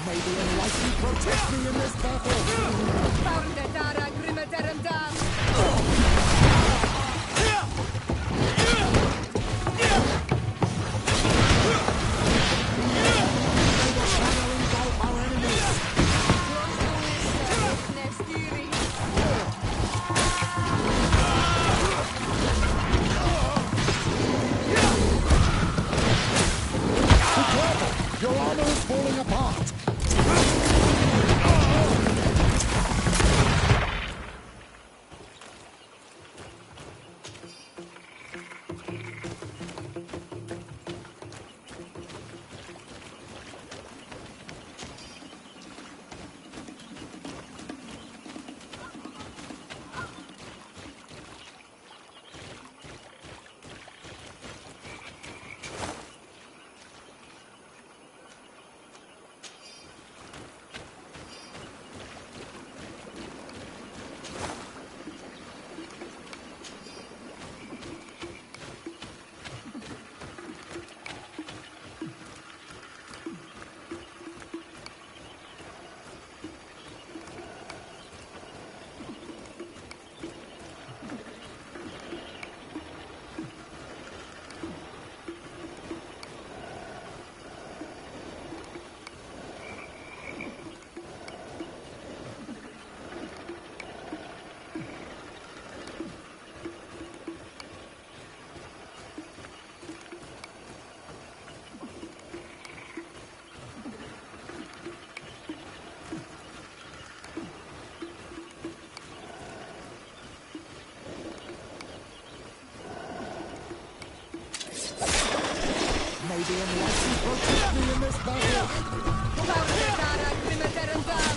May the enlightened protect me in this battle! Found the Dara Grimaderendam! Your armor is falling apart! May the enlightened protect me in this battle! Found the Dara Grimaderendam!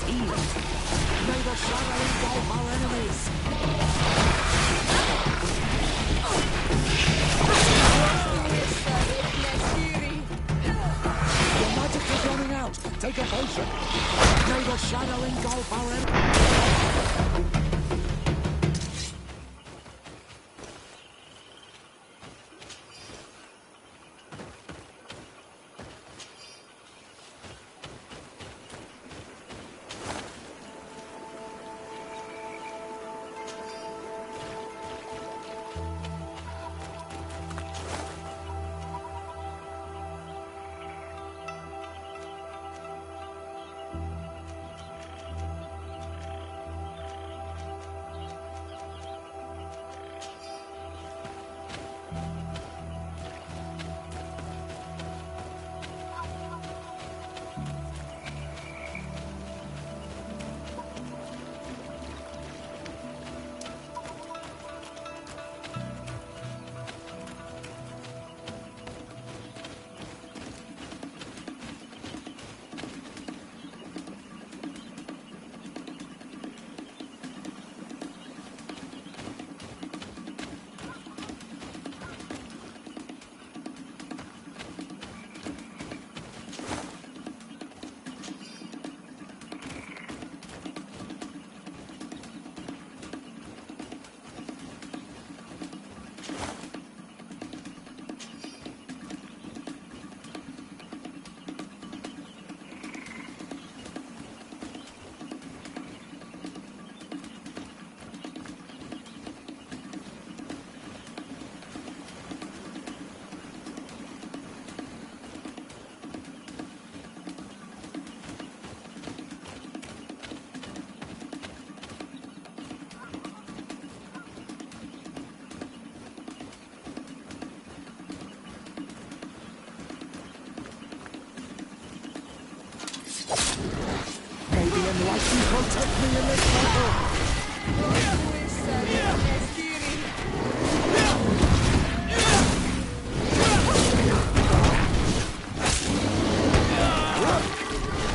healed. May the shadow engulf our enemies. Your magic is running out. Take a potion. May the shadow engulf our enemies. Enlighten, protect me in this battle!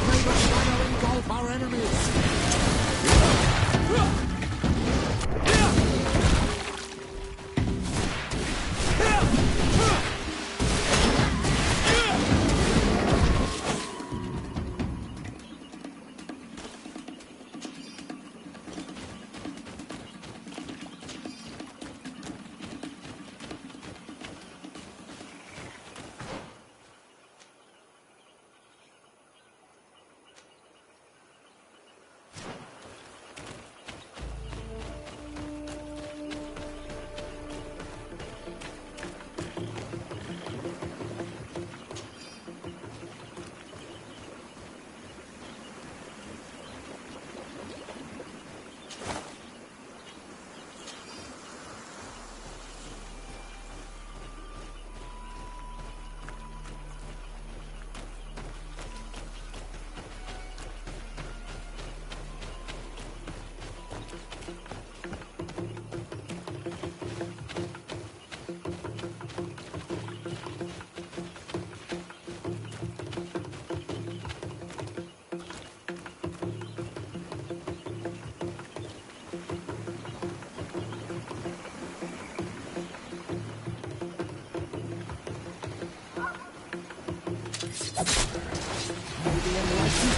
May the shadow engulf our enemies!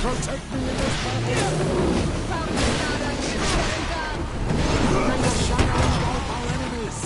Protect me in this battle! May the shadow engulf our enemies!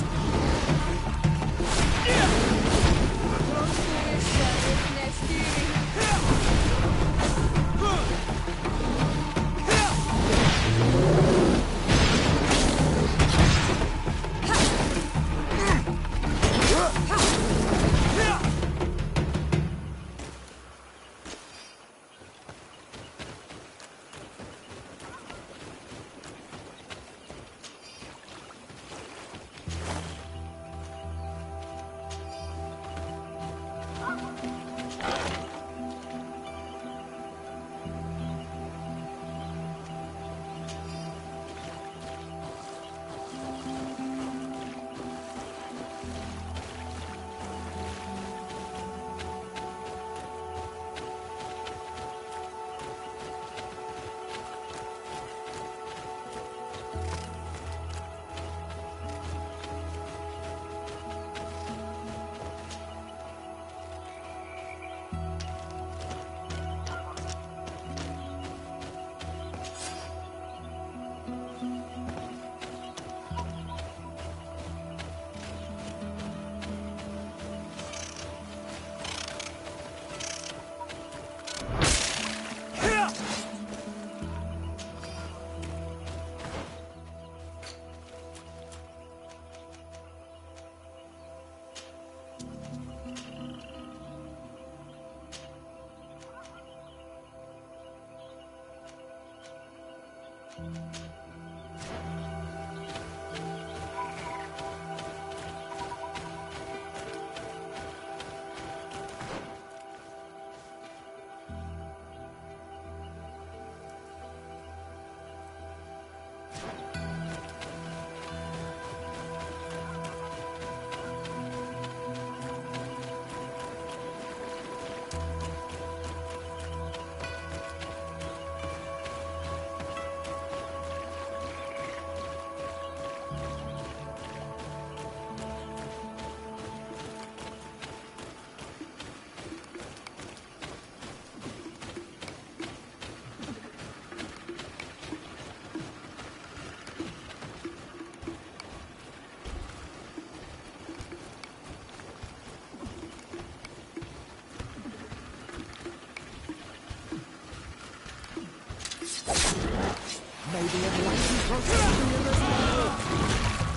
Maybe enlightened protect me in this battle.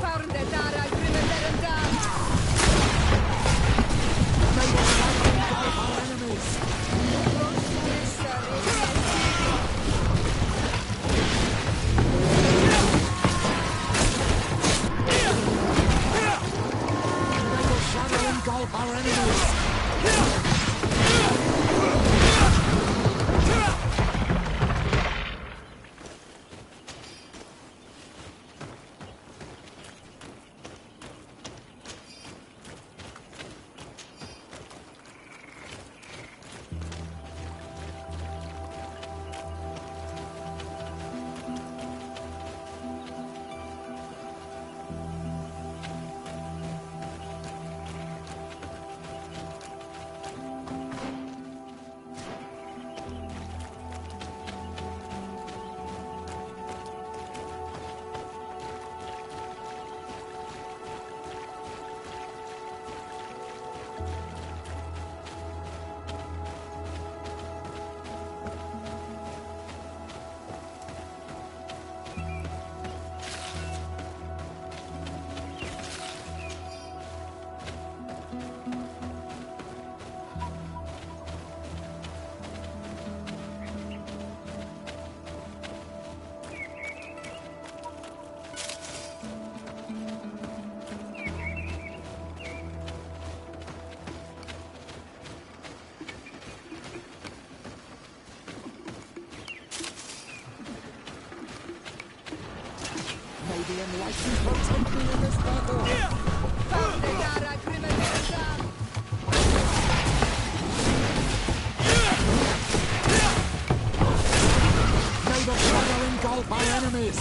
Found the Dara, Grimmer down. May the lightning engulf our enemies. May the shadow engulf our enemies. May the enlightened protect me in this battle. Found the Dara, Grimmer down. May the shadow engulf our enemies.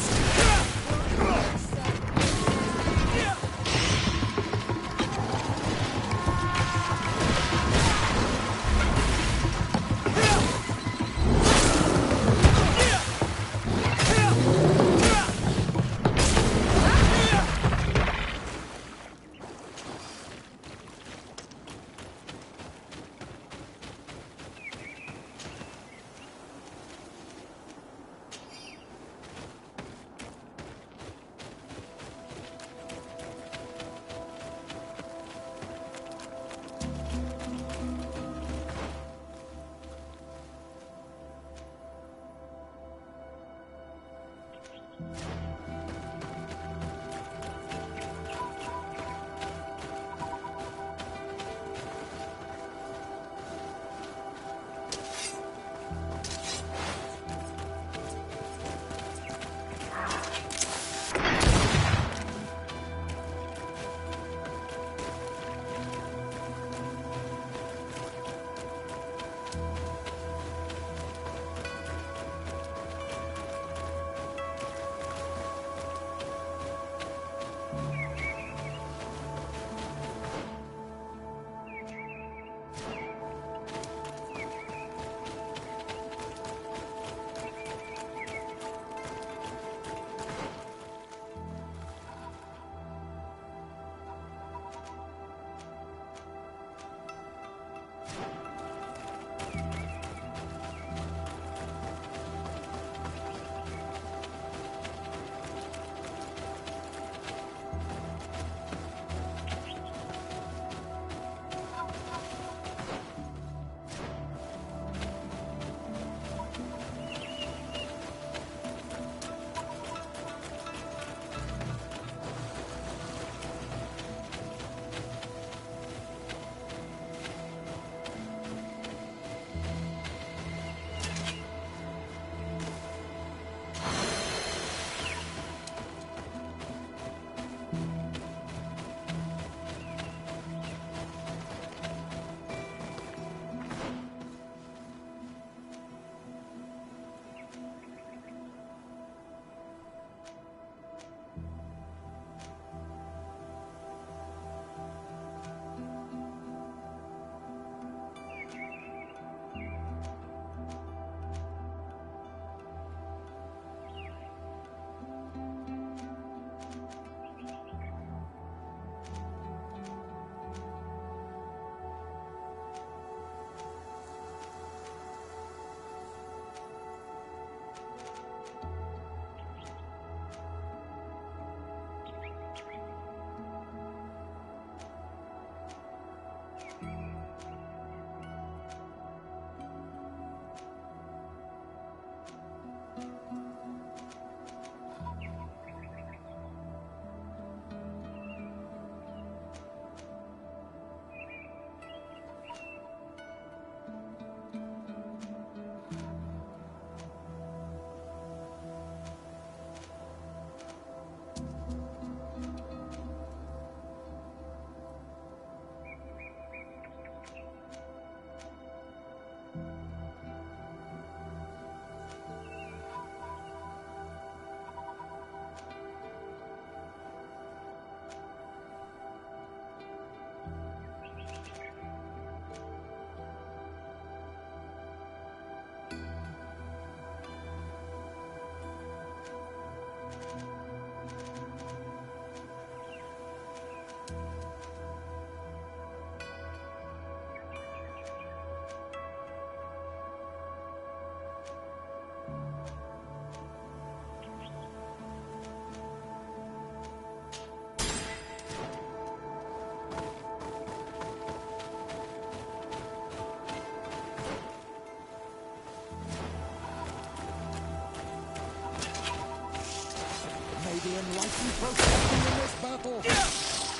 the enlightened protesting in this battle.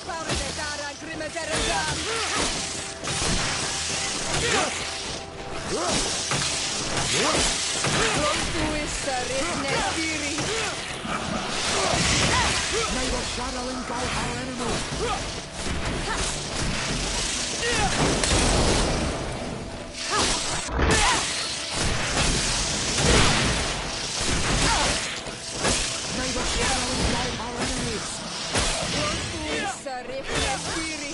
Paurde dara grimeterendam. Lompuissa rihne kiri. May the shadow engulf our enemies. May the shadow engulf our enemies. Lompuissa rihne kiri.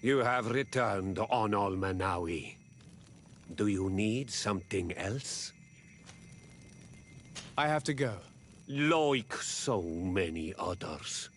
You have returned on Almanawi. Do you need something else? I have to go. Like so many others.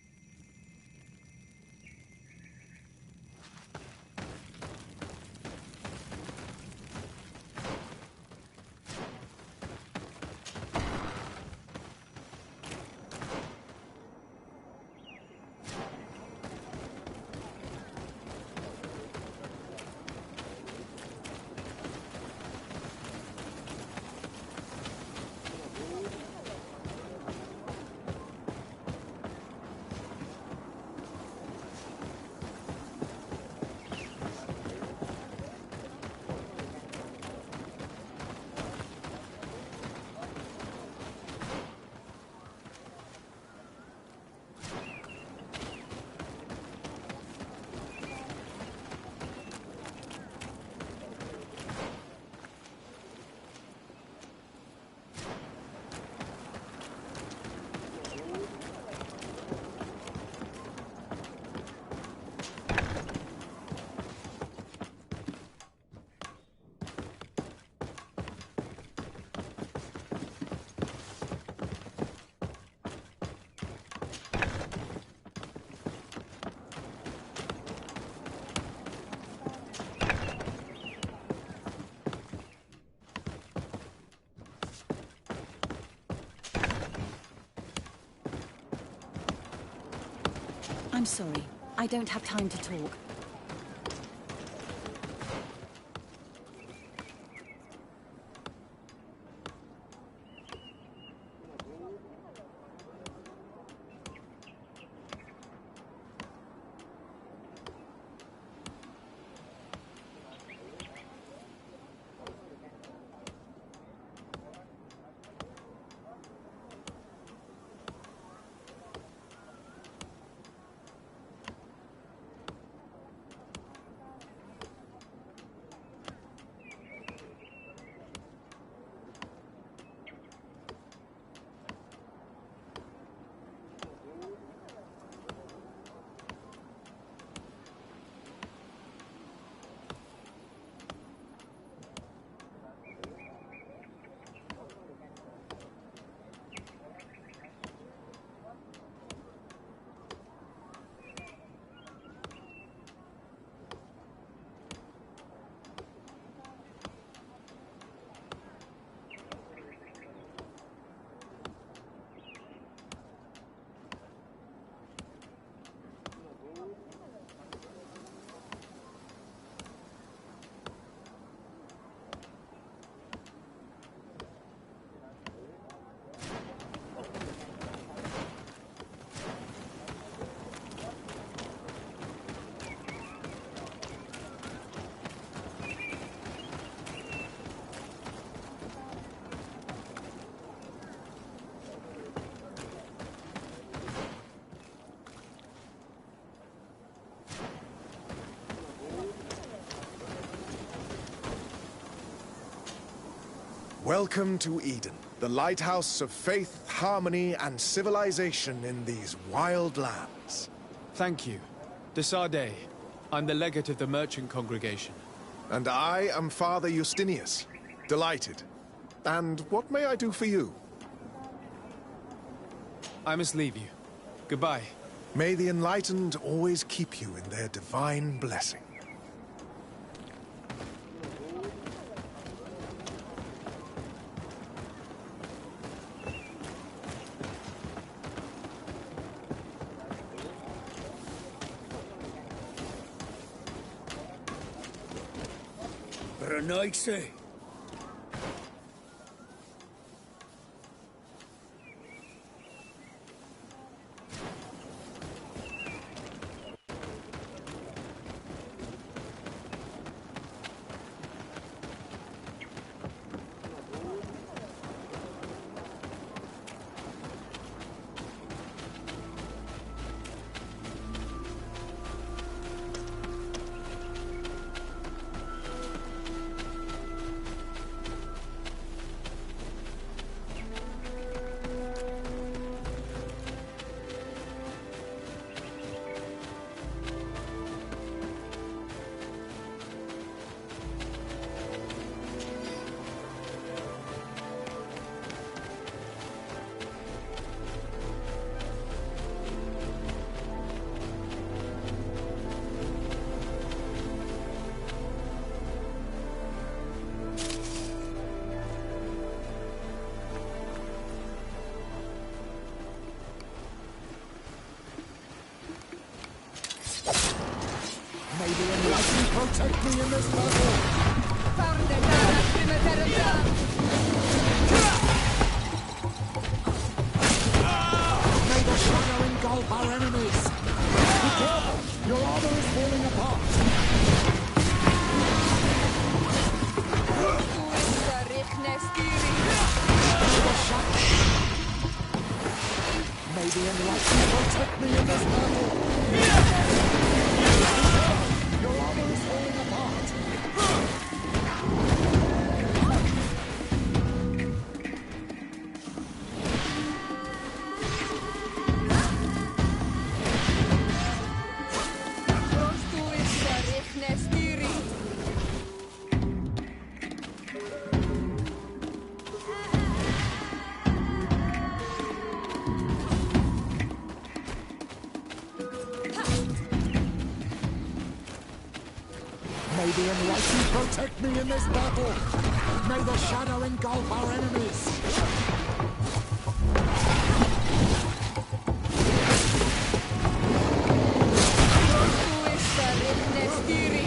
I'm sorry. I don't have time to talk. Welcome to Eden, the lighthouse of faith, harmony, and civilization in these wild lands. Thank you. Desade. I'm the legate of the merchant congregation. And I am Father Justinius. Delighted. And what may I do for you? I must leave you. Goodbye. May the enlightened always keep you in their divine blessing. Berenice. protect me in this battle! Paranetara Grimaterandam! May the shadow engulf our enemies! Be careful! Your armor is falling apart! Tuissa Richnestiri! May the shadow... May the enlightened protect me in this battle! Be careful! Your armor is falling apart! Tuissa Richnestiri! May the enlightened protect me in this battle! May the shadow engulf our enemies! Tuissa Richnestiri!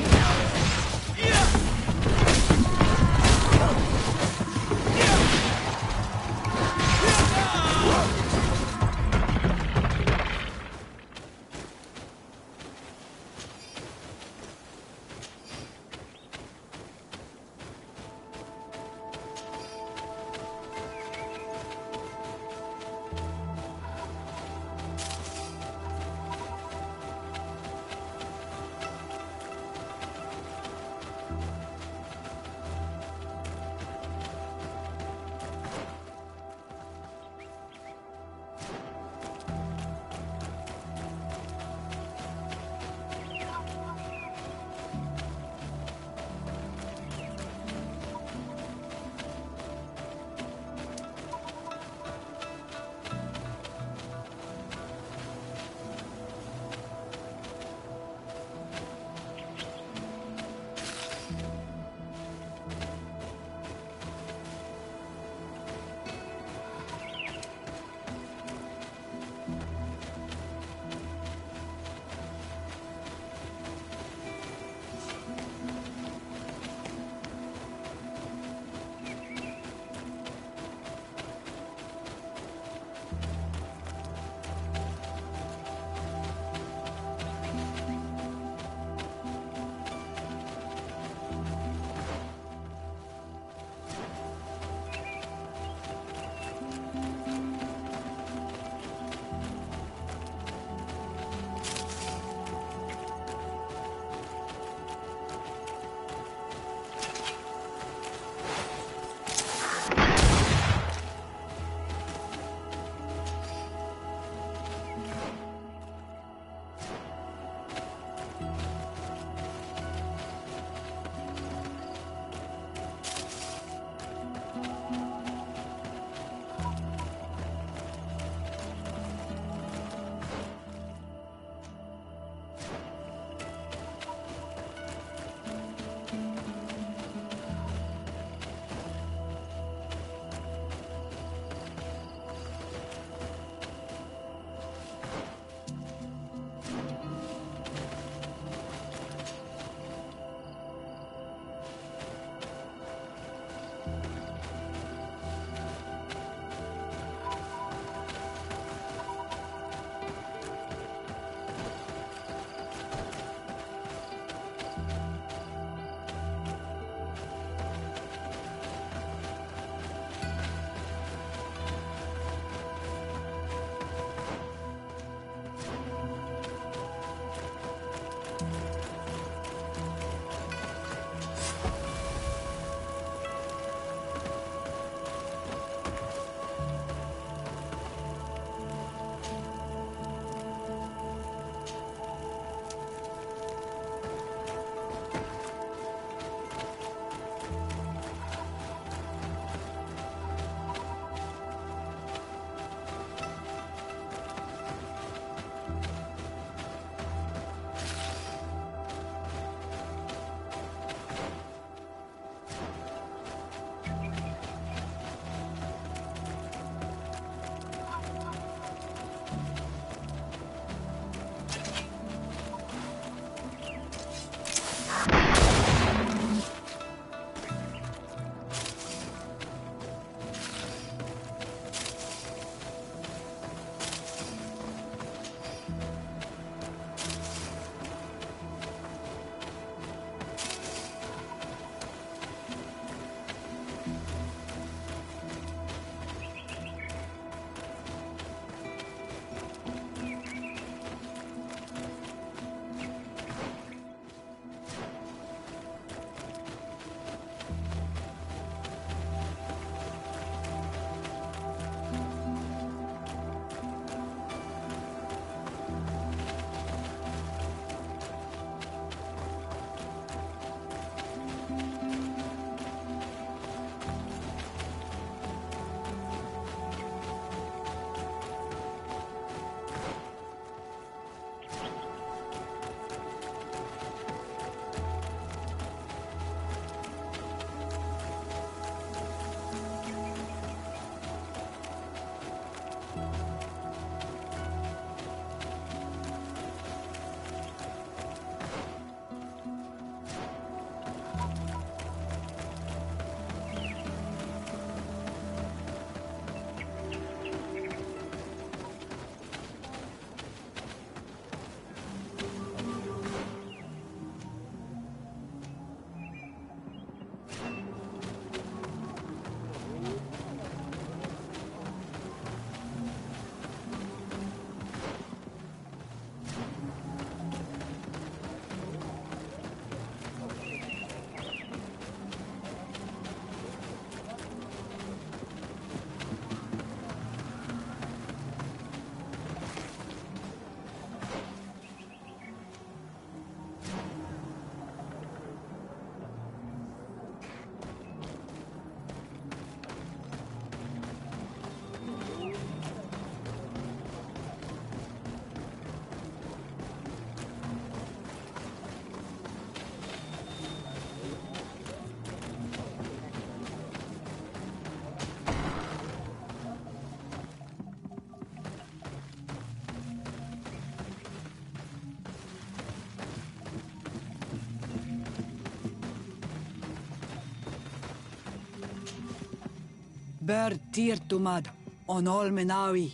Ber Tirtumad, on Olmenawi.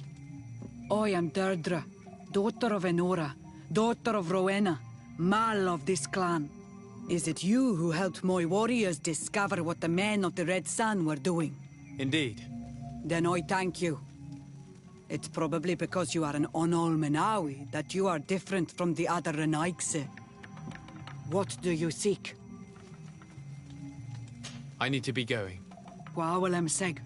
I am Deirdre, daughter of Enora, daughter of Rowena, Mal of this clan. Is it you who helped my warriors discover what the men of the Red Sun were doing? Indeed. Then I thank you. It's probably because you are an Onolmenawi that you are different from the other Renaigse. What do you seek? I need to be going. Wawalem seg.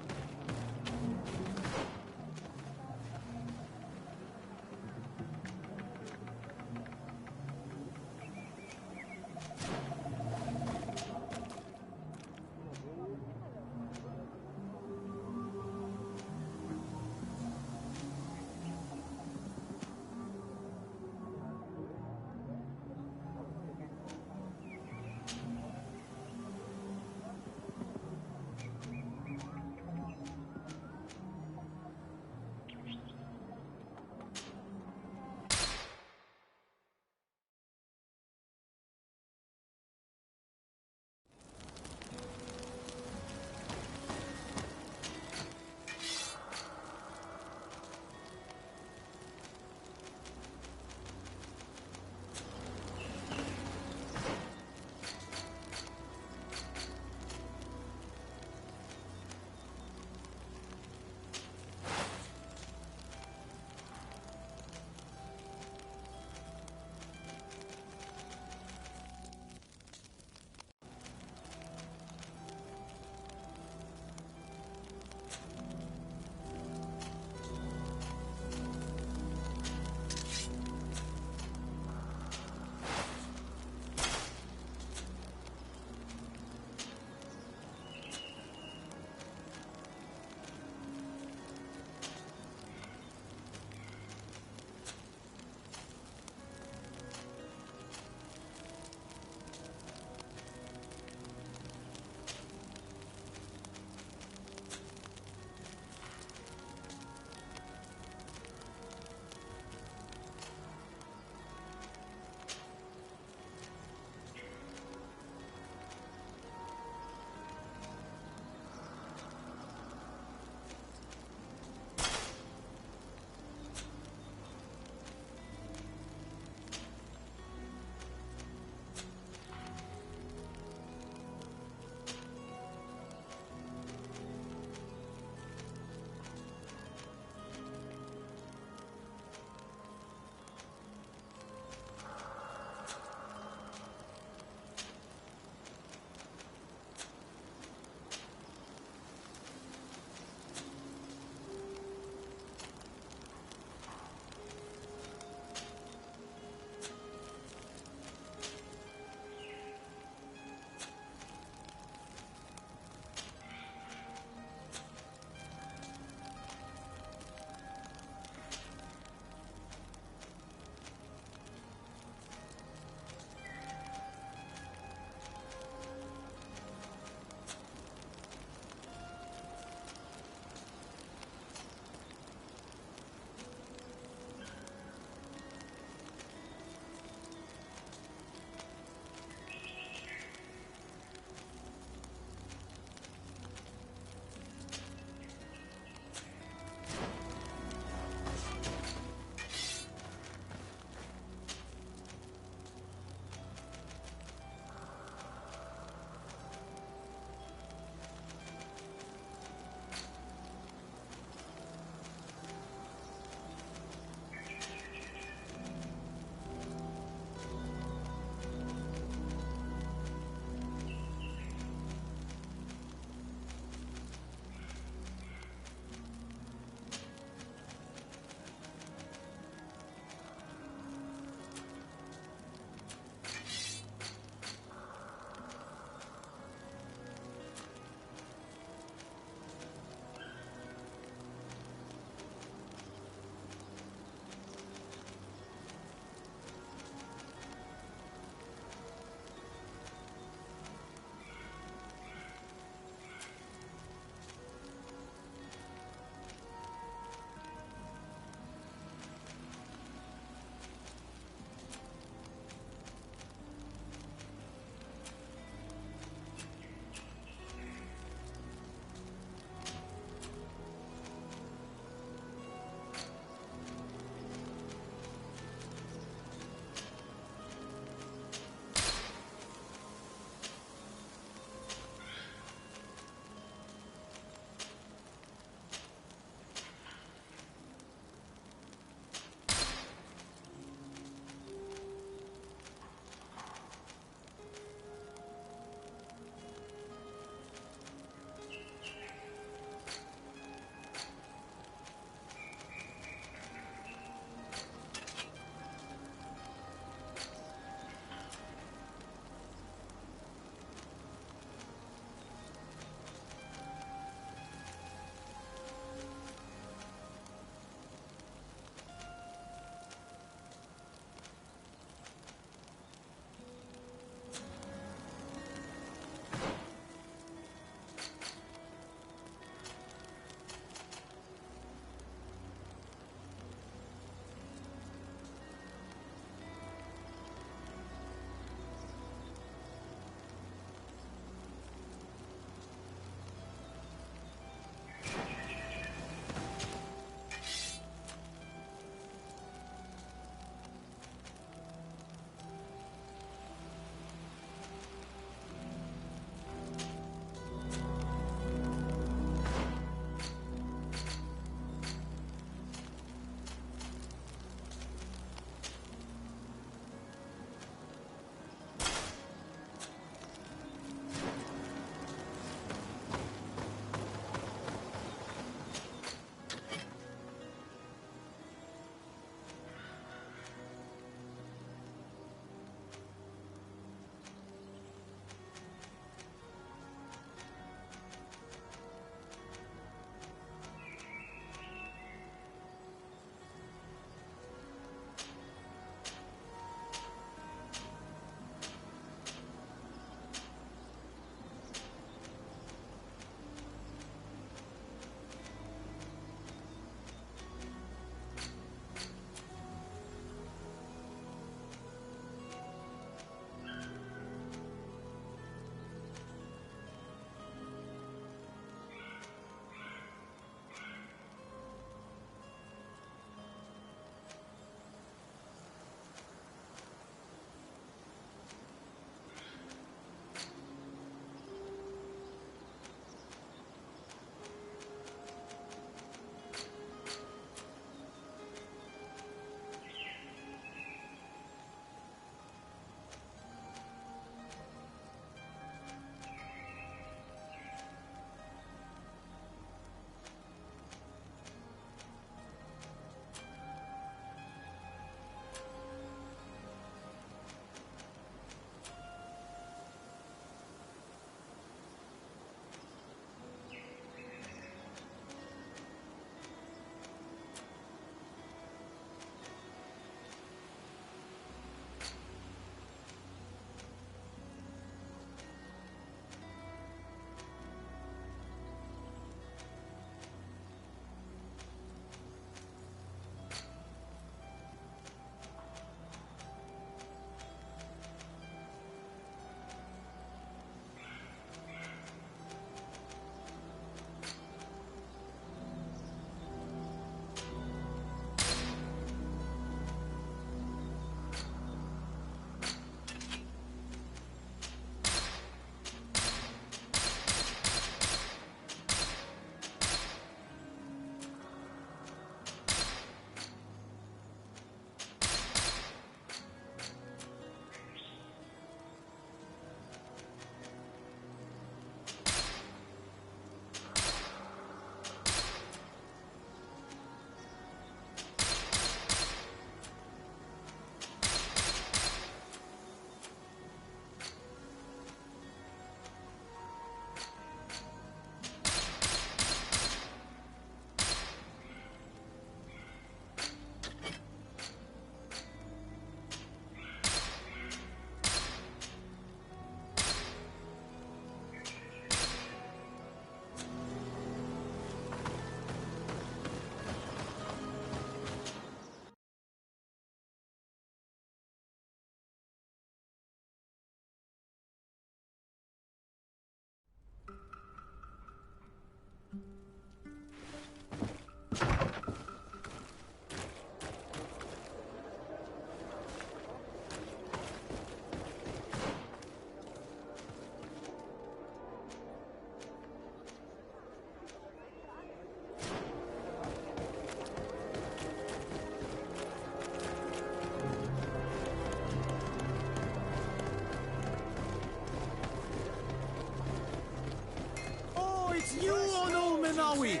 Olmenawi!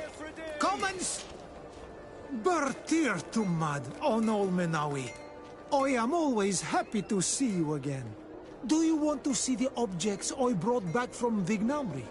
Come and Bertir to Mad on Olmenawi. I am always happy to see you again. Do you want to see the objects I brought back from Vignamri?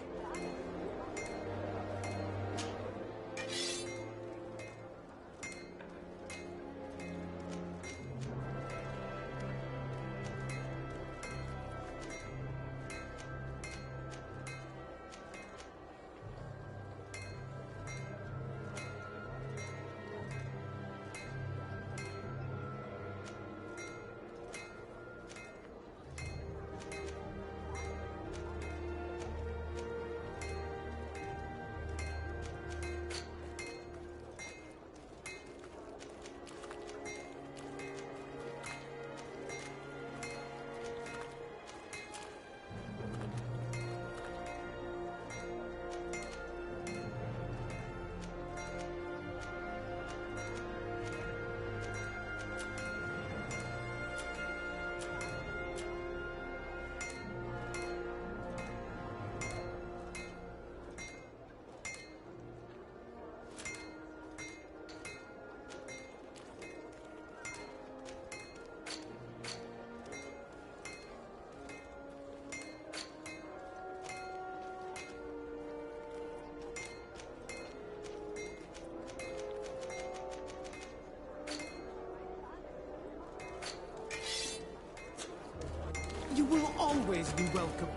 You will always be welcome.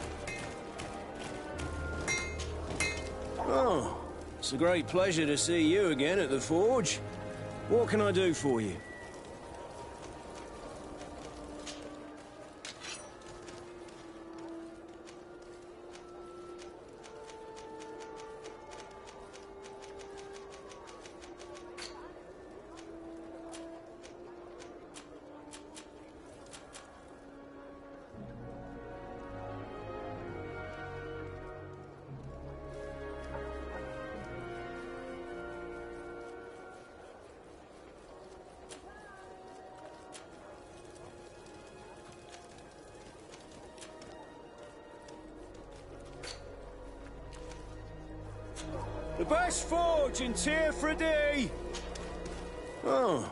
Oh, it's a great pleasure to see you again at the Forge. What can I do for you? The best forge in Tier 3D! Oh.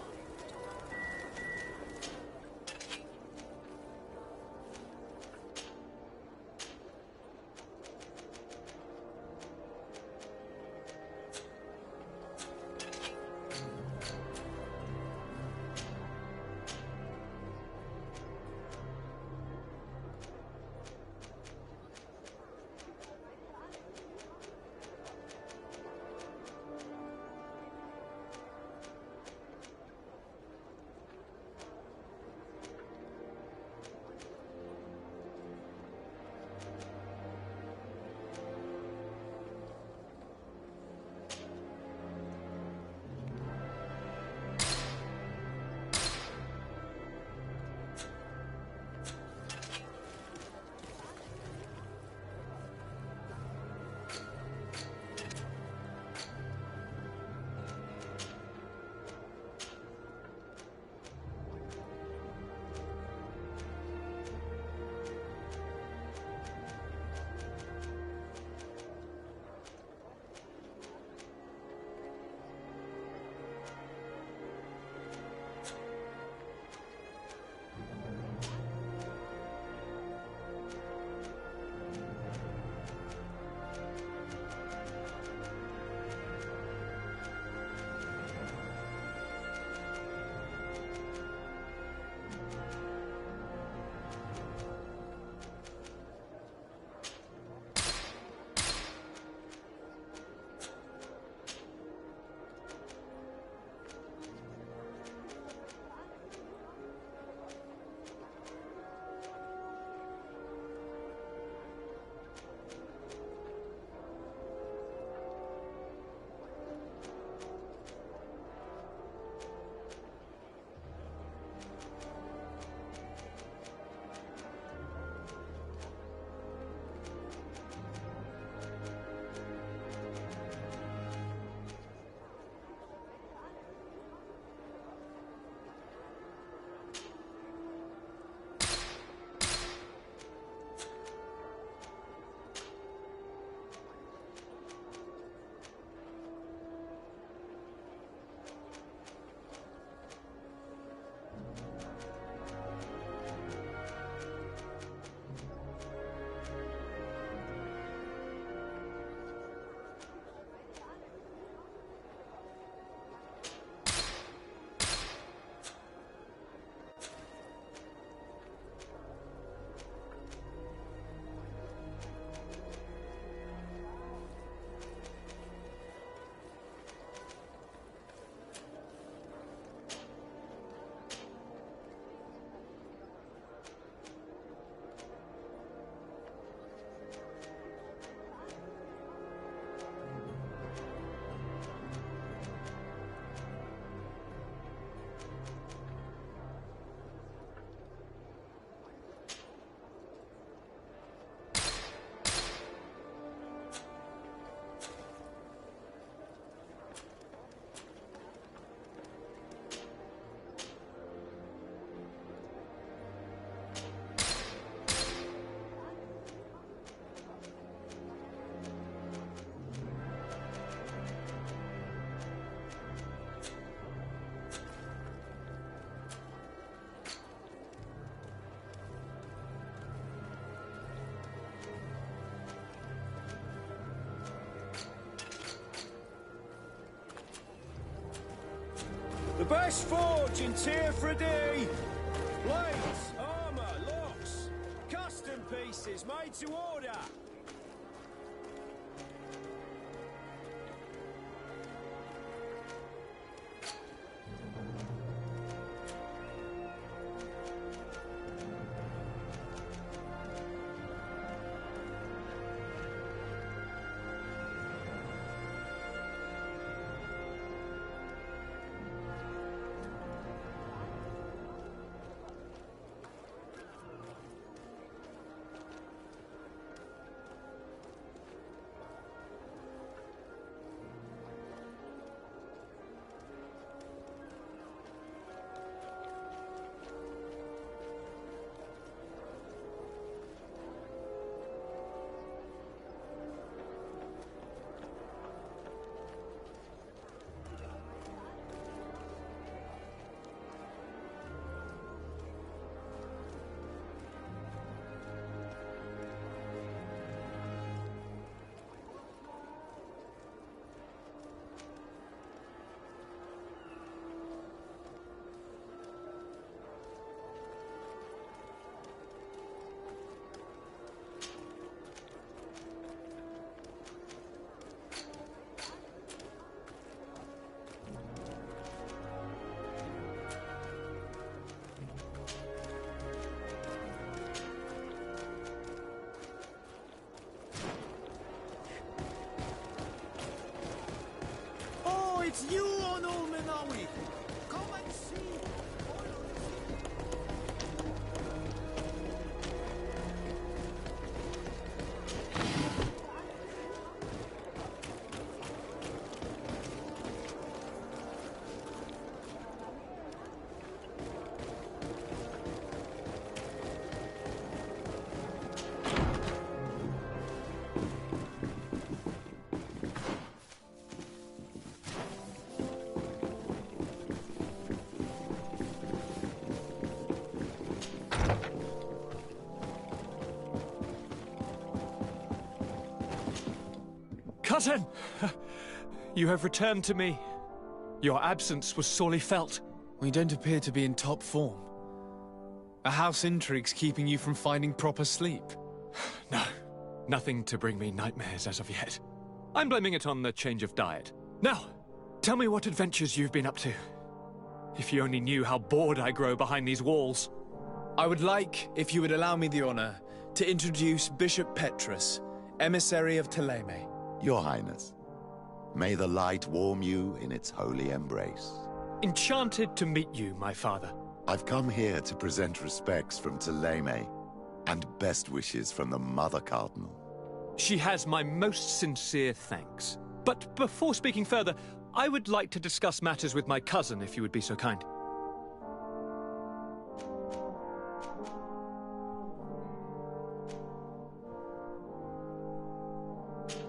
best forge in Tier for D. Blades, armor, locks, custom pieces made to order. It's you on Ulmenawi! Come and see! Cousin! You have returned to me. Your absence was sorely felt. We don't appear to be in top form. Are house intrigues keeping you from finding proper sleep? No, nothing to bring me nightmares as of yet. I'm blaming it on the change of diet. Now, tell me what adventures you've been up to. If you only knew how bored I grow behind these walls. I would like, if you would allow me the honor, to introduce Bishop Petrus, emissary of Ptolemy. Your Highness, may the light warm you in its holy embrace. Enchanted to meet you, my father. I've come here to present respects from Ptolemy, and best wishes from the Mother Cardinal. She has my most sincere thanks. But before speaking further, I would like to discuss matters with my cousin, if you would be so kind.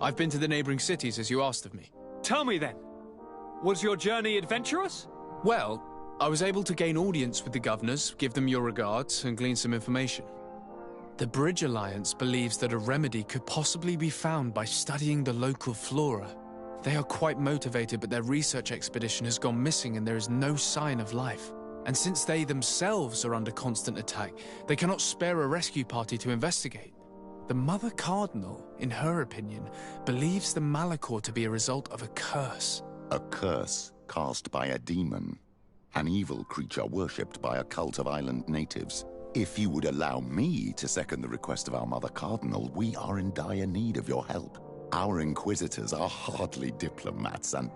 I've been to the neighboring cities as you asked of me. Tell me then, was your journey adventurous? Well, I was able to gain audience with the governors, give them your regards, and glean some information. The Bridge Alliance believes that a remedy could possibly be found by studying the local flora. They are quite motivated, but their research expedition has gone missing and there is no sign of life. And since they themselves are under constant attack, they cannot spare a rescue party to investigate. The Mother Cardinal, in her opinion, believes the Malachor to be a result of a curse. A curse cast by a demon. An evil creature worshipped by a cult of island natives. If you would allow me to second the request of our Mother Cardinal, we are in dire need of your help. Our inquisitors are hardly diplomats and...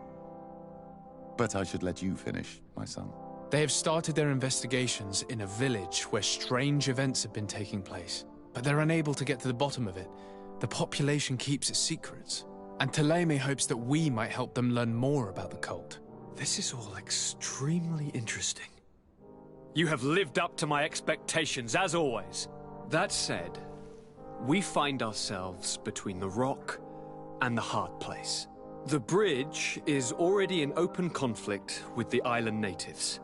But I should let you finish, my son. They have started their investigations in a village where strange events have been taking place. But they're unable to get to the bottom of it. The population keeps its secrets. And Ptolemy hopes that we might help them learn more about the cult. This is all extremely interesting. You have lived up to my expectations, as always. That said, we find ourselves between the rock and the hard place. The bridge is already in open conflict with the island natives.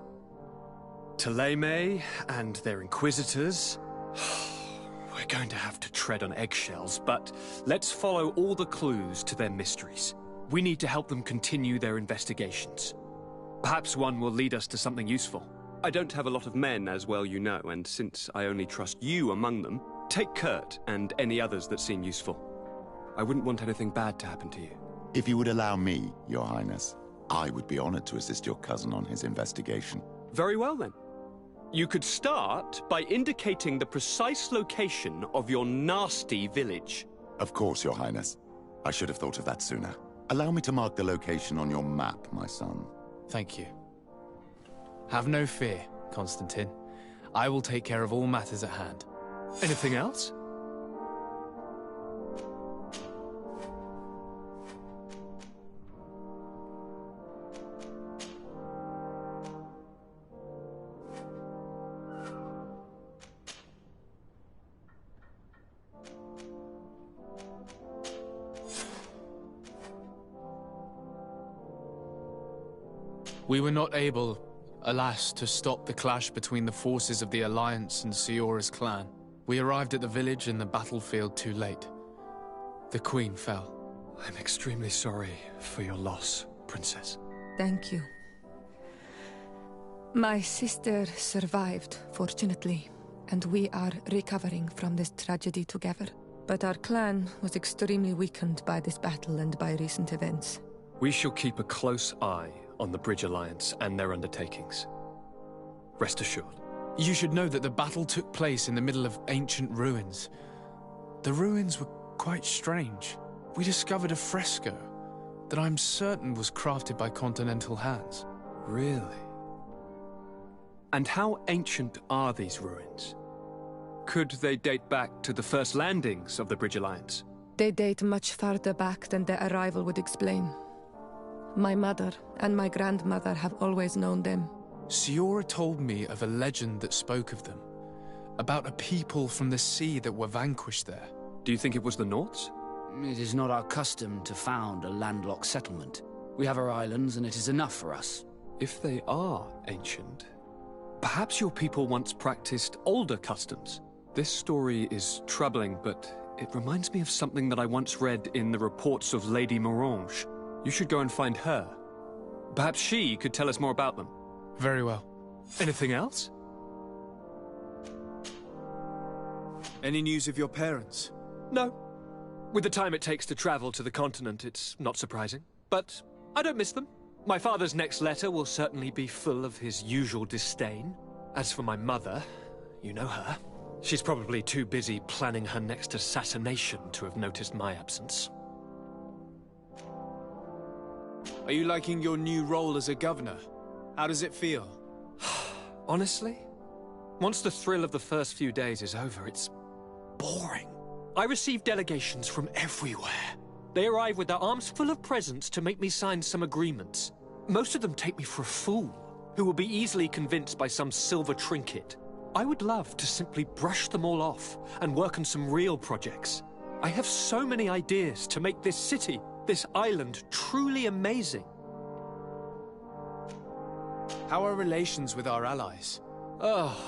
Ptolemy and their inquisitors... We're going to have to tread on eggshells, but let's follow all the clues to their mysteries. We need to help them continue their investigations. Perhaps one will lead us to something useful. I don't have a lot of men, as well you know, and since I only trust you among them, take Kurt and any others that seem useful. I wouldn't want anything bad to happen to you. If you would allow me, Your Highness, I would be honored to assist your cousin on his investigation. Very well, then. You could start by indicating the precise location of your nasty village. Of course, Your Highness. I should have thought of that sooner. Allow me to mark the location on your map, my son. Thank you. Have no fear, Constantine. I will take care of all matters at hand. Anything else? We were not able, alas, to stop the clash between the forces of the Alliance and Siora's clan. We arrived at the village and the battlefield too late. The Queen fell. I'm extremely sorry for your loss, Princess. Thank you. My sister survived, fortunately, and we are recovering from this tragedy together. But our clan was extremely weakened by this battle and by recent events. We shall keep a close eye on the Bridge Alliance and their undertakings. Rest assured. You should know that the battle took place in the middle of ancient ruins. The ruins were quite strange. We discovered a fresco that I'm certain was crafted by continental hands. Really? And how ancient are these ruins? Could they date back to the first landings of the Bridge Alliance? They date much farther back than their arrival would explain. My mother and my grandmother have always known them. Siora told me of a legend that spoke of them, about a people from the sea that were vanquished there. Do you think it was the Norts? It is not our custom to found a landlocked settlement. We have our islands, and it is enough for us. If they are ancient, perhaps your people once practiced older customs. This story is troubling, but it reminds me of something that I once read in the reports of Lady Morange. You should go and find her. Perhaps she could tell us more about them. Very well. Anything else? Any news of your parents? No. With the time it takes to travel to the continent, it's not surprising. But I don't miss them. My father's next letter will certainly be full of his usual disdain. As for my mother, you know her. She's probably too busy planning her next assassination to have noticed my absence. Are you liking your new role as a governor? How does it feel? Honestly, once the thrill of the first few days is over, it's boring. I receive delegations from everywhere. They arrive with their arms full of presents to make me sign some agreements. Most of them take me for a fool, who will be easily convinced by some silver trinket. I would love to simply brush them all off and work on some real projects. I have so many ideas to make this city, this island, truly amazing. How are relations with our allies? Oh,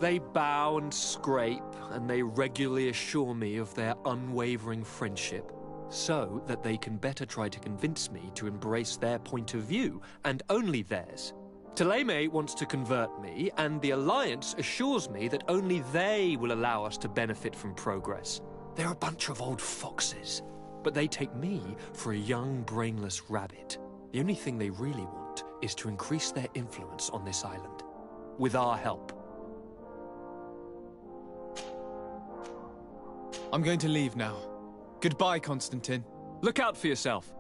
they bow and scrape, and they regularly assure me of their unwavering friendship, so that they can better try to convince me to embrace their point of view, and only theirs. Ptolemy wants to convert me, and the Alliance assures me that only they will allow us to benefit from progress. They're a bunch of old foxes, but they take me for a young, brainless rabbit. The only thing they really want is to increase their influence on this island, with our help. I'm going to leave now. Goodbye, Constantine. Look out for yourself.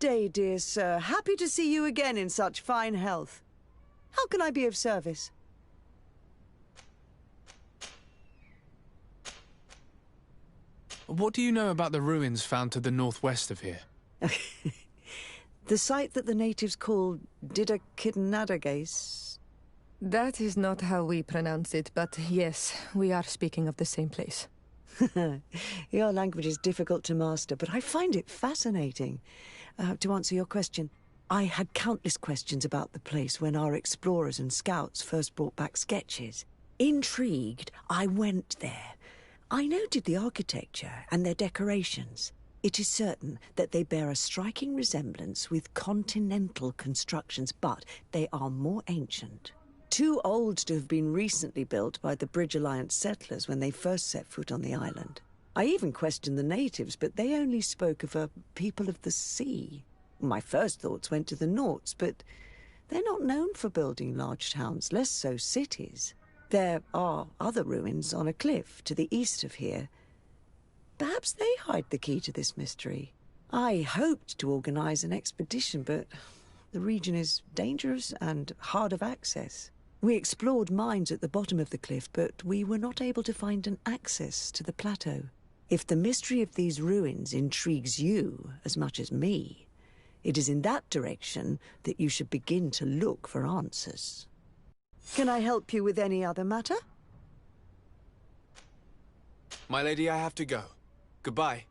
day, dear sir. Happy to see you again in such fine health. How can I be of service? What do you know about the ruins found to the northwest of here? The site that the natives call Didakidnadagase. That is not how we pronounce it, but yes, we are speaking of the same place. Your language is difficult to master, but I find it fascinating. To answer your question, I had countless questions about the place when our explorers and scouts first brought back sketches. Intrigued, I went there. I noted the architecture and their decorations. It is certain that they bear a striking resemblance with continental constructions, but they are more ancient. Too old to have been recently built by the Bridge Alliance settlers when they first set foot on the island. I even questioned the natives, but they only spoke of a people of the sea. My first thoughts went to the Nauts, but they're not known for building large towns, less so cities. There are other ruins on a cliff to the east of here. Perhaps they hide the key to this mystery. I hoped to organize an expedition, but the region is dangerous and hard of access. We explored mines at the bottom of the cliff, but we were not able to find an access to the plateau. If the mystery of these ruins intrigues you as much as me, it is in that direction that you should begin to look for answers. Can I help you with any other matter? My lady, I have to go. Goodbye.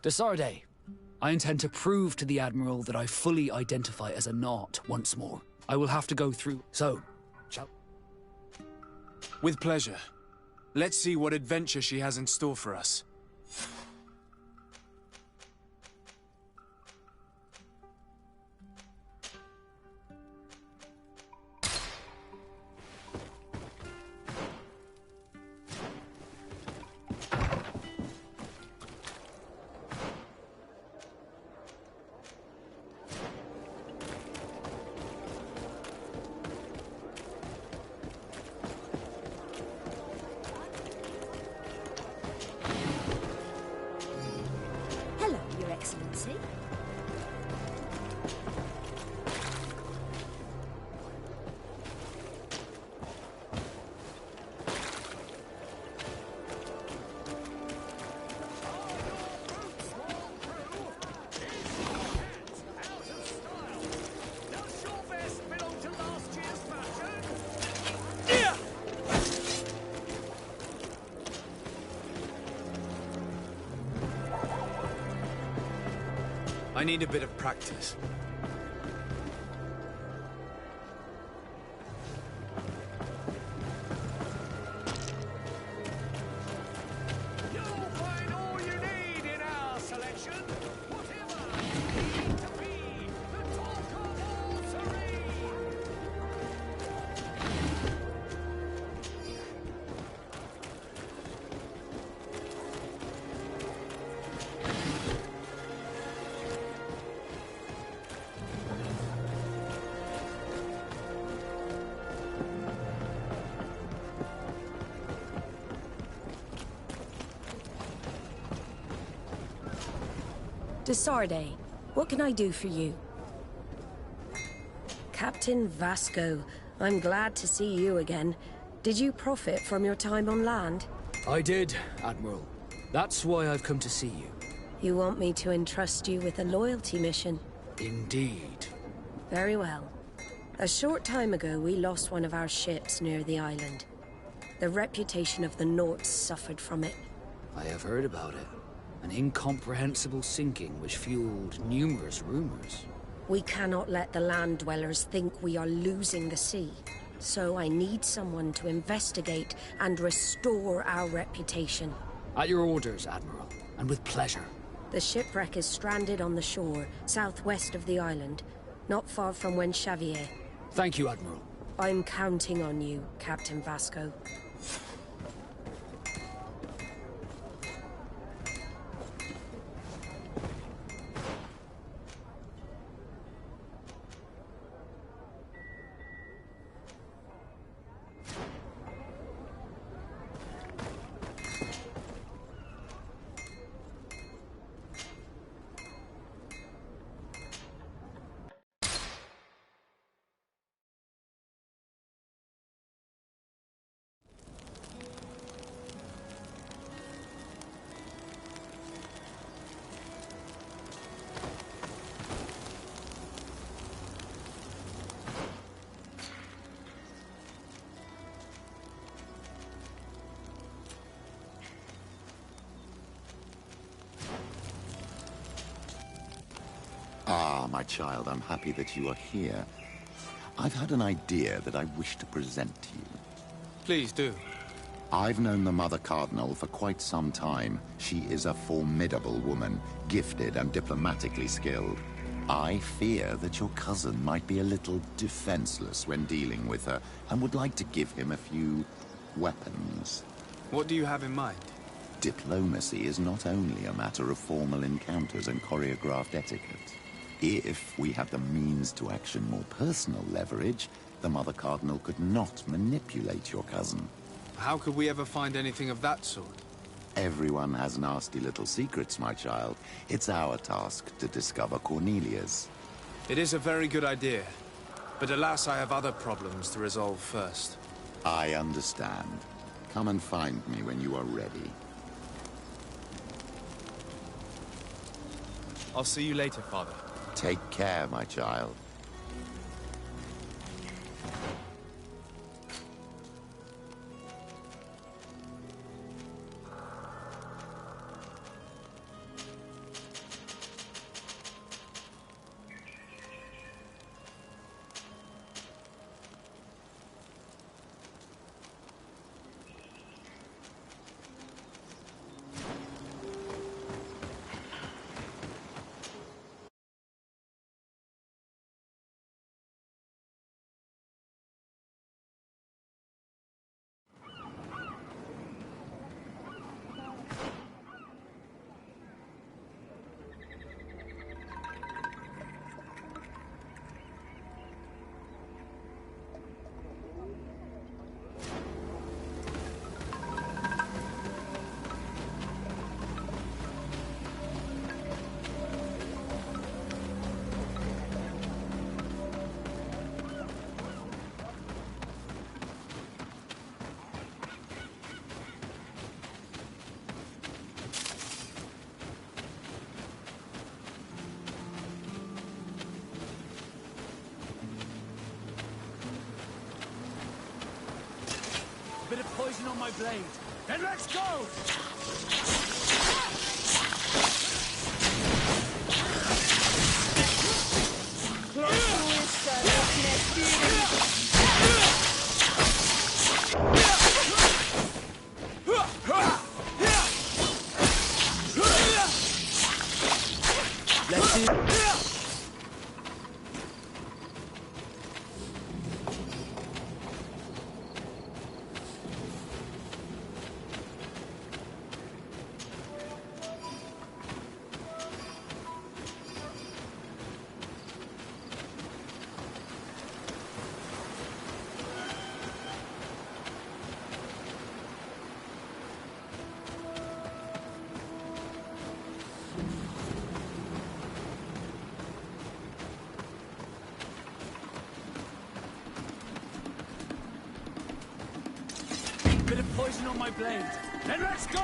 Desarde, I intend to prove to the Admiral that I fully identify as a Naut once more. I will have to go through, so, shall... With pleasure. Let's see what adventure she has in store for us. Excellency. I need a bit of practice. You'll find all you need in our selection. Whatever you need to be, the talk of all serene. Desarde, what can I do for you? Captain Vasco, I'm glad to see you again. Did you profit from your time on land? I did, Admiral. That's why I've come to see you. You want me to entrust you with a loyalty mission? Indeed. Very well. A short time ago, we lost one of our ships near the island. The reputation of the Nauts suffered from it. I have heard about it. An incomprehensible sinking which fueled numerous rumors. We cannot let the land dwellers think we are losing the sea. So I need someone to investigate and restore our reputation. At your orders, Admiral, and with pleasure. The shipwreck is stranded on the shore, southwest of the island, not far from Xavier. Thank you, Admiral. I'm counting on you, Captain Vasco. Ah, my child, I'm happy that you are here. I've had an idea that I wish to present to you. Please do. I've known the Mother Cardinal for quite some time. She is a formidable woman, gifted and diplomatically skilled. I fear that your cousin might be a little defenseless when dealing with her, and would like to give him a few weapons. What do you have in mind? Diplomacy is not only a matter of formal encounters and choreographed etiquette. If we had the means to action more personal leverage, the Mother Cardinal could not manipulate your cousin. How could we ever find anything of that sort? Everyone has nasty little secrets, my child. It's our task to discover Cornelia's. It is a very good idea, but alas, I have other problems to resolve first. I understand. Come and find me when you are ready. I'll see you later, Father. Take care, my child. Bit of poison on my blade. Then let's go! Let's do... Bit of poison on my blade. Then let's go!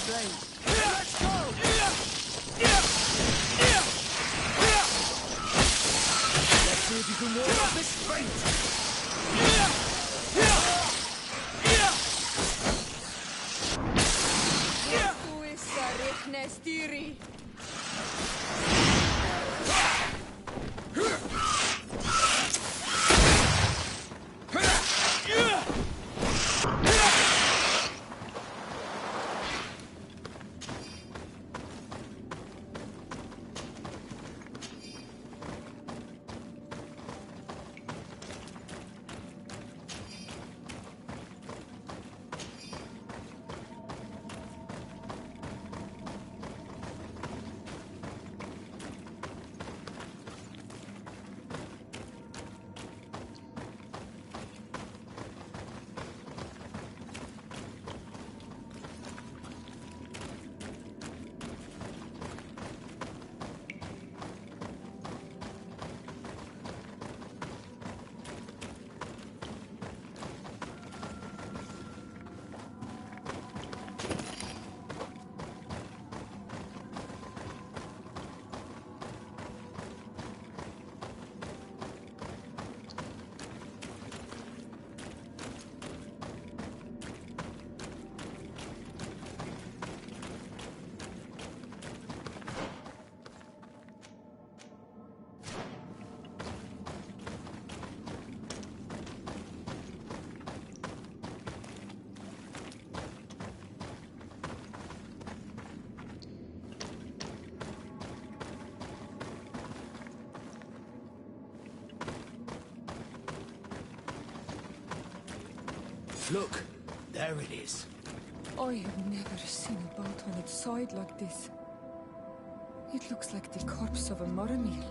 blade. Let's go! Let's see if you can ward off this fate! Tuissa rihnestiri. Look, there it is. I have never seen a boat on its side like this. It looks like the corpse of a Moramir.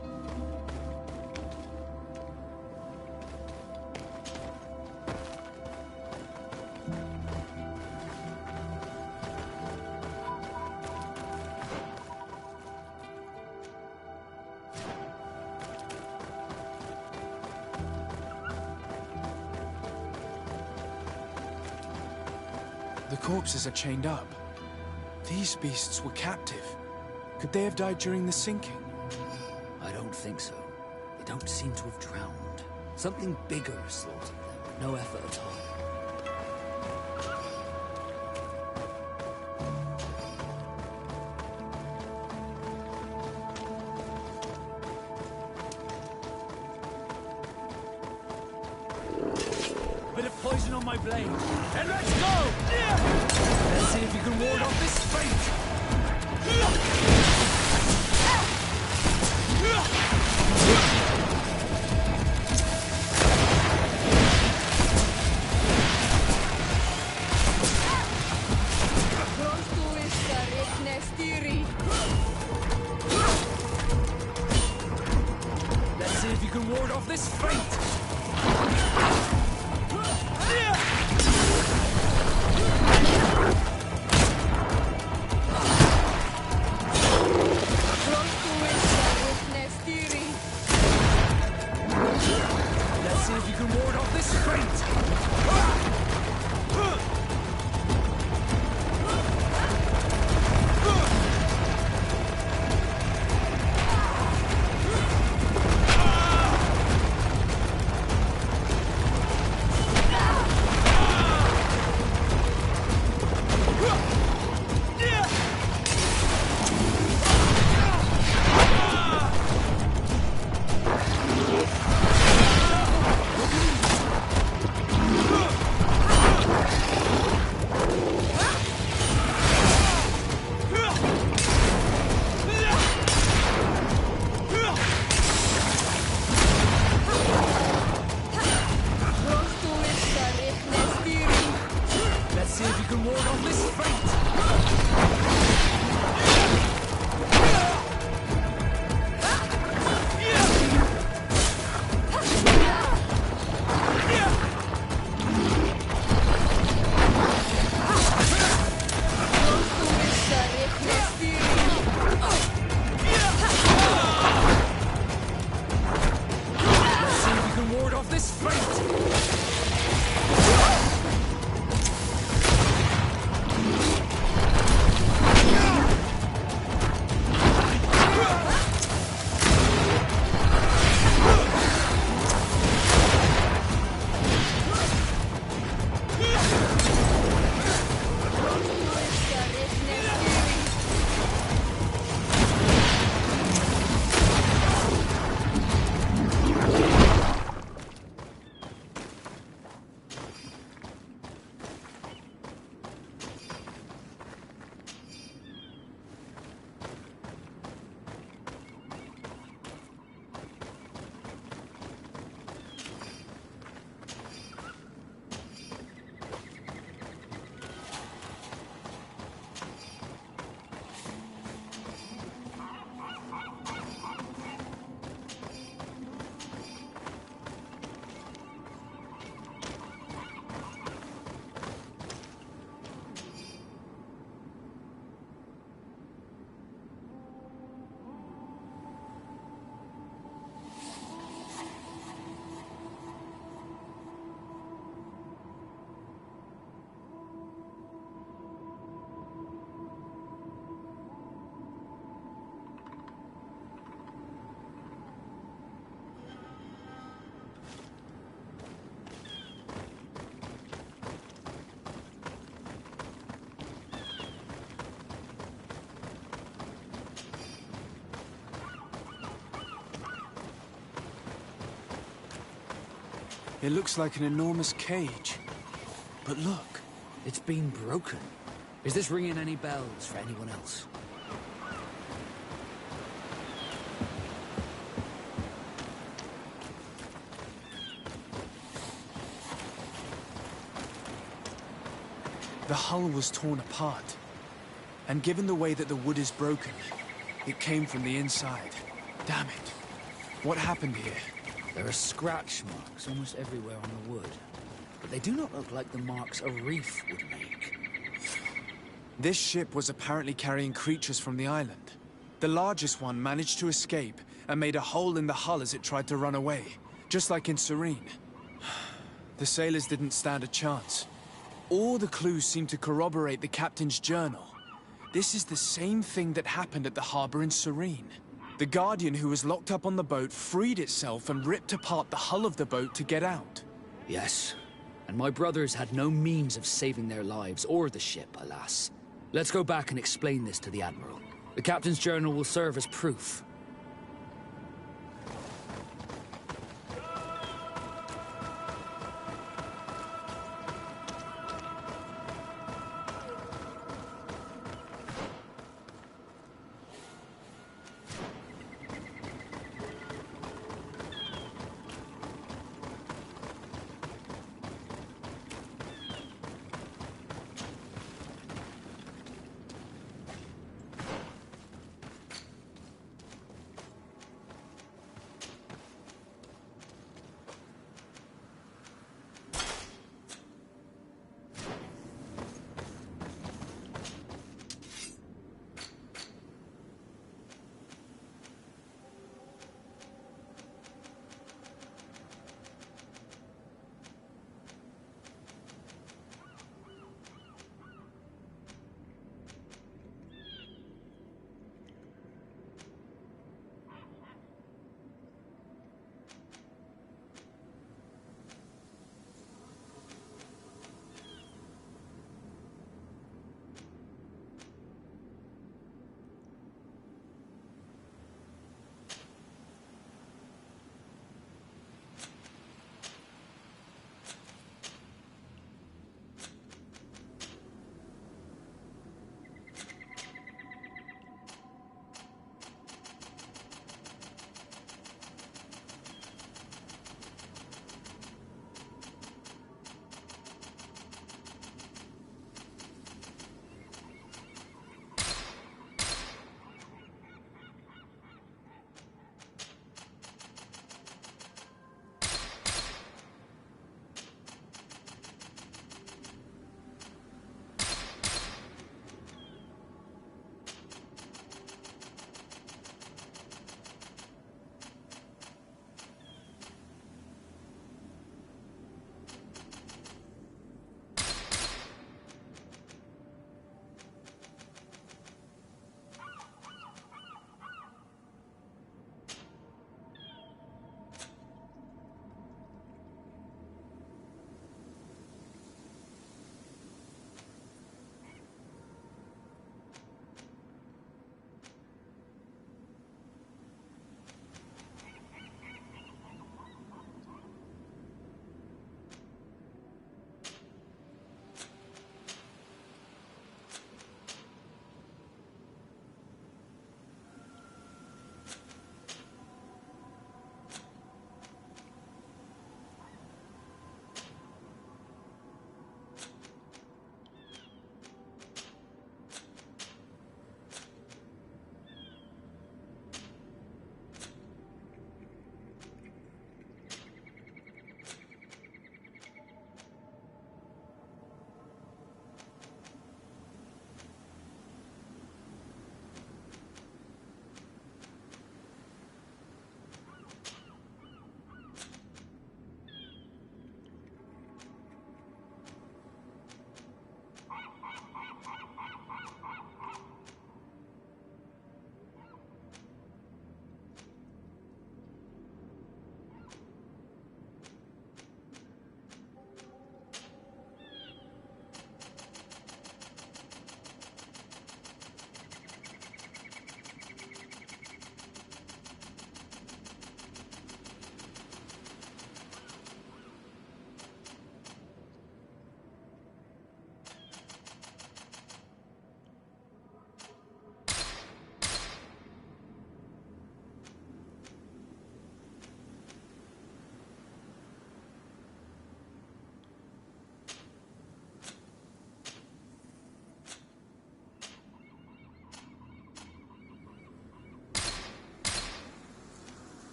The corpses are chained up. These beasts were captive. Could they have died during the sinking? I don't think so. They don't seem to have drowned. Something bigger slaughtered them. No effort at all. Bit of poison on my blade. And let's go! Let's see if you can ward off this fate! Tuissa rihnestiri. Let's see if you can ward off this fate! Let's see if you can ward off this fate! Let's see if you can ward off this fate! Let's see if you can ward off this fate! It looks like an enormous cage. But look, it's been broken. Is this ringing any bells for anyone else? The hull was torn apart. And given the way that the wood is broken, it came from the inside. Damn it. What happened here? There are scratch marks almost everywhere on the wood. But they do not look like the marks a reef would make. This ship was apparently carrying creatures from the island. The largest one managed to escape and made a hole in the hull as it tried to run away, just like in Serene. The sailors didn't stand a chance. All the clues seem to corroborate the captain's journal. This is the same thing that happened at the harbor in Serene. The Guardian who was locked up on the boat freed itself and ripped apart the hull of the boat to get out. Yes, and my brothers had no means of saving their lives or the ship, alas. Let's go back and explain this to the Admiral. The captain's journal will serve as proof.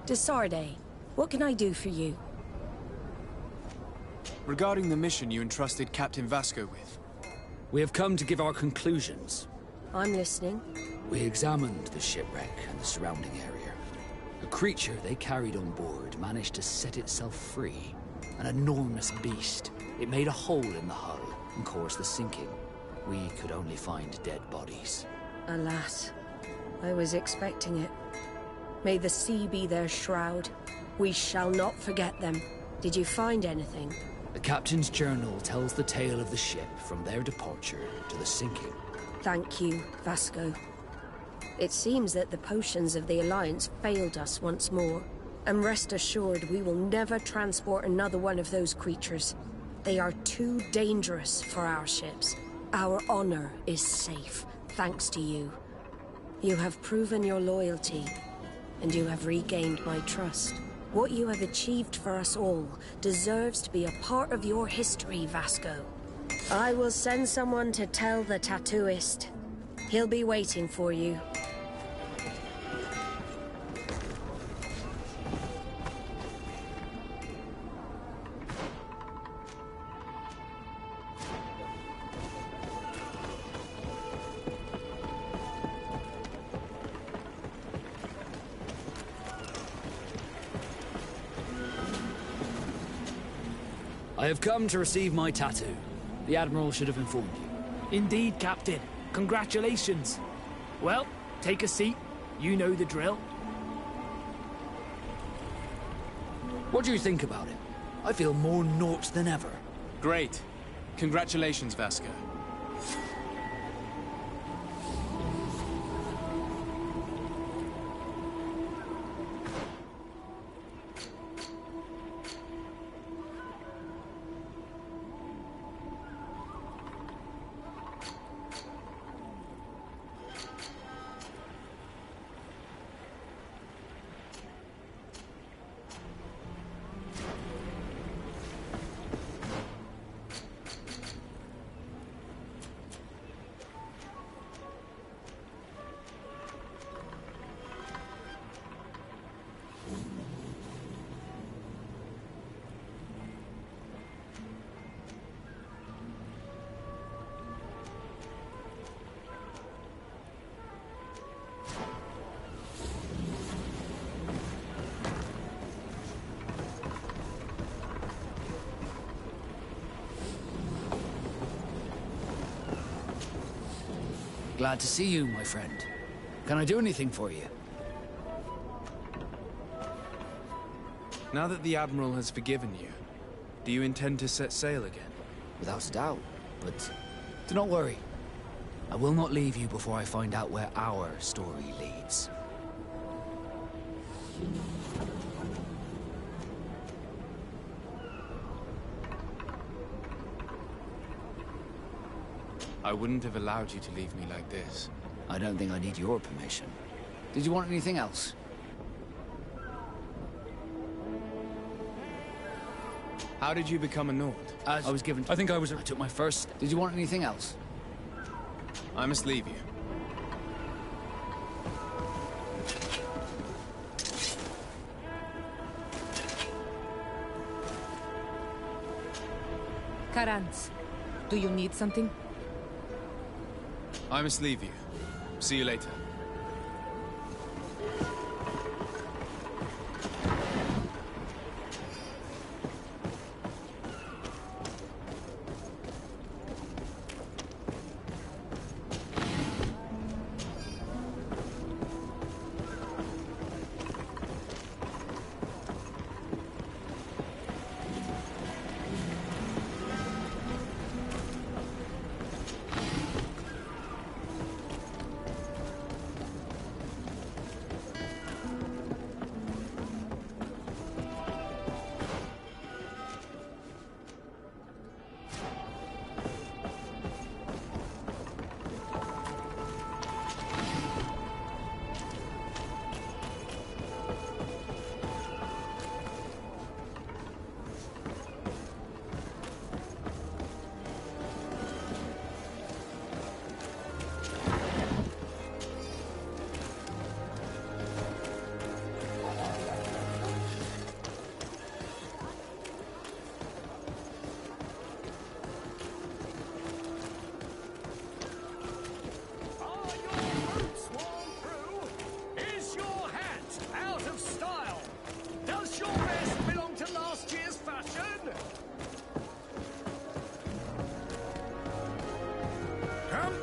Desarde, what can I do for you? Regarding the mission you entrusted Captain Vasco with. We have come to give our conclusions. I'm listening. We examined the shipwreck and the surrounding area. A creature they carried on board managed to set itself free. An enormous beast. It made a hole in the hull and caused the sinking. We could only find dead bodies. Alas, I was expecting it. May the sea be their shroud. We shall not forget them. Did you find anything? The captain's journal tells the tale of the ship from their departure to the sinking. Thank you, Vasco. It seems that the potions of the Alliance failed us once more. And rest assured, we will never transport another one of those creatures. They are too dangerous for our ships. Our honor is safe, thanks to you. You have proven your loyalty, and you have regained my trust. What you have achieved for us all deserves to be a part of your history, Vasco. I will send someone to tell the tattooist. He'll be waiting for you. I have come to receive my tattoo. The Admiral should have informed you. Indeed, Captain. Congratulations. Well, take a seat. You know the drill. What do you think about it? I feel more Nort than ever. Great. Congratulations, Vasco. Glad to see you, my friend. Can I do anything for you? Now that the Admiral has forgiven you, do you intend to set sail again? Without a doubt, but do not worry. I will not leave you before I find out where our story leads. I wouldn't have allowed you to leave me like this. I don't think I need your permission. Did you want anything else? How did you become a Nord? I took my first... Did you want anything else? I must leave you. Karans, do you need something? I must leave you. See you later.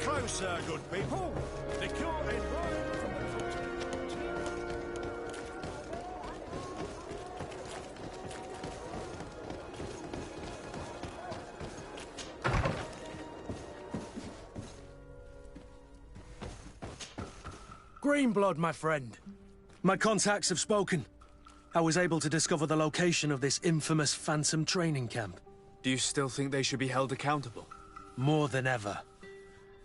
Closer, good people. The cure in wine from the continent. Greenblood, my friend. My contacts have spoken. I was able to discover the location of this infamous Phantom training camp. Do you still think they should be held accountable? More than ever.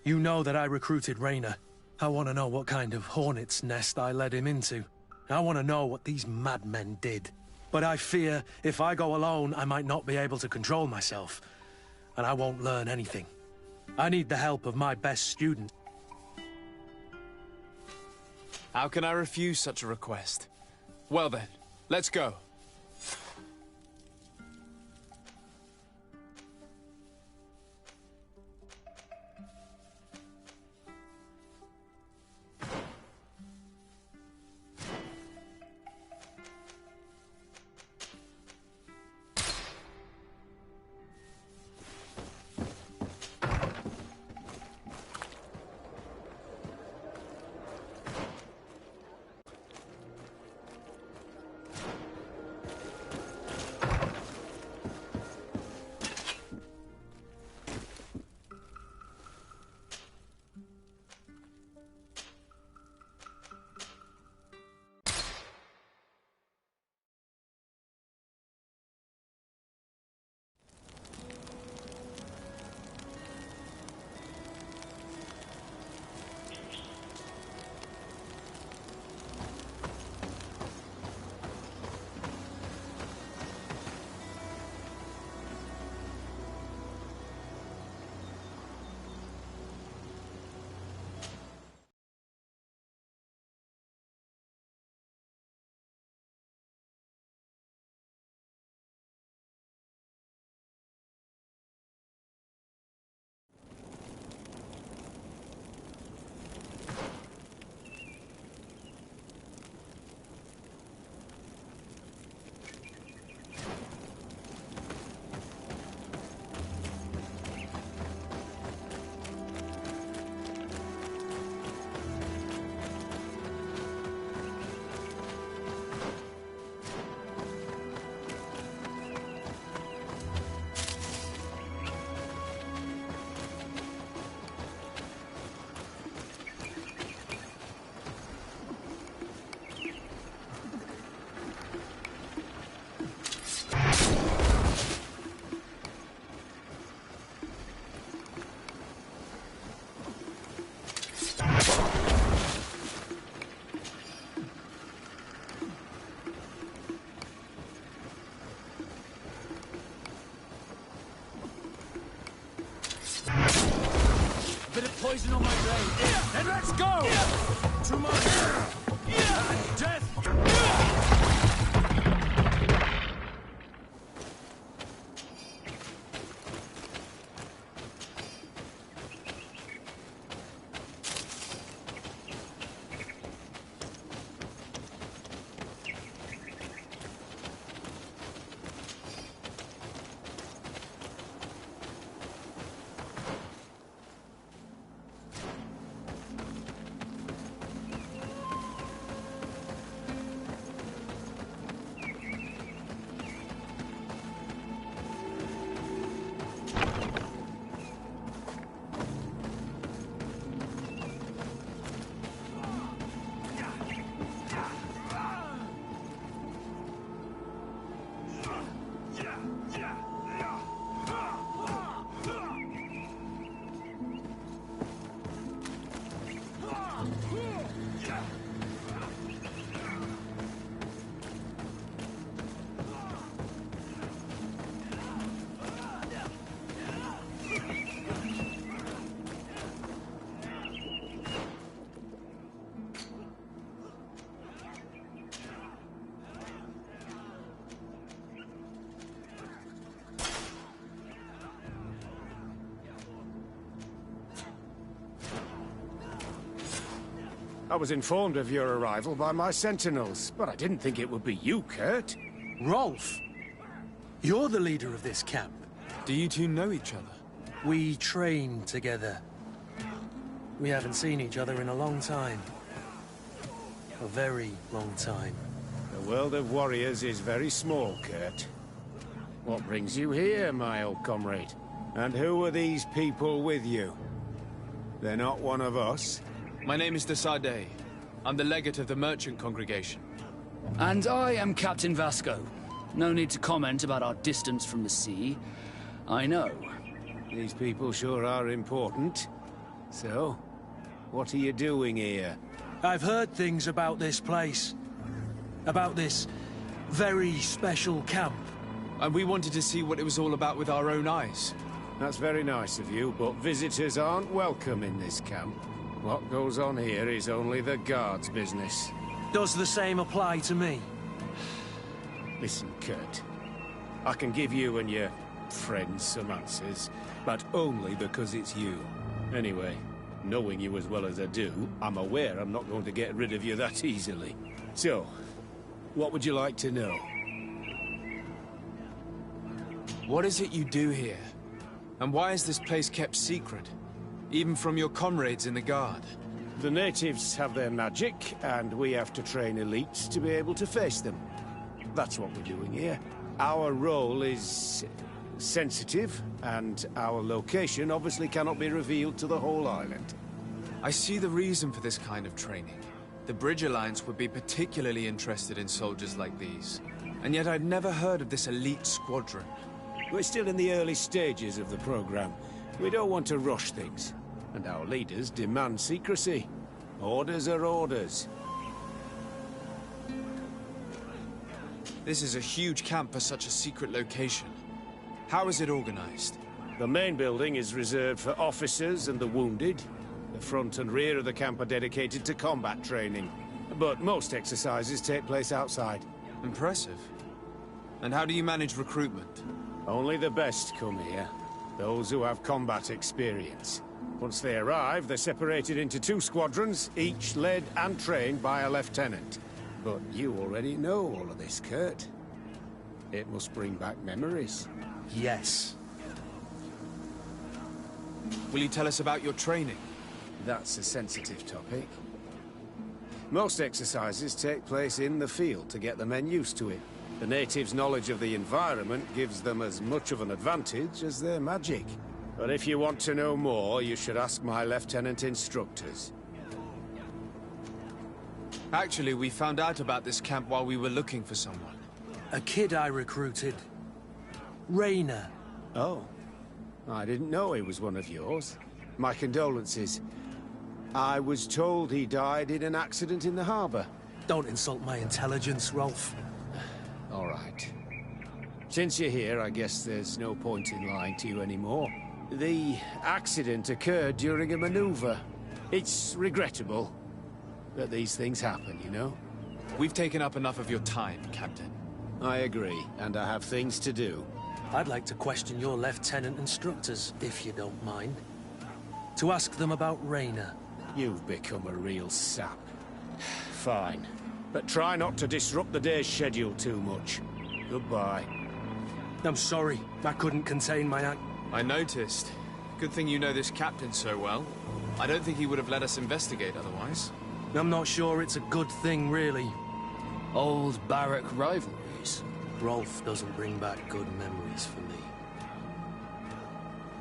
You know that I recruited Rayner. I want to know what kind of hornet's nest I led him into. I want to know what these madmen did. But I fear if I go alone, I might not be able to control myself. And I won't learn anything. I need the help of my best student. How can I refuse such a request? Well then, let's go. poison on my blade. Then let's go! To murder and death! I was informed of your arrival by my sentinels, but I didn't think it would be you, Kurt. Rolf? You're the leader of this camp. Do you two know each other? We train together. We haven't seen each other in a long time. A very long time. The world of warriors is very small, Kurt. What brings you here, my old comrade? And who are these people with you? They're not one of us? My name is Desadeh. I'm the legate of the merchant congregation. And I am Captain Vasco. No need to comment about our distance from the sea. I know. These people sure are important. So, what are you doing here? I've heard things about this place. About this very special camp. And we wanted to see what it was all about with our own eyes. That's very nice of you, but visitors aren't welcome in this camp. What goes on here is only the guards' business. Does the same apply to me? Listen, Kurt. I can give you and your friends some answers, but only because it's you. Anyway, knowing you as well as I do, I'm aware I'm not going to get rid of you that easily. So, what would you like to know? What is it you do here? And why is this place kept secret? Even from your comrades in the Guard? The natives have their magic, and we have to train elites to be able to face them. That's what we're doing here. Our role is sensitive, and our location obviously cannot be revealed to the whole island. I see the reason for this kind of training. The Bridge Alliance would be particularly interested in soldiers like these. And yet I'd never heard of this elite squadron. We're still in the early stages of the program. We don't want to rush things. And our leaders demand secrecy. Orders are orders. This is a huge camp for such a secret location. How is it organized? The main building is reserved for officers and the wounded. The front and rear of the camp are dedicated to combat training. But most exercises take place outside. Impressive. And how do you manage recruitment? Only the best come here. Those who have combat experience. Once they arrive, they're separated into 2 squadrons, each led and trained by a lieutenant. But you already know all of this, Kurt. It must bring back memories. Yes. Will you tell us about your training? That's a sensitive topic. Most exercises take place in the field to get the men used to it. The natives' knowledge of the environment gives them as much of an advantage as their magic. But if you want to know more, you should ask my lieutenant instructors. Actually, we found out about this camp while we were looking for someone. A kid I recruited. Rainer. Oh. I didn't know he was one of yours. My condolences. I was told he died in an accident in the harbor. Don't insult my intelligence, Rolf. All right. Since you're here, I guess there's no point in lying to you anymore. The accident occurred during a maneuver. It's regrettable that these things happen, you know? We've taken up enough of your time, Captain. I agree, and I have things to do. I'd like to question your lieutenant instructors, if you don't mind. To ask them about Raina. You've become a real sap. Fine. But try not to disrupt the day's schedule too much. Goodbye. I'm sorry. I couldn't contain my act. I noticed. Good thing you know this captain so well. I don't think he would have let us investigate otherwise. I'm not sure it's a good thing, really. Old barrack rivalries. Rolf doesn't bring back good memories for me.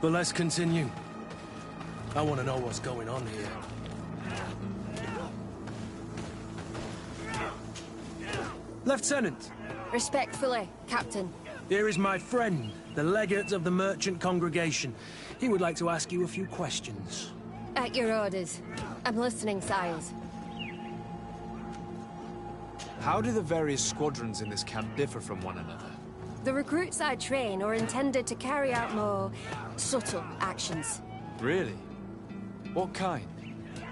But let's continue. I want to know what's going on here. Lieutenant! Respectfully, Captain. Here is my friend, the legate of the merchant congregation. He would like to ask you a few questions. At your orders. I'm listening, sires. How do the various squadrons in this camp differ from one another? The recruits I train are intended to carry out more subtle actions. Really? What kind?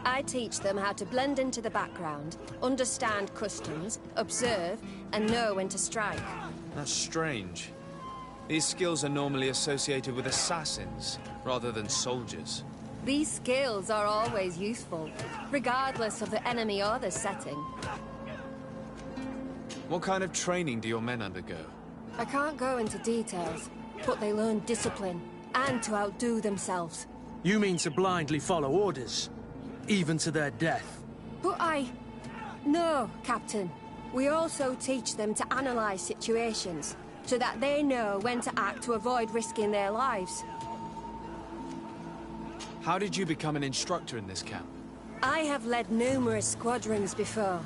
I teach them how to blend into the background, understand customs, observe, and know when to strike. That's strange. These skills are normally associated with assassins, rather than soldiers. These skills are always useful, regardless of the enemy or the setting. What kind of training do your men undergo? I can't go into details, but they learn discipline, and to outdo themselves. You mean to blindly follow orders? Even to their death? But No, Captain. We also teach them to analyze situations, so that they know when to act to avoid risking their lives. How did you become an instructor in this camp? I have led numerous squadrons before,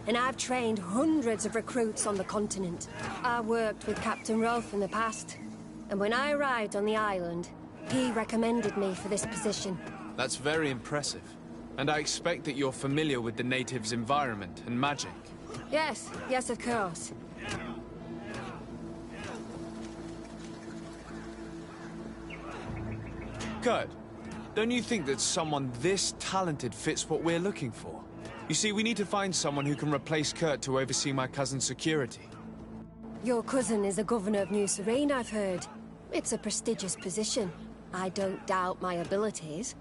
and I've trained hundreds of recruits on the continent. I worked with Captain Rolf in the past, and when I arrived on the island, he recommended me for this position. That's very impressive. And I expect that you're familiar with the natives' environment and magic. Yes, yes, of course. Kurt, don't you think that someone this talented fits what we're looking for? You see, we need to find someone who can replace Kurt to oversee my cousin's security. Your cousin is the governor of New Serene, I've heard. It's a prestigious position. I don't doubt my abilities.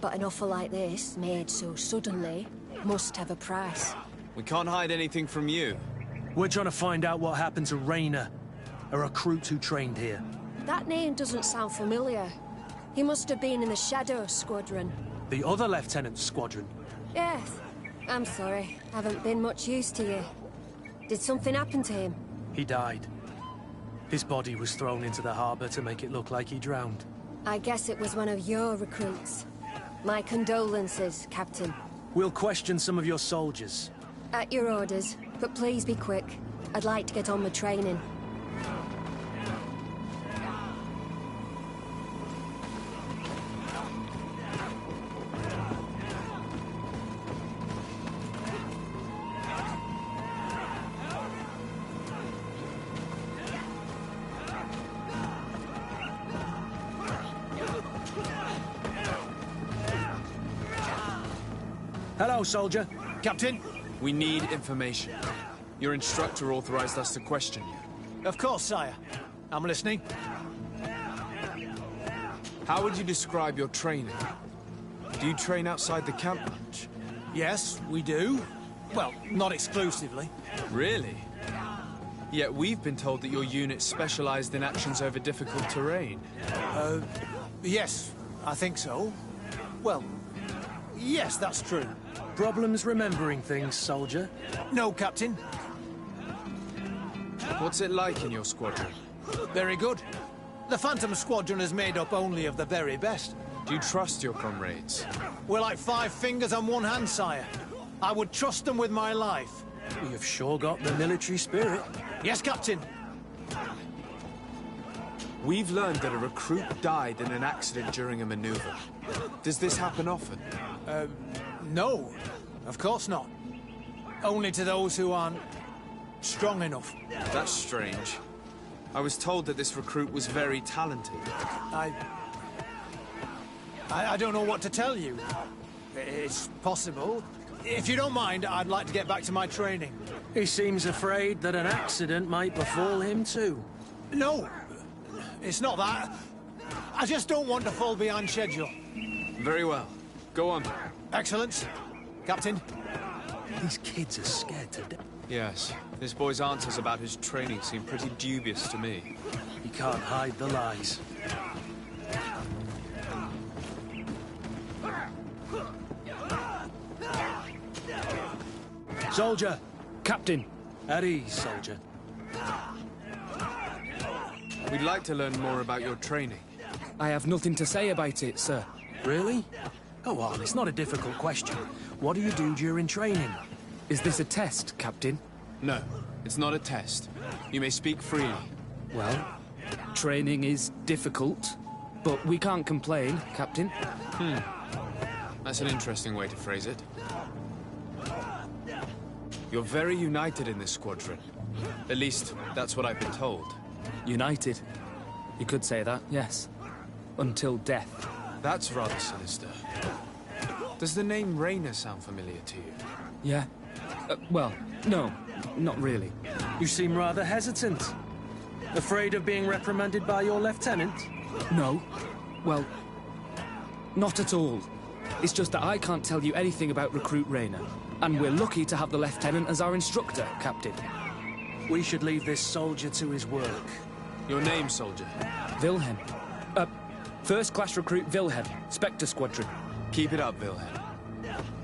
But an offer like this, made so suddenly, must have a price. We can't hide anything from you. We're trying to find out what happened to Raina, a recruit who trained here. That name doesn't sound familiar. He must have been in the Shadow Squadron. The other lieutenant's squadron? Yes. I'm sorry. Haven't been much use to you. Did something happen to him? He died. His body was thrown into the harbor to make it look like he drowned. I guess it was one of your recruits. My condolences, Captain. We'll question some of your soldiers. At your orders, but please be quick. I'd like to get on with training. Hello, soldier. Captain? We need information. Your instructor authorized us to question you. Of course, sire. I'm listening. How would you describe your training? Do you train outside the camp much? Yes, we do. Well, not exclusively. Really? Yet we've been told that your unit specialized in actions over difficult terrain. Yes, I think so. Well, yes, that's true. Problems remembering things, soldier? No, Captain. What's it like in your squadron? Very good. The Phantom Squadron is made up only of the very best. Do you trust your comrades? We're like 5 fingers on one hand, sire. I would trust them with my life. You've sure got the military spirit. Yes, Captain. We've learned that a recruit died in an accident during a maneuver. Does this happen often? No. Of course not. Only to those who aren't strong enough. That's strange. I was told that this recruit was very talented. I don't know what to tell you. It's possible. If you don't mind, I'd like to get back to my training. He seems afraid that an accident might befall him too. No, it's not that. I just don't want to fall behind schedule. Very well. Go on. Excellent. Captain? These kids are scared to death. Yes. This boy's answers about his training seem pretty dubious to me. He can't hide the lies. Soldier! Captain! At ease, soldier. We'd like to learn more about your training. I have nothing to say about it, sir. Really? Go on, it's not a difficult question. What do you do during training? Is this a test, Captain? No, it's not a test. You may speak freely. Well, training is difficult, but we can't complain, Captain. That's an interesting way to phrase it. You're very united in this squadron. At least, that's what I've been told. United? You could say that, yes. Until death. That's rather sinister. Does the name Raynor sound familiar to you? Yeah. Well, no, not really. You seem rather hesitant. Afraid of being reprimanded by your lieutenant? No. Well, not at all. It's just that I can't tell you anything about Recruit Raynor. And we're lucky to have the Lieutenant as our instructor, Captain. We should leave this soldier to his work. Your name, soldier? Wilhelm. First class recruit Wilhelm, Spectre Squadron. Keep it up, Wilhelm.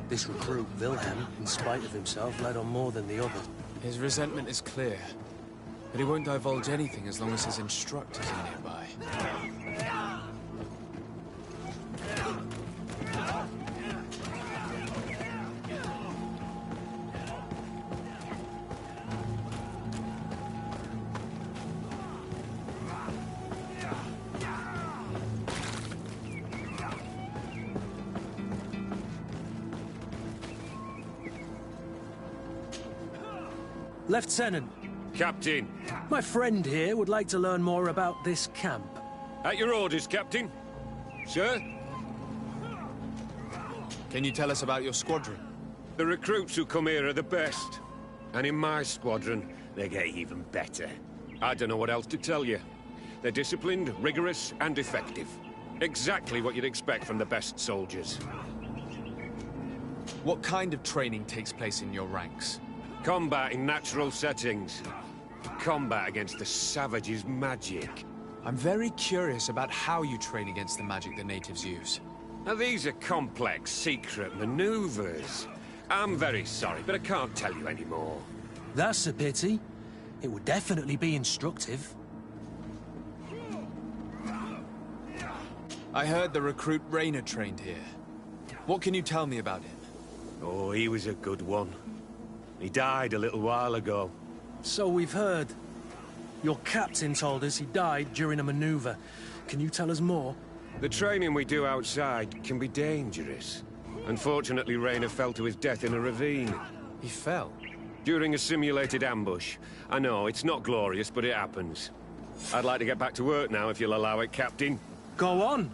This recruit, Wilhelm, in spite of himself, led on more than the other. His resentment is clear, but he won't divulge anything as long as his instructors are nearby. Lieutenant. Captain. My friend here would like to learn more about this camp. At your orders, Captain. Sir? Can you tell us about your squadron? The recruits who come here are the best. And in my squadron, they get even better. I don't know what else to tell you. They're disciplined, rigorous, and effective. Exactly what you'd expect from the best soldiers. What kind of training takes place in your ranks? Combat in natural settings. Combat against the savages' magic. I'm very curious about how you train against the magic the natives use. Now, these are complex, secret maneuvers. I'm very sorry, but I can't tell you anymore. That's a pity. It would definitely be instructive. I heard the recruit Raynor trained here. What can you tell me about him? Oh, he was a good one. He died a little while ago. So we've heard. Your captain told us he died during a maneuver. Can you tell us more? The training we do outside can be dangerous. Unfortunately, Raynor fell to his death in a ravine. He fell? During a simulated ambush. I know, it's not glorious, but it happens. I'd like to get back to work now, if you'll allow it, Captain. Go on.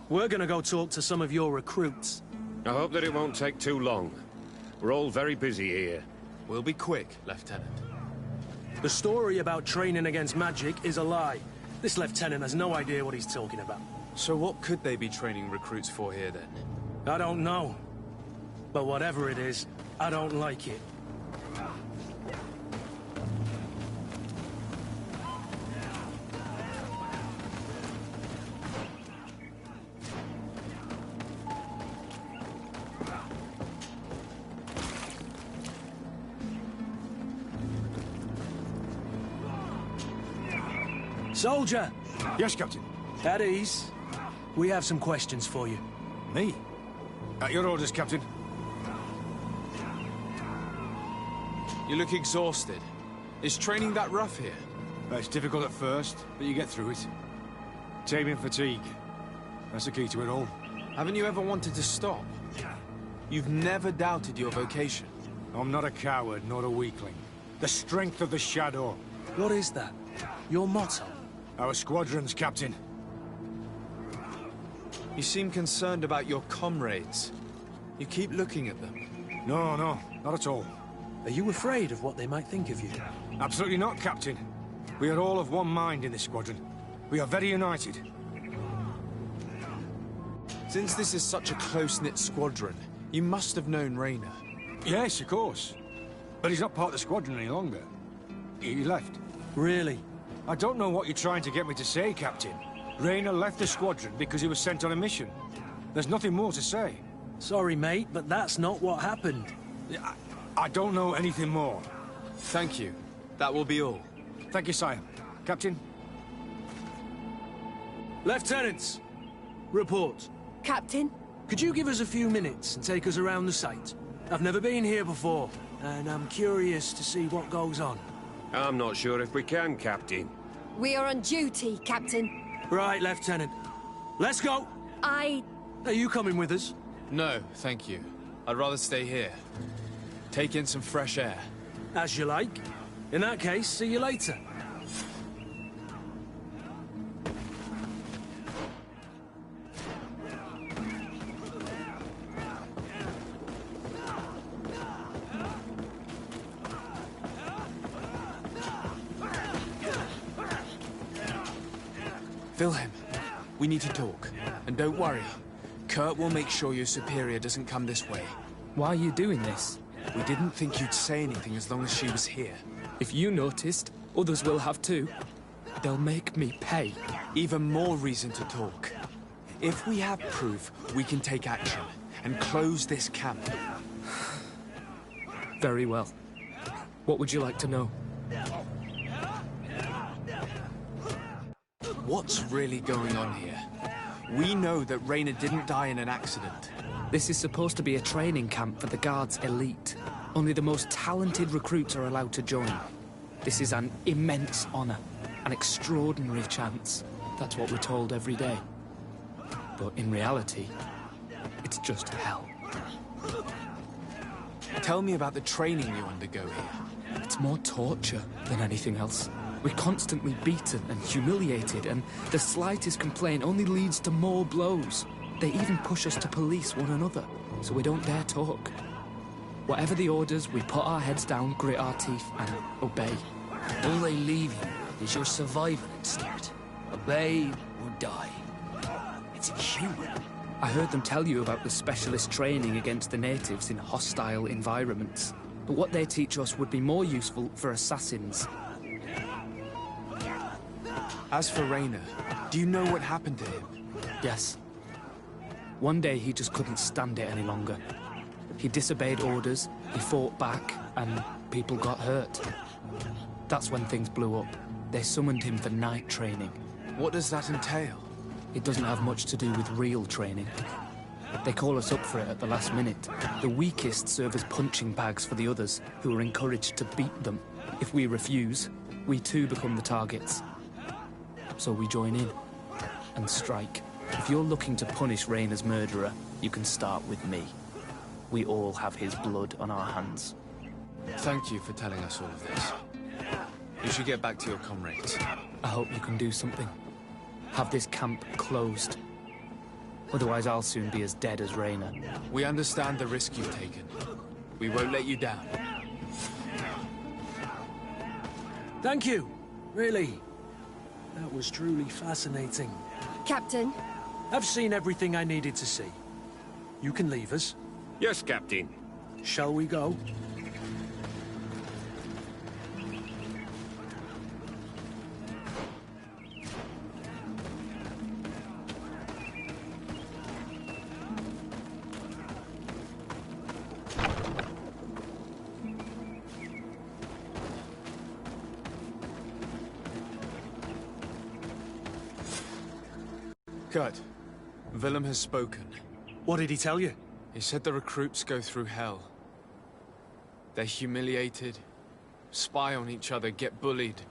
We're gonna go talk to some of your recruits. I hope that it won't take too long. We're all very busy here. We'll be quick, Lieutenant. The story about training against magic is a lie. This lieutenant has no idea what he's talking about. So what could they be training recruits for here, then? I don't know. But whatever it is, I don't like it. Soldier! Yes, Captain. At ease. We have some questions for you. Me? At your orders, Captain. You look exhausted. Is training that rough here? It's difficult at first, but you get through it. Taming fatigue. That's the key to it all. Haven't you ever wanted to stop? You've never doubted your vocation. I'm not a coward, nor a weakling. The strength of the Shadow. What is that? Your motto? Our squadron's, Captain. You seem concerned about your comrades. You keep looking at them. No, no, not at all. Are you afraid of what they might think of you? Absolutely not, Captain. We are all of one mind in this squadron. We are very united. Since this is such a close-knit squadron, you must have known Raynor. Yes, of course. But he's not part of the squadron any longer. He left. Really? I don't know what you're trying to get me to say, Captain. Raynor left the squadron because he was sent on a mission. There's nothing more to say. Sorry, mate, but that's not what happened. I don't know anything more. Thank you. That will be all. Thank you, sire. Captain? Lieutenants! Report. Captain? Could you give us a few minutes and take us around the site? I've never been here before, and I'm curious to see what goes on. I'm not sure if we can, Captain. We are on duty, Captain. Right, Lieutenant. Let's go! Are you coming with us? No, thank you. I'd rather stay here. Take in some fresh air. As you like. In that case, see you later. Wilhelm, we need to talk. And don't worry. Kurt will make sure your superior doesn't come this way. Why are you doing this? We didn't think you'd say anything as long as she was here. If you noticed, others will have too. They'll make me pay. Even more reason to talk. If we have proof, we can take action and close this camp. Very well. What would you like to know? What's really going on here? We know that Raynor didn't die in an accident. This is supposed to be a training camp for the Guard's elite. Only the most talented recruits are allowed to join. This is an immense honor, an extraordinary chance. That's what we're told every day. But in reality, it's just hell. Tell me about the training you undergo here. It's more torture than anything else. We're constantly beaten and humiliated, and the slightest complaint only leads to more blows. They even push us to police one another, so we don't dare talk. Whatever the orders, we put our heads down, grit our teeth, and obey. All they leave you with is your survival instinct. Obey or die. It's inhuman. I heard them tell you about the specialist training against the natives in hostile environments. But what they teach us would be more useful for assassins. As for Raynor, do you know what happened to him? Yes. One day he just couldn't stand it any longer. He disobeyed orders, he fought back, and people got hurt. That's when things blew up. They summoned him for night training. What does that entail? It doesn't have much to do with real training. They call us up for it at the last minute. The weakest serve as punching bags for the others, who are encouraged to beat them. If we refuse, we too become the targets. So we join in and strike. If you're looking to punish Raynor's murderer, you can start with me. We all have his blood on our hands. Thank you for telling us all of this. You should get back to your comrades. I hope you can do something. Have this camp closed. Otherwise I'll soon be as dead as Raynor. We understand the risk you've taken. We won't let you down. Thank you. Really. That was truly fascinating. Captain? I've seen everything I needed to see. You can leave us. Yes, Captain. Shall we go? Kurt, Willem has spoken. What did he tell you? He said the recruits go through hell. They're humiliated, spy on each other, get bullied.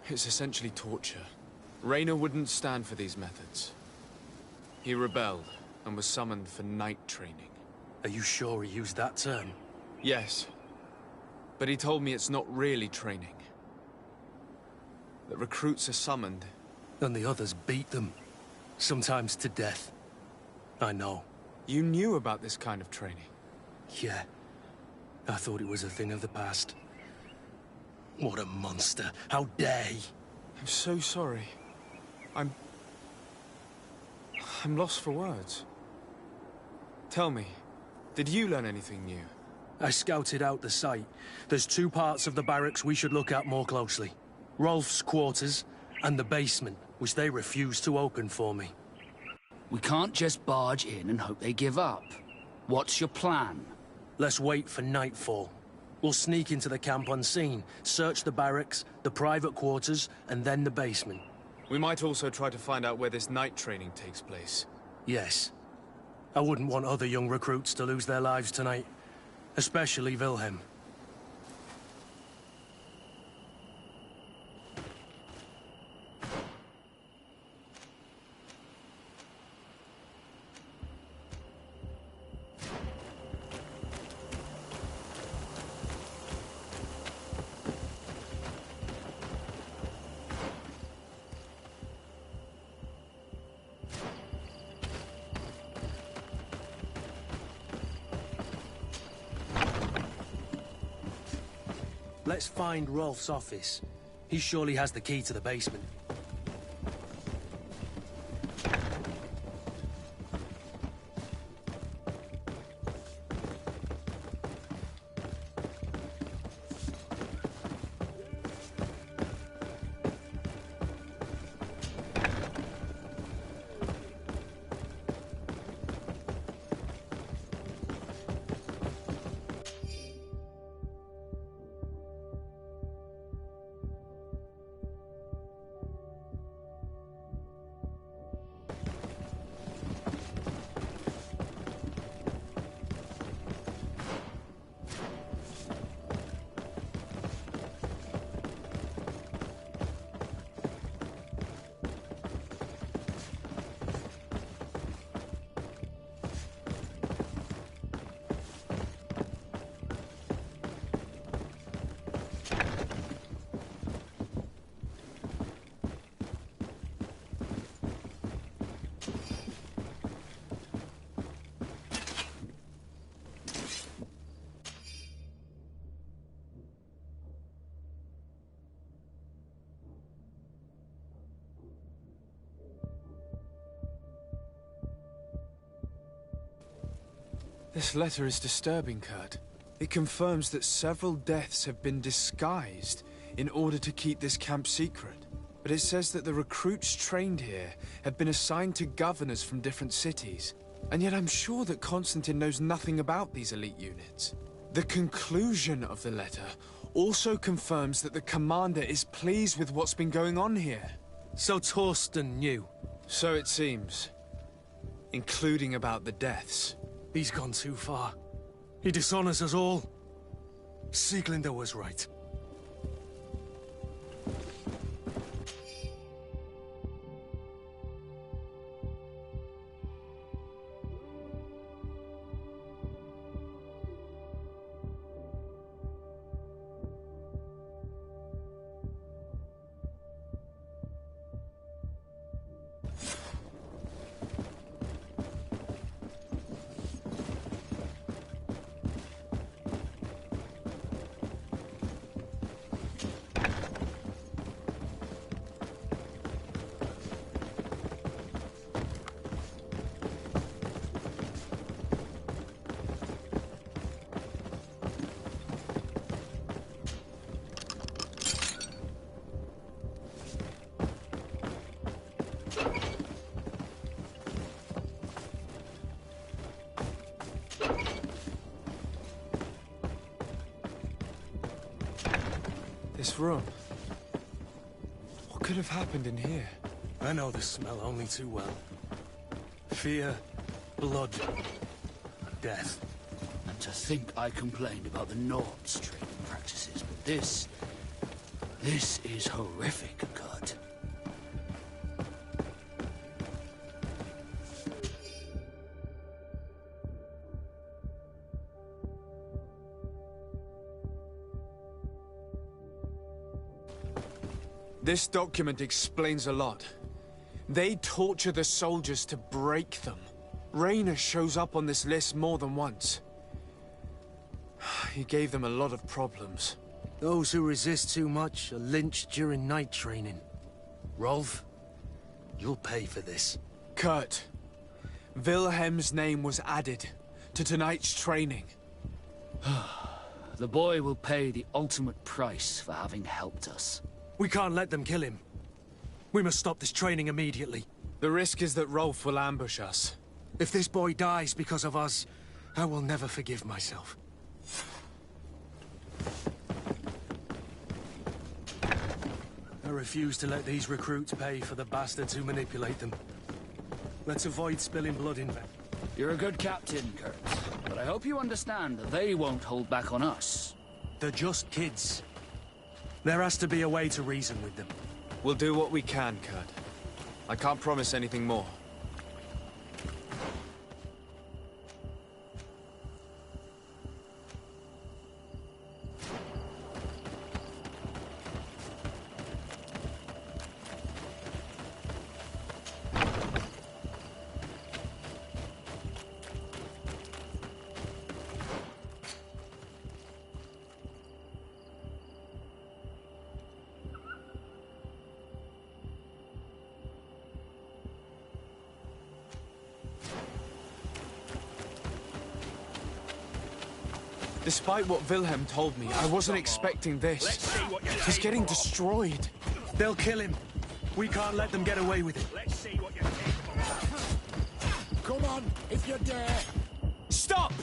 It's essentially torture. Raynor wouldn't stand for these methods. He rebelled and was summoned for night training. Are you sure he used that term? Yes. But he told me it's not really training. That recruits are summoned. And the others beat them. Sometimes to death. I know. You knew about this kind of training? Yeah. I thought it was a thing of the past. What a monster. How dare he? I'm so sorry. I'm lost for words. Tell me, did you learn anything new? I scouted out the site. There's 2 parts of the barracks we should look at more closely. Rolf's quarters and the basement, which they refused to open for me. We can't just barge in and hope they give up. What's your plan? Let's wait for nightfall. We'll sneak into the camp unseen, search the barracks, the private quarters, and then the basement. We might also try to find out where this night training takes place. Yes. I wouldn't want other young recruits to lose their lives tonight. Especially Wilhelm. Let's find Rolf's office. He surely has the key to the basement. This letter is disturbing, Kurt. It confirms that several deaths have been disguised in order to keep this camp secret. But it says that the recruits trained here have been assigned to governors from different cities. And yet I'm sure that Constantine knows nothing about these elite units. The conclusion of the letter also confirms that the commander is pleased with what's been going on here. So Torsten knew? So it seems. Including about the deaths. He's gone too far. He dishonors us all. Sieglinde was right. This room. What could have happened in here? I know the smell only too well. Fear, blood, death. And to think I complained about the Nords' training practices, but this is horrific, Kurt. This document explains a lot. They torture the soldiers to break them. Raynor shows up on this list more than once. He gave them a lot of problems. Those who resist too much are lynched during night training. Rolf, you'll pay for this. Kurt, Wilhelm's name was added to tonight's training. The boy will pay the ultimate price for having helped us. We can't let them kill him. We must stop this training immediately. The risk is that Rolf will ambush us. If this boy dies because of us, I will never forgive myself. I refuse to let these recruits pay for the bastards who manipulate them. Let's avoid spilling blood in vain. You're a good captain, Kurt. But I hope you understand that they won't hold back on us. They're just kids. There has to be a way to reason with them. We'll do what we can, Kurt. I can't promise anything more. Despite what Wilhelm told me, I wasn't expecting this. He's getting destroyed. They'll kill him. We can't let them get away with it. Come on, if you dare. Stop!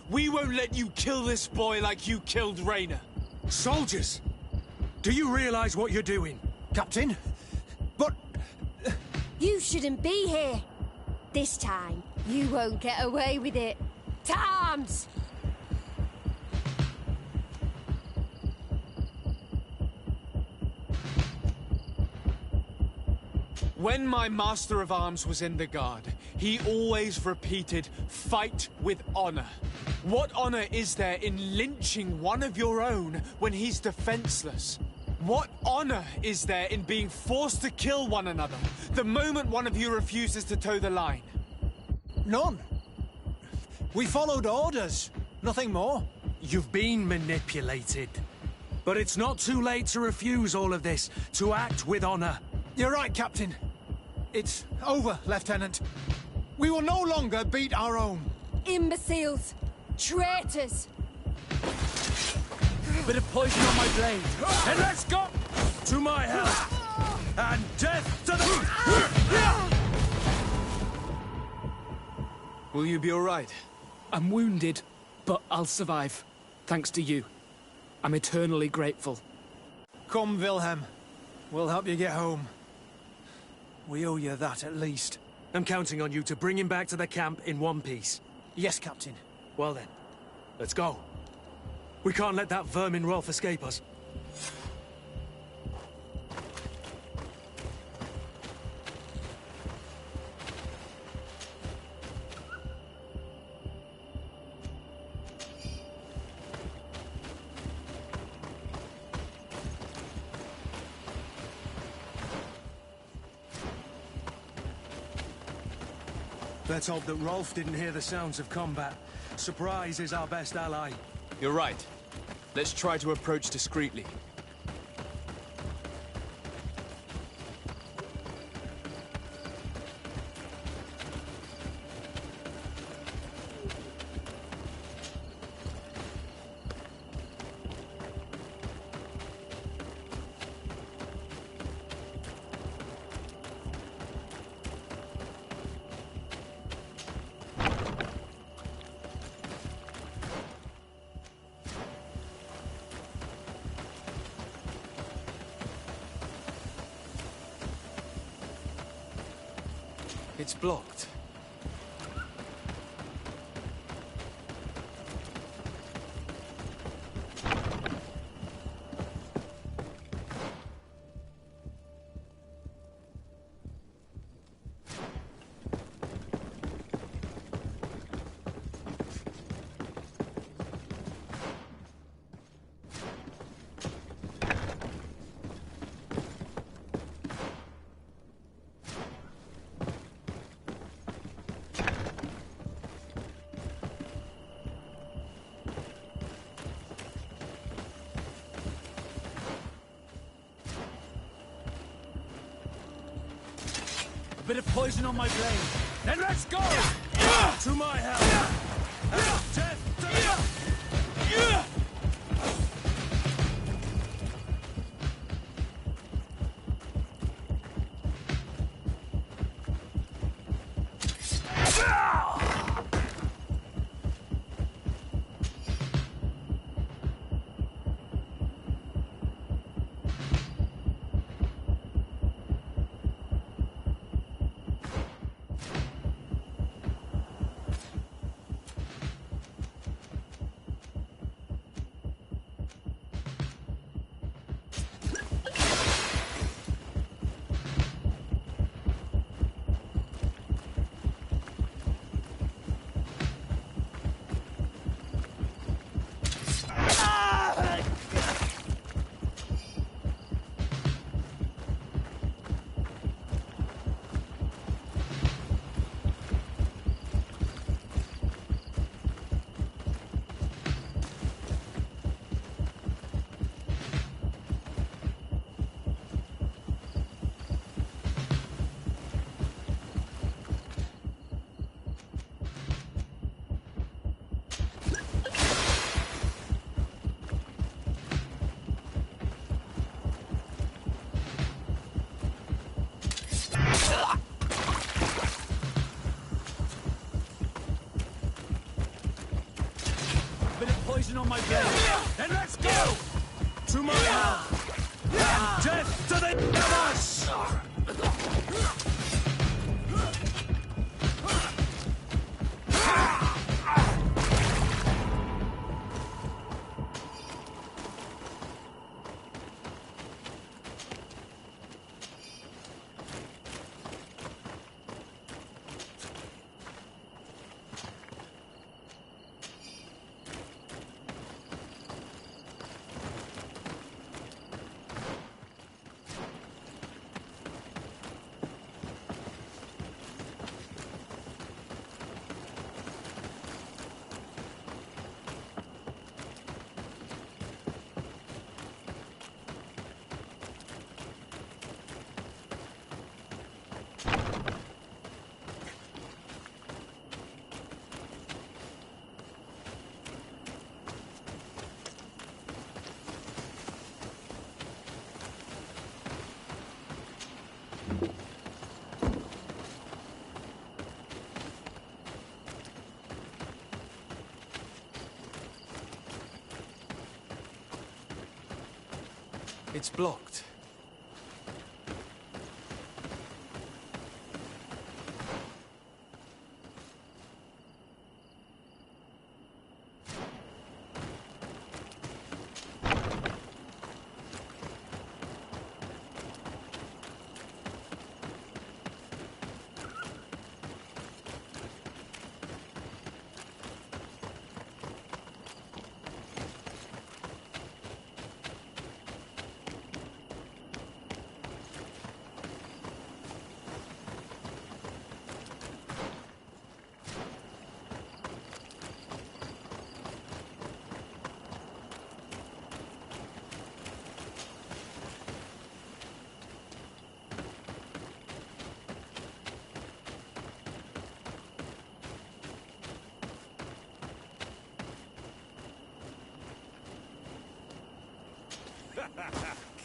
We won't let you kill this boy like you killed Raynor. Soldiers! Do you realize what you're doing? Captain? But... You shouldn't be here. This time, you won't get away with it. To arms! When my Master of Arms was in the Guard, he always repeated, fight with honor. What honor is there in lynching one of your own when he's defenseless? What honor is there in being forced to kill one another the moment one of you refuses to toe the line? None. We followed orders. Nothing more. You've been manipulated. But it's not too late to refuse all of this, to act with honor. You're right, Captain. It's over, Lieutenant. We will no longer beat our own. Imbeciles! Traitors! Bit of poison on my blade. And let's go to my help! And death to the... Will you be all right? I'm wounded, but I'll survive. Thanks to you. I'm eternally grateful. Come, Wilhelm. We'll help you get home. We owe you that, at least. I'm counting on you to bring him back to the camp in one piece. Yes, Captain. Well then, let's go. We can't let that vermin Rolf escape us. Let's hope that Rolf didn't hear the sounds of combat. Surprise is our best ally. You're right. Let's try to approach discreetly. It's blocked. A bit of poison on my blade. Then let's go! To my help! And death to the... Poison on my blade. Then let's go! To my help! And death to the devils! It's blocked.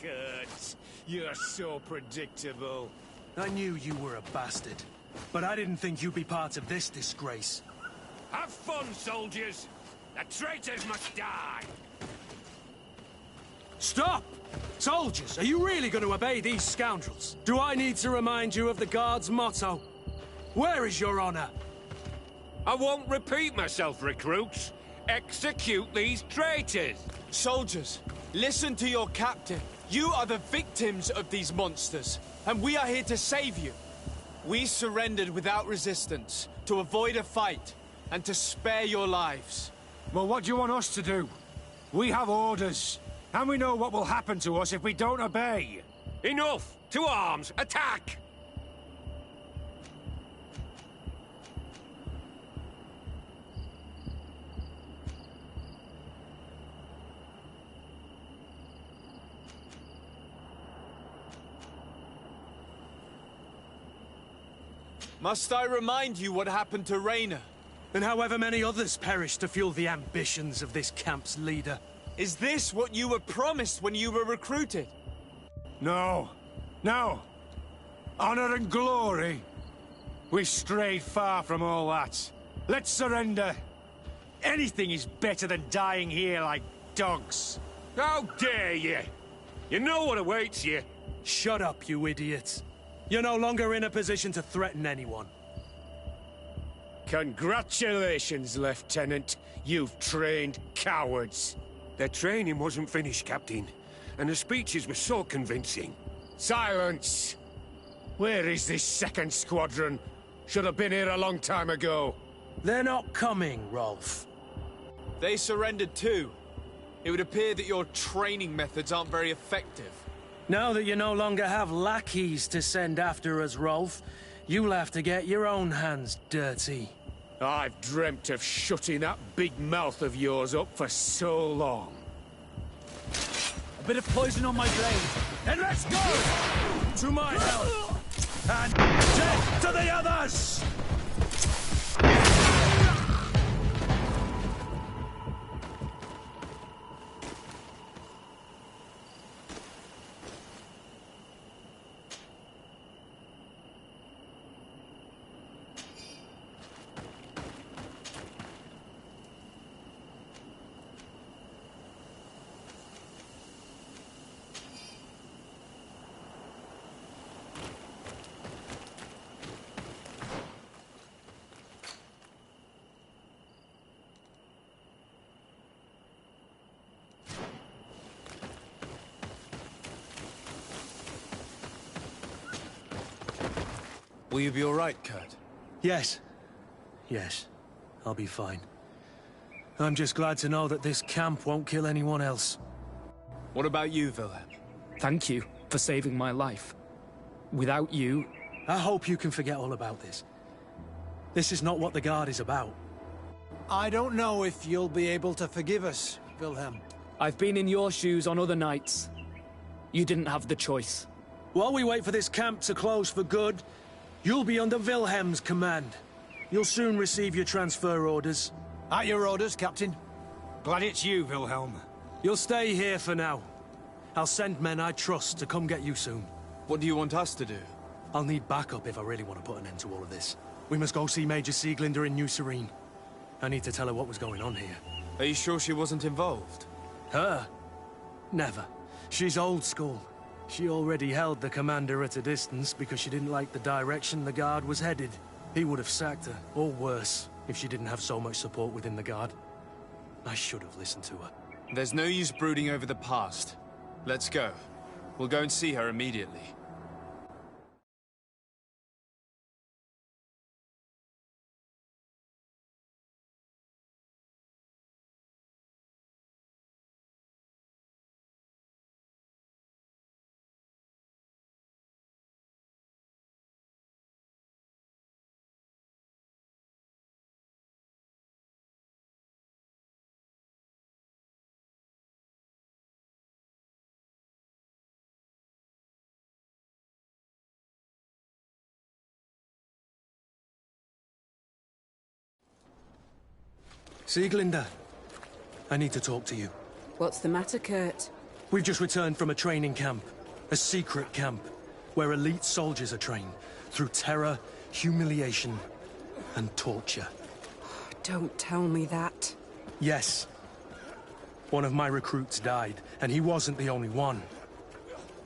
Kurt, you're so predictable. I knew you were a bastard, but I didn't think you'd be part of this disgrace. Have fun, soldiers! The traitors must die! Stop! Soldiers, are you really going to obey these scoundrels? Do I need to remind you of the Guard's motto? Where is your honor? I won't repeat myself, recruits. Execute these traitors! Soldiers, listen to your captain. You are the victims of these monsters, and we are here to save you. We surrendered without resistance, to avoid a fight, and to spare your lives. Well, what do you want us to do? We have orders, and we know what will happen to us if we don't obey. Enough! To arms! Attack! Must I remind you what happened to Raina? And however many others perished to fuel the ambitions of this camp's leader. Is this what you were promised when you were recruited? No. No. Honor and glory. We've strayed far from all that. Let's surrender. Anything is better than dying here like dogs. How dare you? You know what awaits you. Shut up, you idiots. You're no longer in a position to threaten anyone. Congratulations, Lieutenant. You've trained cowards. Their training wasn't finished, Captain. And the speeches were so convincing. Silence! Where is this second squadron? Should have been here a long time ago. They're not coming, Rolf. They surrendered too. It would appear that your training methods aren't very effective. Now that you no longer have lackeys to send after us, Rolf, you'll have to get your own hands dirty. I've dreamt of shutting that big mouth of yours up for so long. A bit of poison on my blade. And let's go! To my health! And death to the others! Will you be all right, Kurt? Yes. Yes. I'll be fine. I'm just glad to know that this camp won't kill anyone else. What about you, Wilhelm? Thank you for saving my life. Without you... I hope you can forget all about this. This is not what the Guard is about. I don't know if you'll be able to forgive us, Wilhelm. I've been in your shoes on other nights. You didn't have the choice. While we wait for this camp to close for good, you'll be under Wilhelm's command. You'll soon receive your transfer orders. At your orders, Captain. Glad it's you, Wilhelm. You'll stay here for now. I'll send men I trust to come get you soon. What do you want us to do? I'll need backup if I really want to put an end to all of this. We must go see Major Sieglinder in New Serene. I need to tell her what was going on here. Are you sure she wasn't involved? Her? Never. She's old school. She already held the commander at a distance because she didn't like the direction the Guard was headed. He would have sacked her, or worse, if she didn't have so much support within the Guard. I should have listened to her. There's no use brooding over the past. Let's go. We'll go and see her immediately. Sieglinder, I need to talk to you. What's the matter, Kurt? We've just returned from a training camp. A secret camp, where elite soldiers are trained through terror, humiliation, and torture. Don't tell me that. Yes. One of my recruits died, and he wasn't the only one.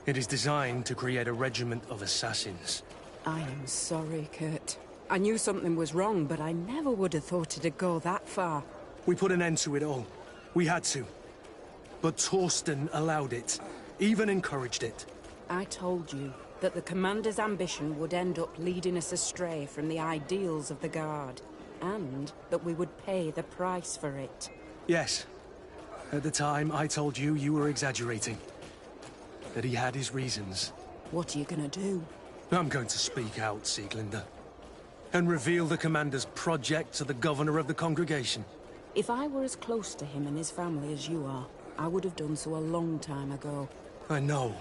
It is designed to create a regiment of assassins. I am sorry, Kurt. I knew something was wrong, but I never would have thought it'd go that far. We put an end to it all. We had to. But Torsten allowed it, even encouraged it. I told you that the Commander's ambition would end up leading us astray from the ideals of the Guard, and that we would pay the price for it. Yes. At the time, I told you you were exaggerating. That he had his reasons. What are you gonna do? I'm going to speak out, Sieglinder. And reveal the Commander's project to the Governor of the Congregation. If I were as close to him and his family as you are, I would have done so a long time ago. I know.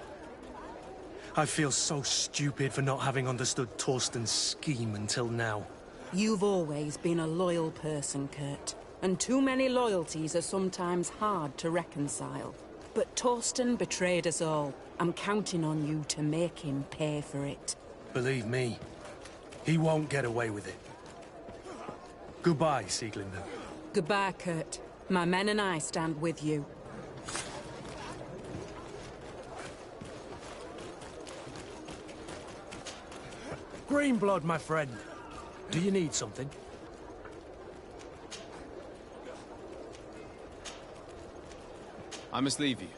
I feel so stupid for not having understood Torsten's scheme until now. You've always been a loyal person, Kurt. And too many loyalties are sometimes hard to reconcile. But Torsten betrayed us all. I'm counting on you to make him pay for it. Believe me, he won't get away with it. Goodbye, Sieglinder. Goodbye, Kurt. My men and I stand with you. Greenblood, my friend. Do you need something? I must leave you.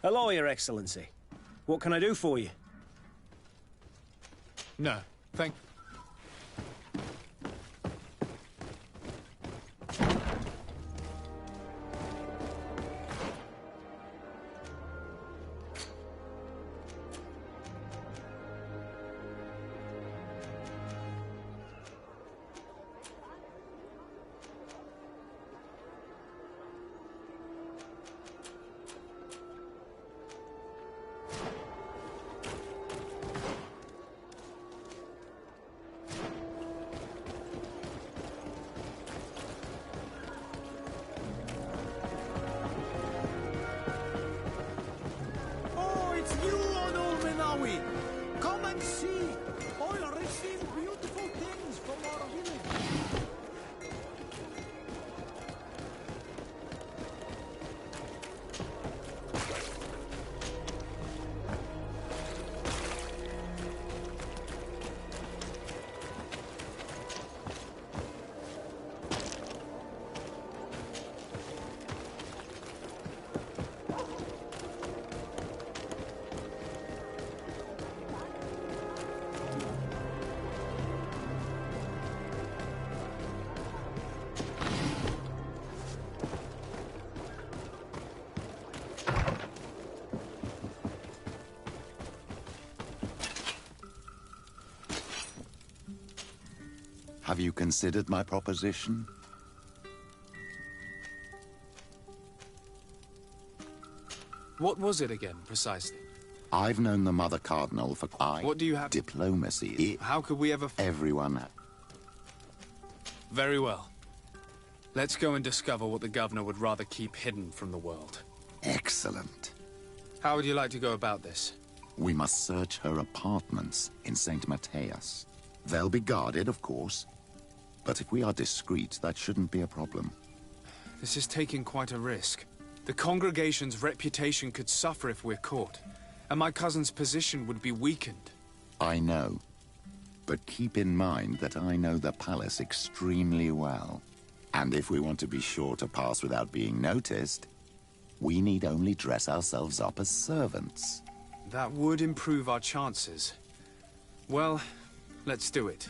Hello, Your Excellency. What can I do for you? No, thank... Oh, it's you on Old Menawi. Come and see. I'll receive beautiful things from our village. Have you considered my proposition? What was it again, precisely? I've known the Mother Cardinal for... What do you have? Diplomacy. How could we ever... Everyone... Very well. Let's go and discover what the governor would rather keep hidden from the world. Excellent. How would you like to go about this? We must search her apartments in St. Matthias. They'll be guarded, of course. But if we are discreet, that shouldn't be a problem. This is taking quite a risk. The congregation's reputation could suffer if we're caught, and my cousin's position would be weakened. I know. But keep in mind that I know the palace extremely well. And if we want to be sure to pass without being noticed, we need only dress ourselves up as servants. That would improve our chances. Well, let's do it.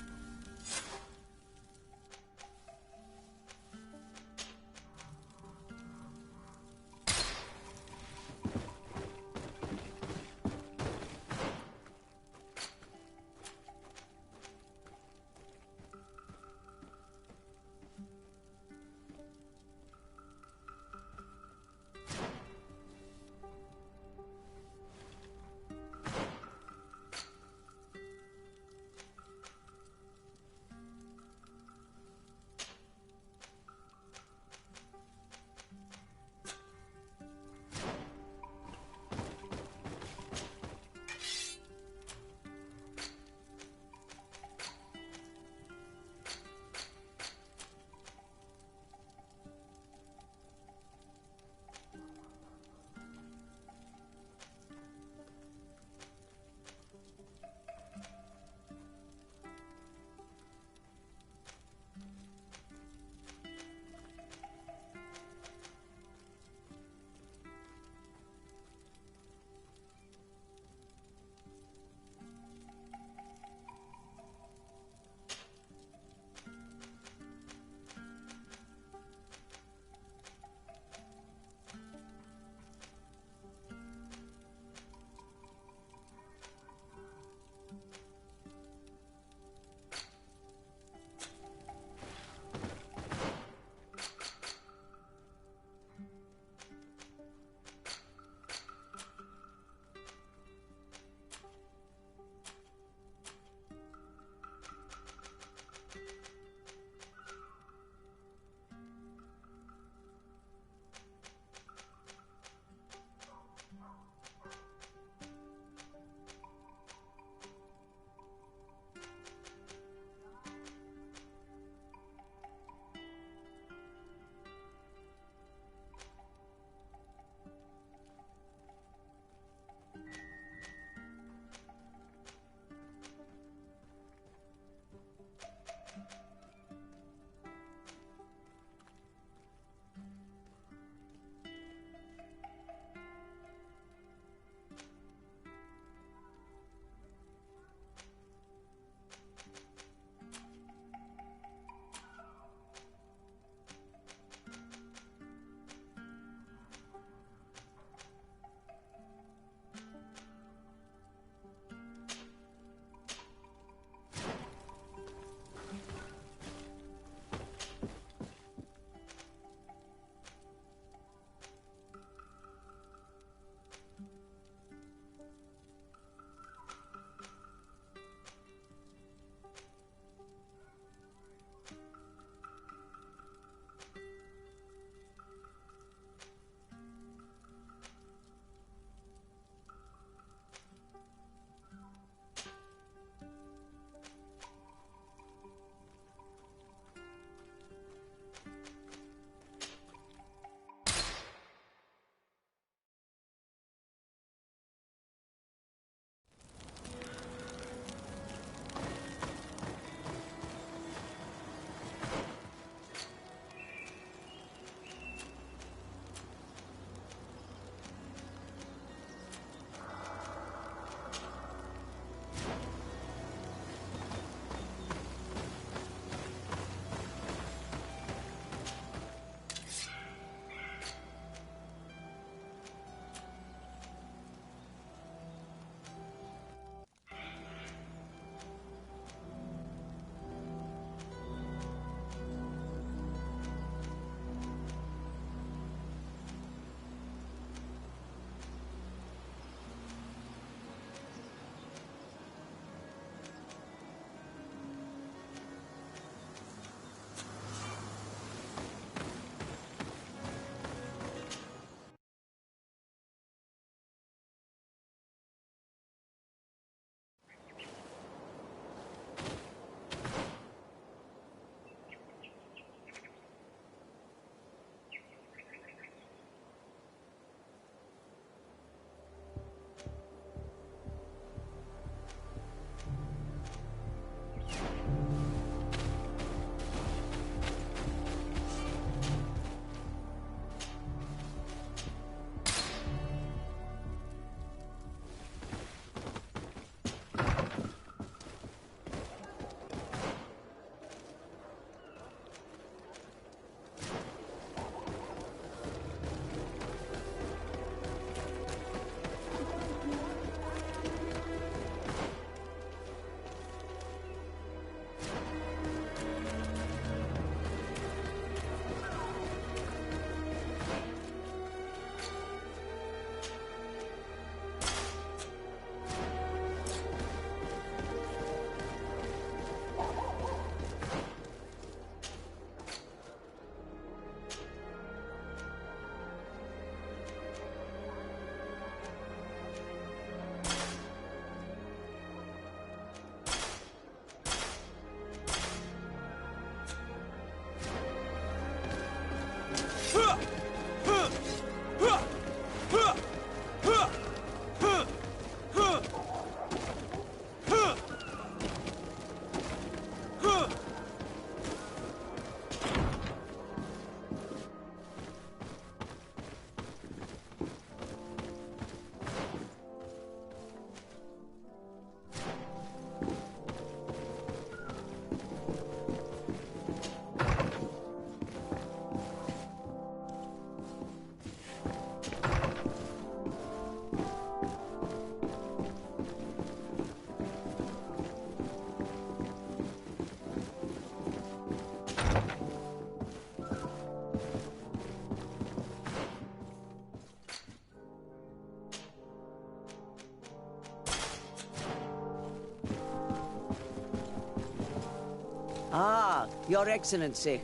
Ah, Your Excellency.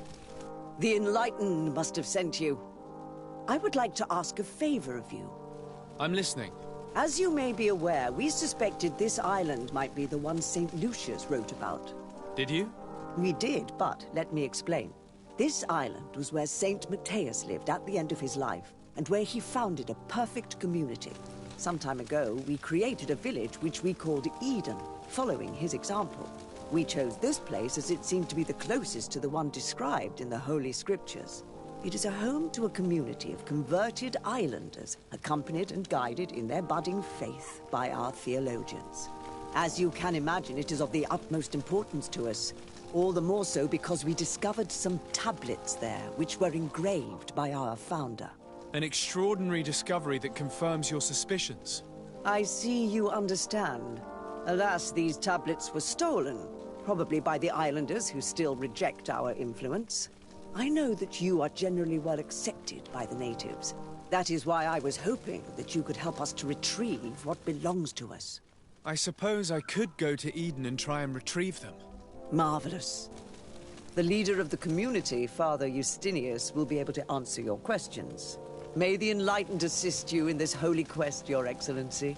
The Enlightened must have sent you. I would like to ask a favor of you. I'm listening. As you may be aware, we suspected this island might be the one St. Lucius wrote about. Did you? We did, but let me explain. This island was where St. Matthias lived at the end of his life, and where he founded a perfect community. Some time ago, we created a village which we called Eden, following his example. We chose this place as it seemed to be the closest to the one described in the Holy Scriptures. It is a home to a community of converted islanders, accompanied and guided in their budding faith by our theologians. As you can imagine, it is of the utmost importance to us. All the more so because we discovered some tablets there, which were engraved by our founder. An extraordinary discovery that confirms your suspicions. I see you understand. Alas, these tablets were stolen, probably by the islanders who still reject our influence. I know that you are generally well accepted by the natives. That is why I was hoping that you could help us to retrieve what belongs to us. I suppose I could go to Eden and try and retrieve them. Marvelous. The leader of the community, Father Justinius, will be able to answer your questions. May the Enlightened assist you in this holy quest, Your Excellency.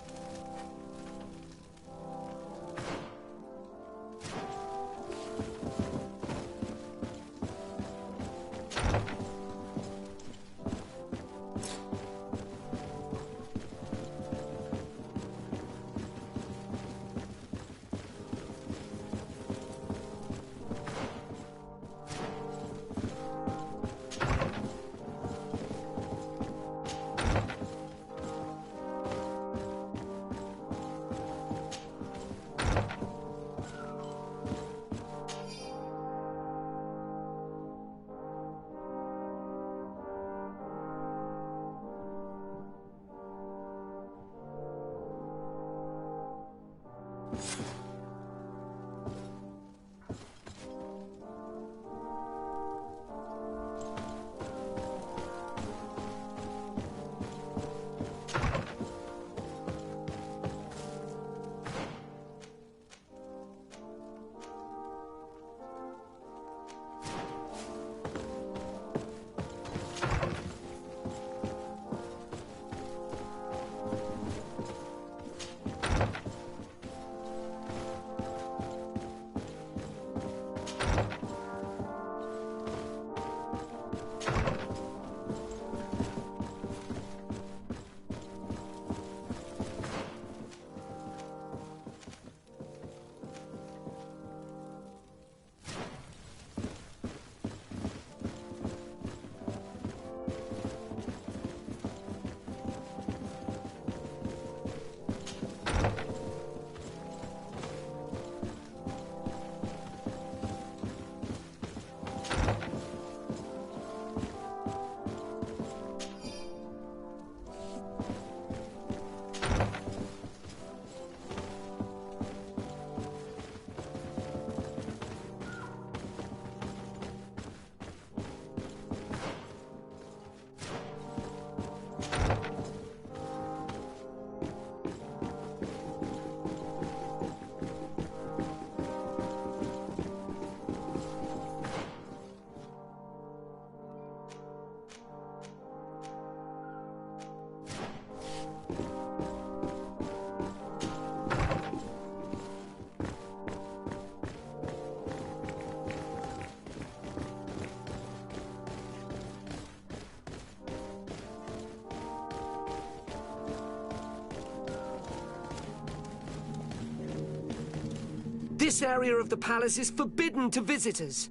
This area of the palace is forbidden to visitors,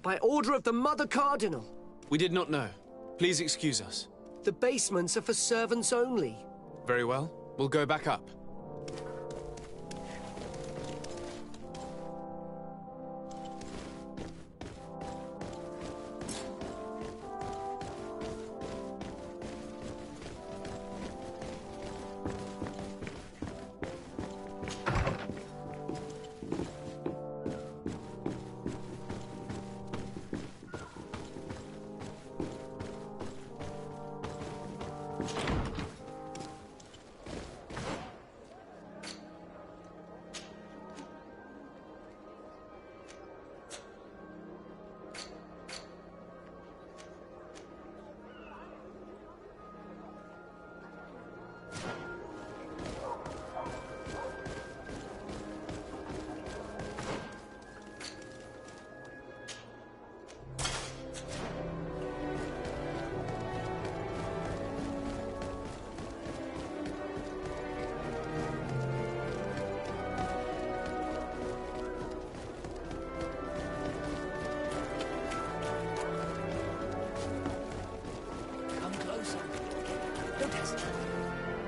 by order of the Mother Cardinal. We did not know. Please excuse us. The basements are for servants only. Very well. We'll go back up.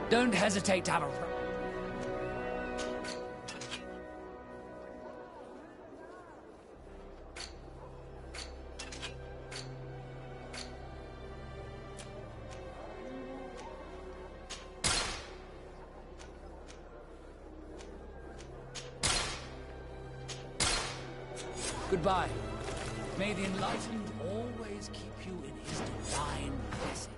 Don't hesitate to have a... Goodbye. May the Enlightened always keep you in his divine blessing.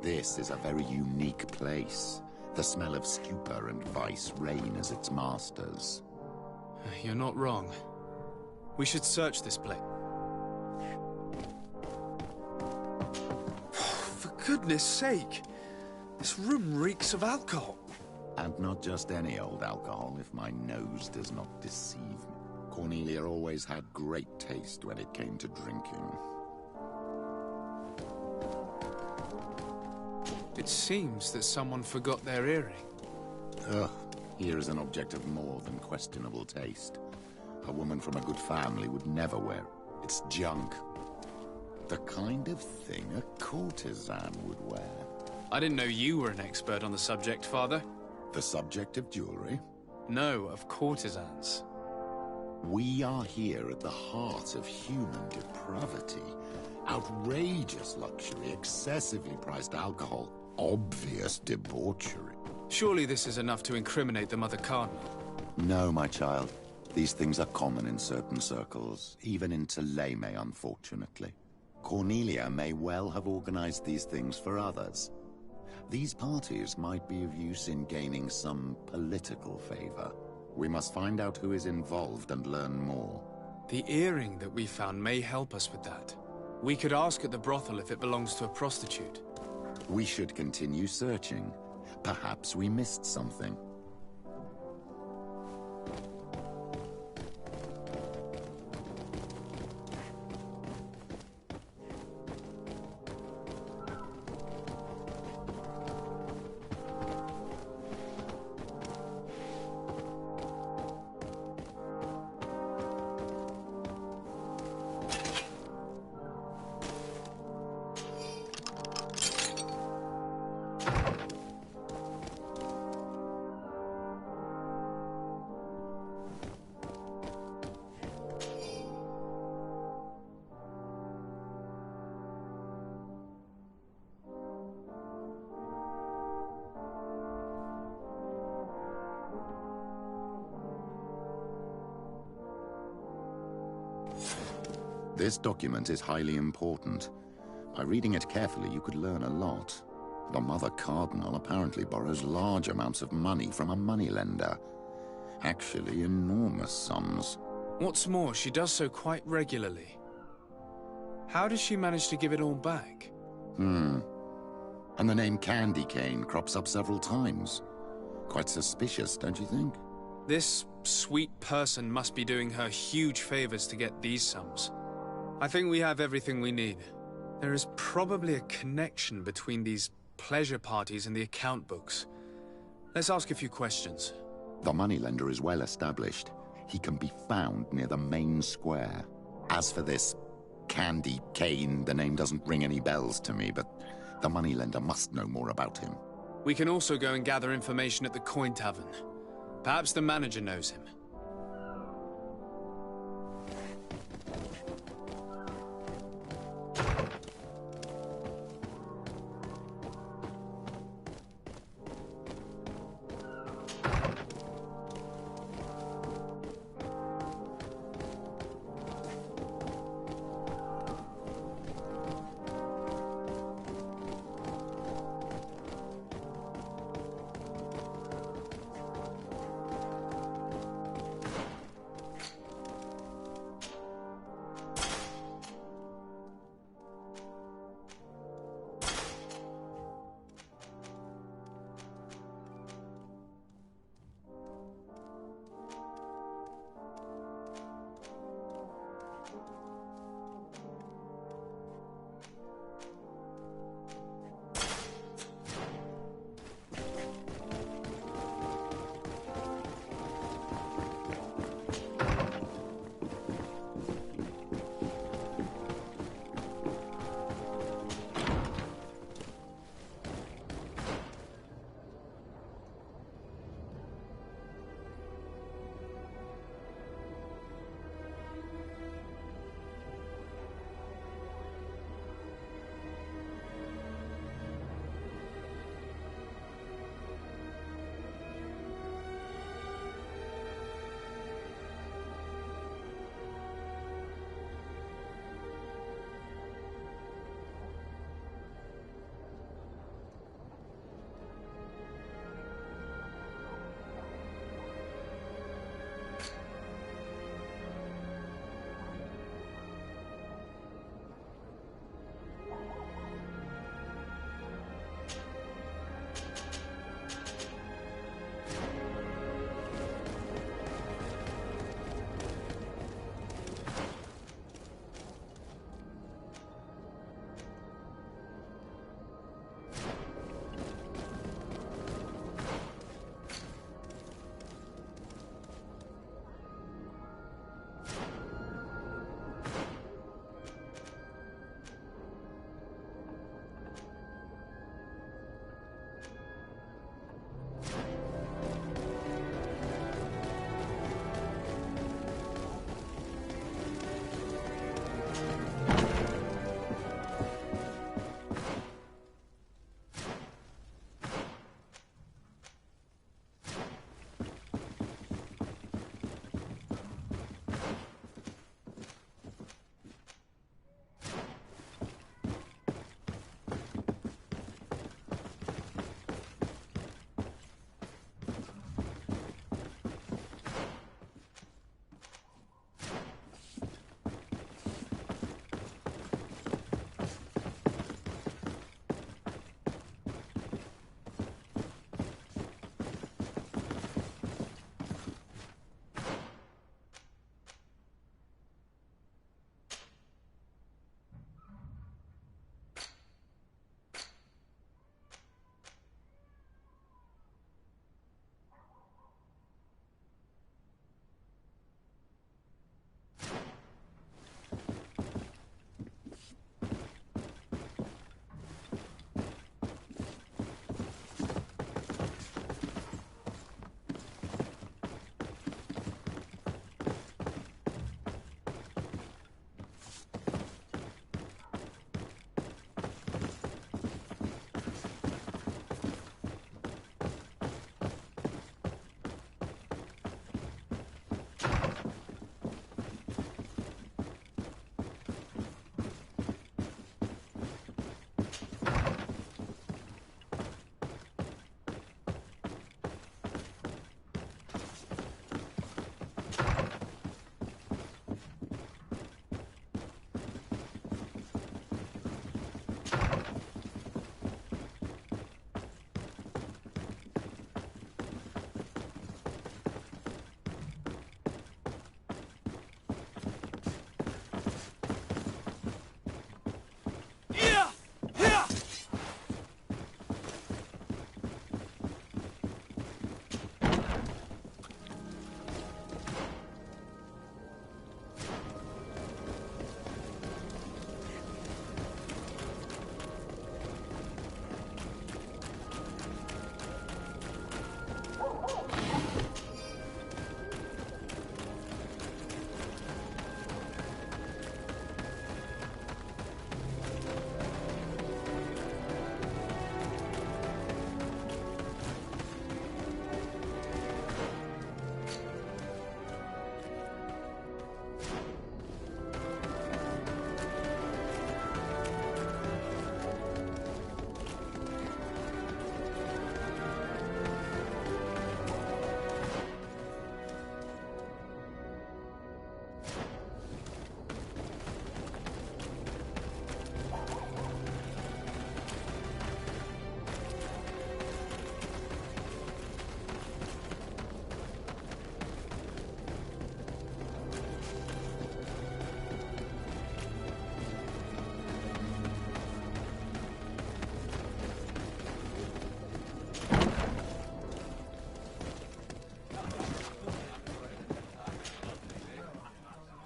This is a very unique place. The smell of stupor and vice reign as its masters. You're not wrong. We should search this place. For goodness sake! This room reeks of alcohol. And not just any old alcohol, if my nose does not deceive me. Cornelia always had great taste when it came to drinking. It seems that someone forgot their earring. Ugh, here is an object of more than questionable taste. A woman from a good family would never wear it. It's junk. The kind of thing a courtesan would wear. I didn't know you were an expert on the subject, Father. The subject of jewelry? No, of courtesans. We are here at the heart of human depravity. Outrageous luxury, excessively priced alcohol, obvious debauchery. Surely this is enough to incriminate the Mother Cardinal. No, my child. These things are common in certain circles, even in Theleme, unfortunately. Cornelia may well have organized these things for others. These parties might be of use in gaining some political favor. We must find out who is involved and learn more. The earring that we found may help us with that. We could ask at the brothel if it belongs to a prostitute. We should continue searching. Perhaps we missed something. This document is highly important. By reading it carefully, you could learn a lot. The Mother Cardinal apparently borrows large amounts of money from a moneylender. Actually, enormous sums. What's more, she does so quite regularly. How does she manage to give it all back? And the name Candy Cane crops up several times. Quite suspicious, don't you think? This sweet person must be doing her huge favors to get these sums. I think we have everything we need. There is probably a connection between these pleasure parties and the account books. Let's ask a few questions. The moneylender is well established. He can be found near the main square. As for this Candy Cane, the name doesn't ring any bells to me, but the moneylender must know more about him. We can also go and gather information at the Coin Tavern. Perhaps the manager knows him.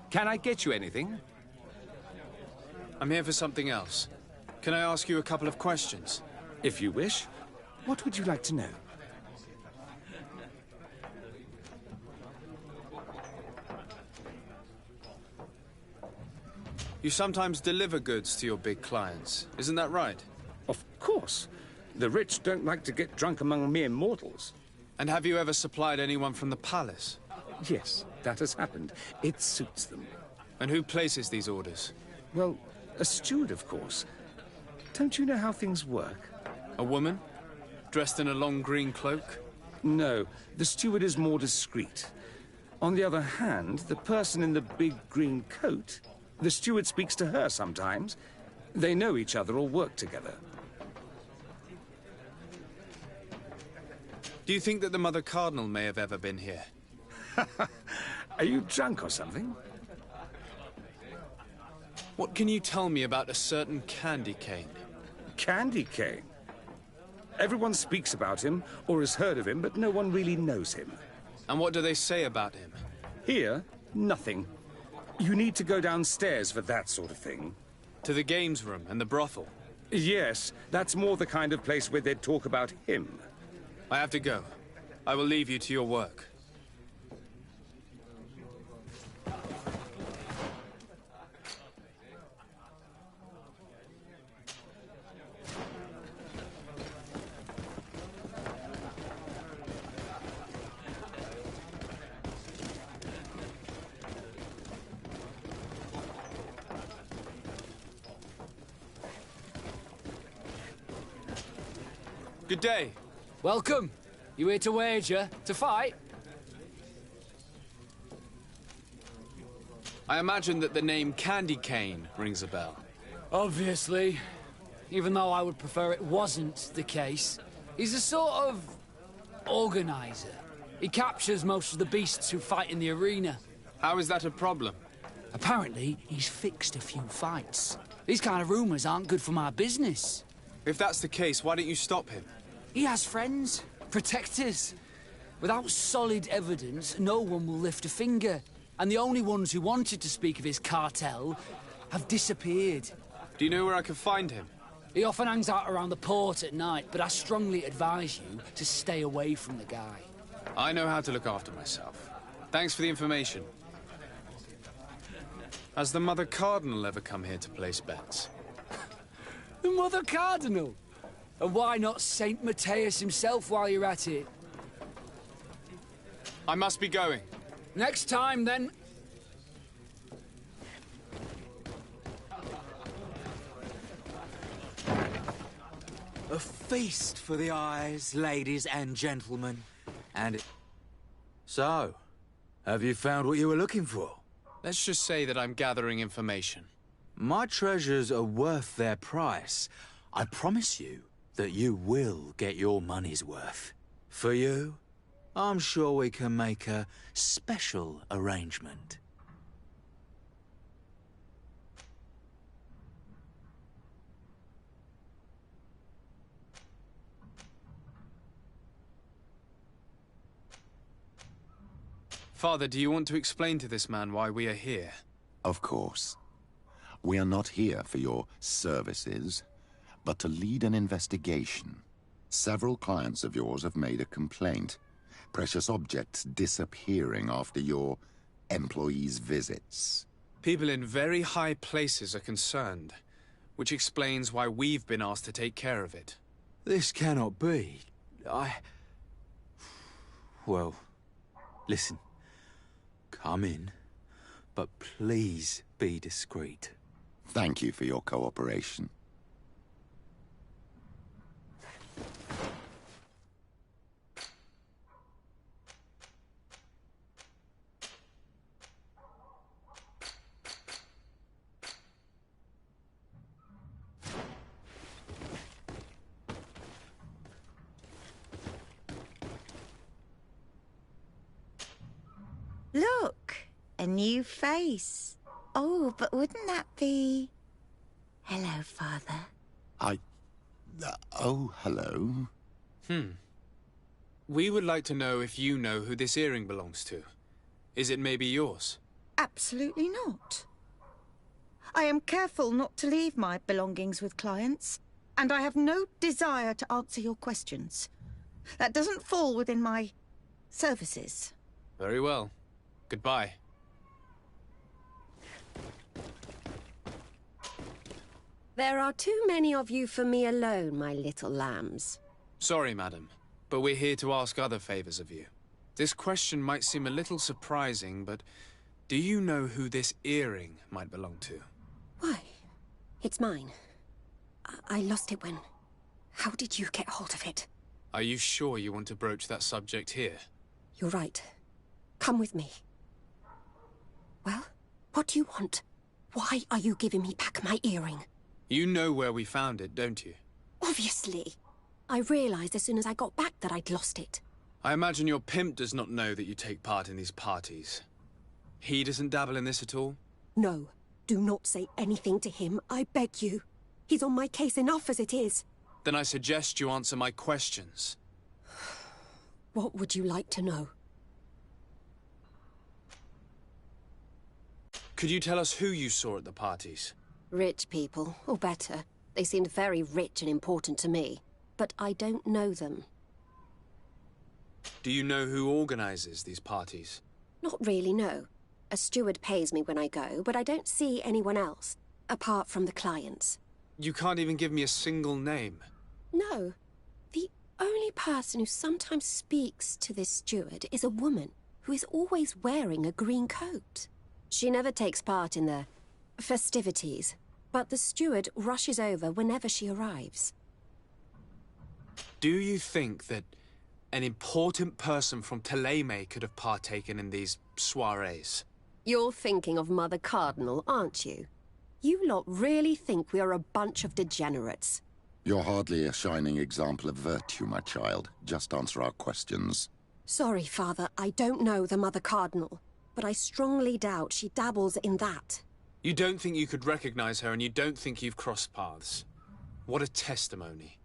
Can I get you anything? I'm here for something else. Can I ask you a couple of questions? If you wish. What would you like to know? You sometimes deliver goods to your big clients, isn't that right? Of course. The rich don't like to get drunk among mere mortals. And have you ever supplied anyone from the palace? Yes, that has happened. It suits them. And who places these orders? Well, a steward, of course. Don't you know how things work? A woman? Dressed in a long green cloak? No, the steward is more discreet. On the other hand, the person in the big green coat, the steward speaks to her sometimes. They know each other or work together. Do you think that the Mother Cardinal may have ever been here? Are you drunk or something? What can you tell me about a certain Candy Cane? Candy Cane? Everyone speaks about him, or has heard of him, but no one really knows him. And what do they say about him? Here, nothing. You need to go downstairs for that sort of thing. To the games room and the brothel? Yes, that's more the kind of place where they'd talk about him. I have to go. I will leave you to your work. Good day. Welcome. You here to wager? To fight? I imagine that the name Candy Cane rings a bell. Obviously. Even though I would prefer it wasn't the case. He's a sort of organizer. He captures most of the beasts who fight in the arena. How is that a problem? Apparently, he's fixed a few fights. These kind of rumors aren't good for my business. If that's the case, why don't you stop him? He has friends, protectors. Without solid evidence, no one will lift a finger. And the only ones who wanted to speak of his cartel have disappeared. Do you know where I can find him? He often hangs out around the port at night, but I strongly advise you to stay away from the guy. I know how to look after myself. Thanks for the information. Has the Mother Cardinal ever come here to place bets? The Mother Cardinal? And why not Saint Matthias himself while you're at it? I must be going. Next time, then. A feast for the eyes, ladies and gentlemen. And so, have you found what you were looking for? Let's just say that I'm gathering information. My treasures are worth their price. I promise you that you will get your money's worth. For you, I'm sure we can make a special arrangement. Father, do you want to explain to this man why we are here? Of course. We are not here for your services, but to lead an investigation. Several clients of yours have made a complaint. Precious objects disappearing after your employees' visits. People in very high places are concerned, which explains why we've been asked to take care of it. This cannot be. Well, listen. Come in, but please be discreet. Thank you for your cooperation. Look, a new face. Oh, but wouldn't that be... Hello, Father. Oh, hello. We would like to know if you know who this earring belongs to. Is it maybe yours? Absolutely not. I am careful not to leave my belongings with clients, and I have no desire to answer your questions. That doesn't fall within my services. Very well. Goodbye. There are too many of you for me alone, my little lambs. Sorry, madam, but we're here to ask other favors of you. This question might seem a little surprising, but do you know who this earring might belong to? Why? It's mine. I lost it when... How did you get hold of it? Are you sure you want to broach that subject here? You're right. Come with me. Well, what do you want? Why are you giving me back my earring? You know where we found it, don't you? Obviously. I realized as soon as I got back that I'd lost it. I imagine your pimp does not know that you take part in these parties. He doesn't dabble in this at all? No. Do not say anything to him, I beg you. He's on my case enough as it is. Then I suggest you answer my questions. What would you like to know? Could you tell us who you saw at the parties? Rich people, or better. They seemed very rich and important to me. But I don't know them. Do you know who organizes these parties? Not really, no. A steward pays me when I go, but I don't see anyone else, apart from the clients. You can't even give me a single name. No. The only person who sometimes speaks to this steward is a woman who is always wearing a green coat. She never takes part in the festivities, but the steward rushes over whenever she arrives. Do you think that an important person from Thélème could have partaken in these soirees? You're thinking of Mother Cardinal, aren't you? You lot really think we are a bunch of degenerates. You're hardly a shining example of virtue, my child. Just answer our questions. Sorry, Father, I don't know the Mother Cardinal, but I strongly doubt she dabbles in that. You don't think you could recognize her, and you don't think you've crossed paths. What a testimony.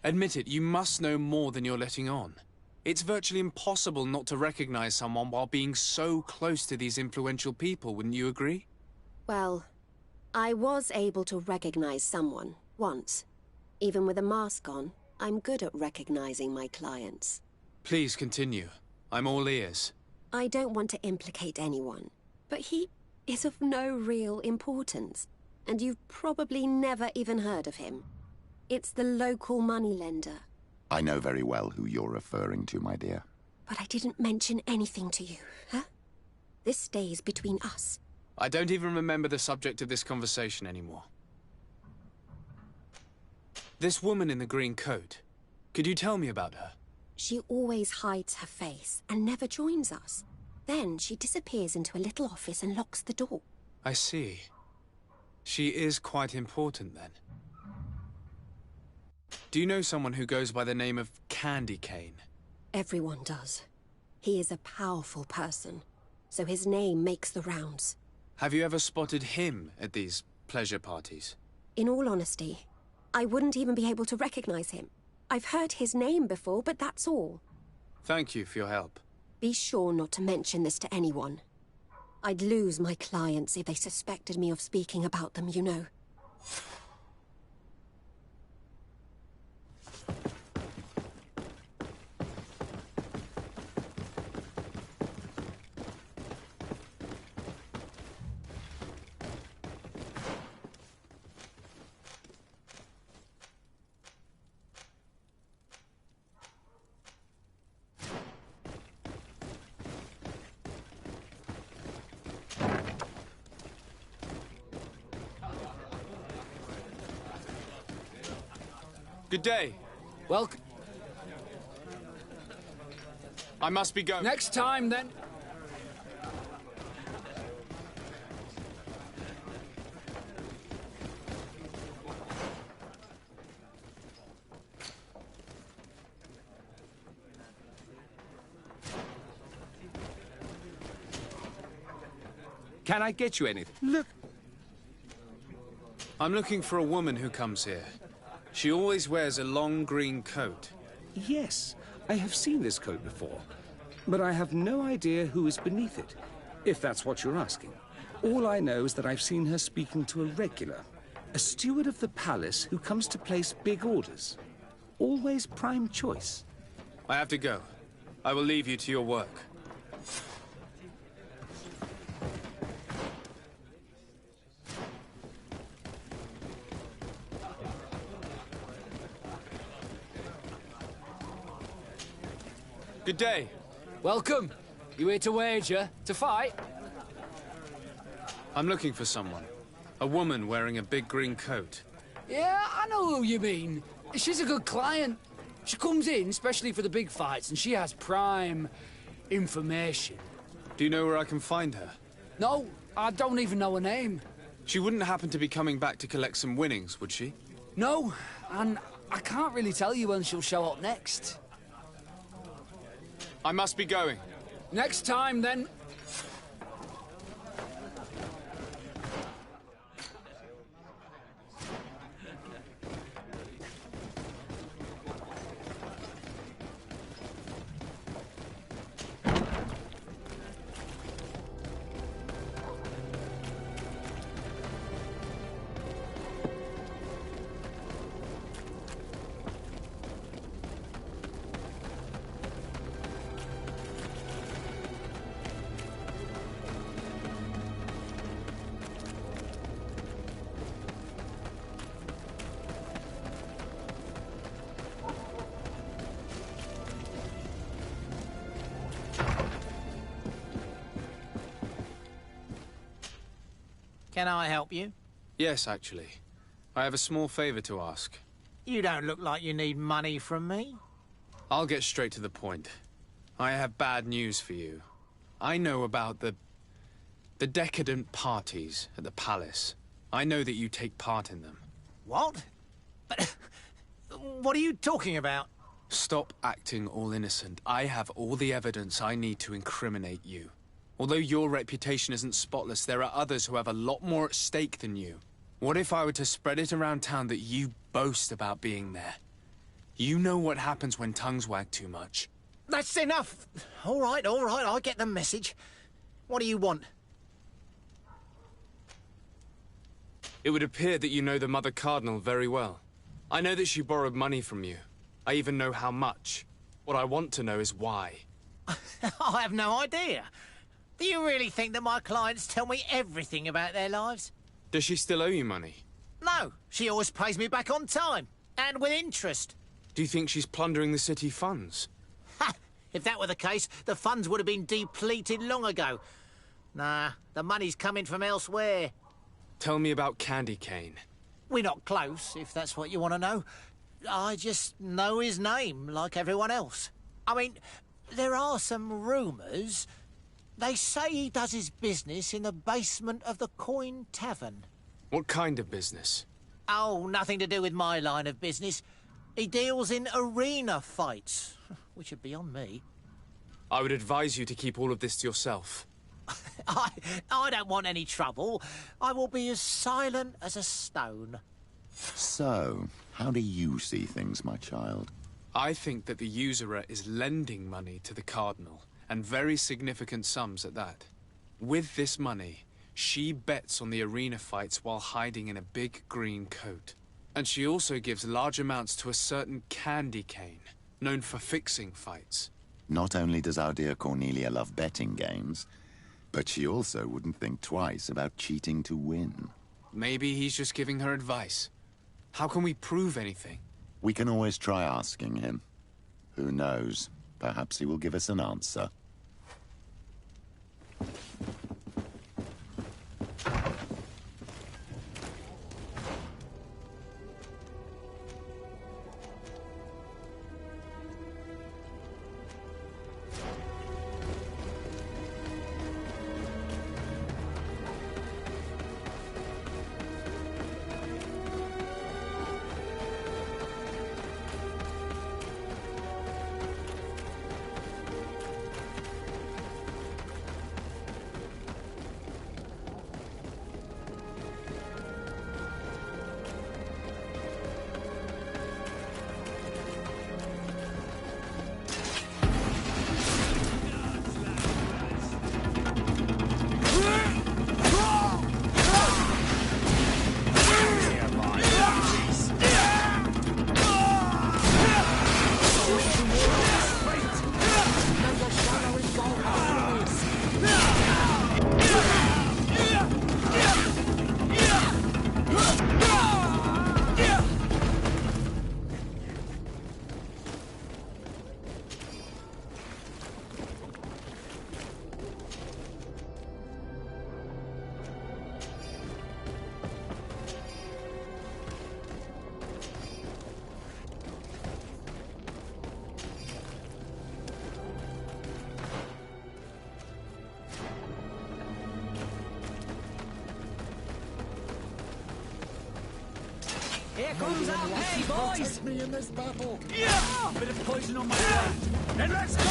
Admit it, you must know more than you're letting on. It's virtually impossible not to recognize someone while being so close to these influential people, wouldn't you agree? Well, I was able to recognize someone, once. Even with a mask on, I'm good at recognizing my clients. Please continue. I'm all ears. I don't want to implicate anyone, but he is of no real importance, and you've probably never even heard of him. It's the local moneylender. I know very well who you're referring to, my dear. But I didn't mention anything to you, huh? This stays between us. I don't even remember the subject of this conversation anymore. This woman in the green coat, could you tell me about her? She always hides her face and never joins us. Then she disappears into a little office and locks the door. I see. She is quite important, then. Do you know someone who goes by the name of Candy Cane? Everyone does. He is a powerful person, so his name makes the rounds. Have you ever spotted him at these pleasure parties? In all honesty, I wouldn't even be able to recognize him. I've heard his name before, but that's all. Thank you for your help. Be sure not to mention this to anyone. I'd lose my clients if they suspected me of speaking about them, you know. Good day. Welcome. I must be going. Next time, then. Can I get you anything? Look. I'm looking for a woman who comes here. She always wears a long green coat. Yes, I have seen this coat before, but I have no idea who is beneath it, if that's what you're asking. All I know is that I've seen her speaking to a regular, a steward of the palace who comes to place big orders. Always prime choice. I have to go. I will leave you to your work. Good day. Welcome. You here to wager? To fight? I'm looking for someone. A woman wearing a big green coat. Yeah, I know who you mean. She's a good client. She comes in, especially for the big fights, and she has prime information. Do you know where I can find her? No, I don't even know her name. She wouldn't happen to be coming back to collect some winnings, would she? No, and I can't really tell you when she'll show up next. I must be going. Next time, then. Can I help you? Yes, actually. I have a small favor to ask. You don't look like you need money from me. I'll get straight to the point. I have bad news for you. I know about the decadent parties at the palace. I know that you take part in them. What? What are you talking about? Stop acting all innocent. I have all the evidence I need to incriminate you. Although your reputation isn't spotless, there are others who have a lot more at stake than you. What if I were to spread it around town that you boast about being there? You know what happens when tongues wag too much. That's enough. All right, I get the message. What do you want? It would appear that you know the Mother Cardinal very well. I know that she borrowed money from you. I even know how much. What I want to know is why. I have no idea. Do you really think that my clients tell me everything about their lives? Does she still owe you money? No, she always pays me back on time, and with interest. Do you think she's plundering the city funds? Ha! If that were the case, the funds would have been depleted long ago. Nah, the money's coming from elsewhere. Tell me about Candy Cane. We're not close, if that's what you want to know. I just know his name, like everyone else. I mean, there are some rumours. They say he does his business in the basement of the Coin Tavern. What kind of business? Oh, nothing to do with my line of business. He deals in arena fights, which would be on me. I would advise you to keep all of this to yourself. I don't want any trouble. I will be as silent as a stone. So, how do you see things, my child? I think that the usurer is lending money to the Cardinal, and very significant sums at that. With this money, she bets on the arena fights while hiding in a big green coat. And she also gives large amounts to a certain Candy Cane, known for fixing fights. Not only does our dear Cornelia love betting games, but she also wouldn't think twice about cheating to win. Maybe he's just giving her advice. How can we prove anything? We can always try asking him. Who knows? Perhaps he will give us an answer. Here comes our pay, boys! Protect me in this battle. Yeah! Bit of poison on my head. Then let's go!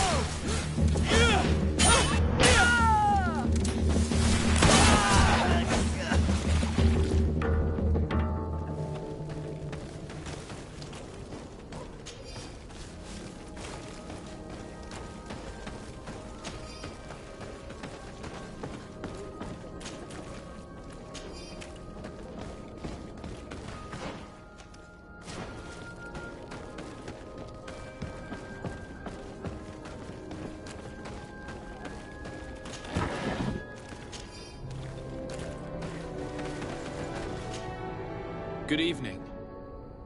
Good evening.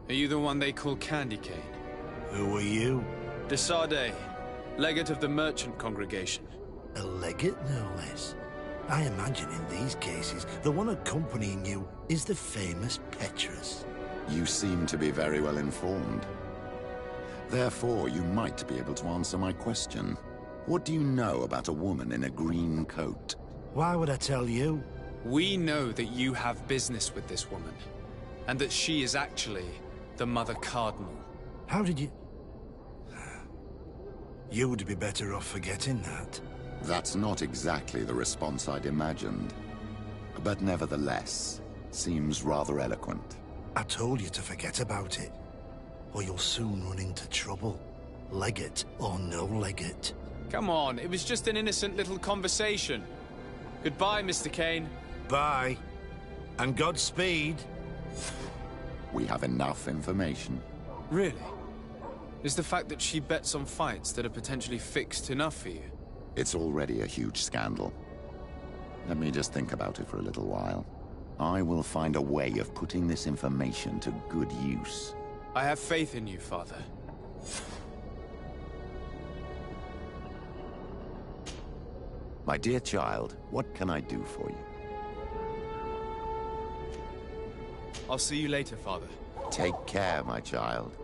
Are you the one they call Candy Cane? Who are you? Desade, legate of the merchant congregation. A legate, no less. I imagine in these cases, the one accompanying you is the famous Petrus. You seem to be very well informed. Therefore, you might be able to answer my question. What do you know about a woman in a green coat? Why would I tell you? We know that you have business with this woman, and that she is actually the Mother Cardinal. How did you... You would be better off forgetting that. That's not exactly the response I'd imagined. But nevertheless, seems rather eloquent. I told you to forget about it, or you'll soon run into trouble. Legate or no legate. Come on, it was just an innocent little conversation. Goodbye, Mr. Kane. Bye. And Godspeed. We have enough information. Really? Is the fact that she bets on fights that are potentially fixed enough for you? It's already a huge scandal. Let me just think about it for a little while. I will find a way of putting this information to good use. I have faith in you, Father. My dear child, what can I do for you? I'll see you later, Father. Take care, my child.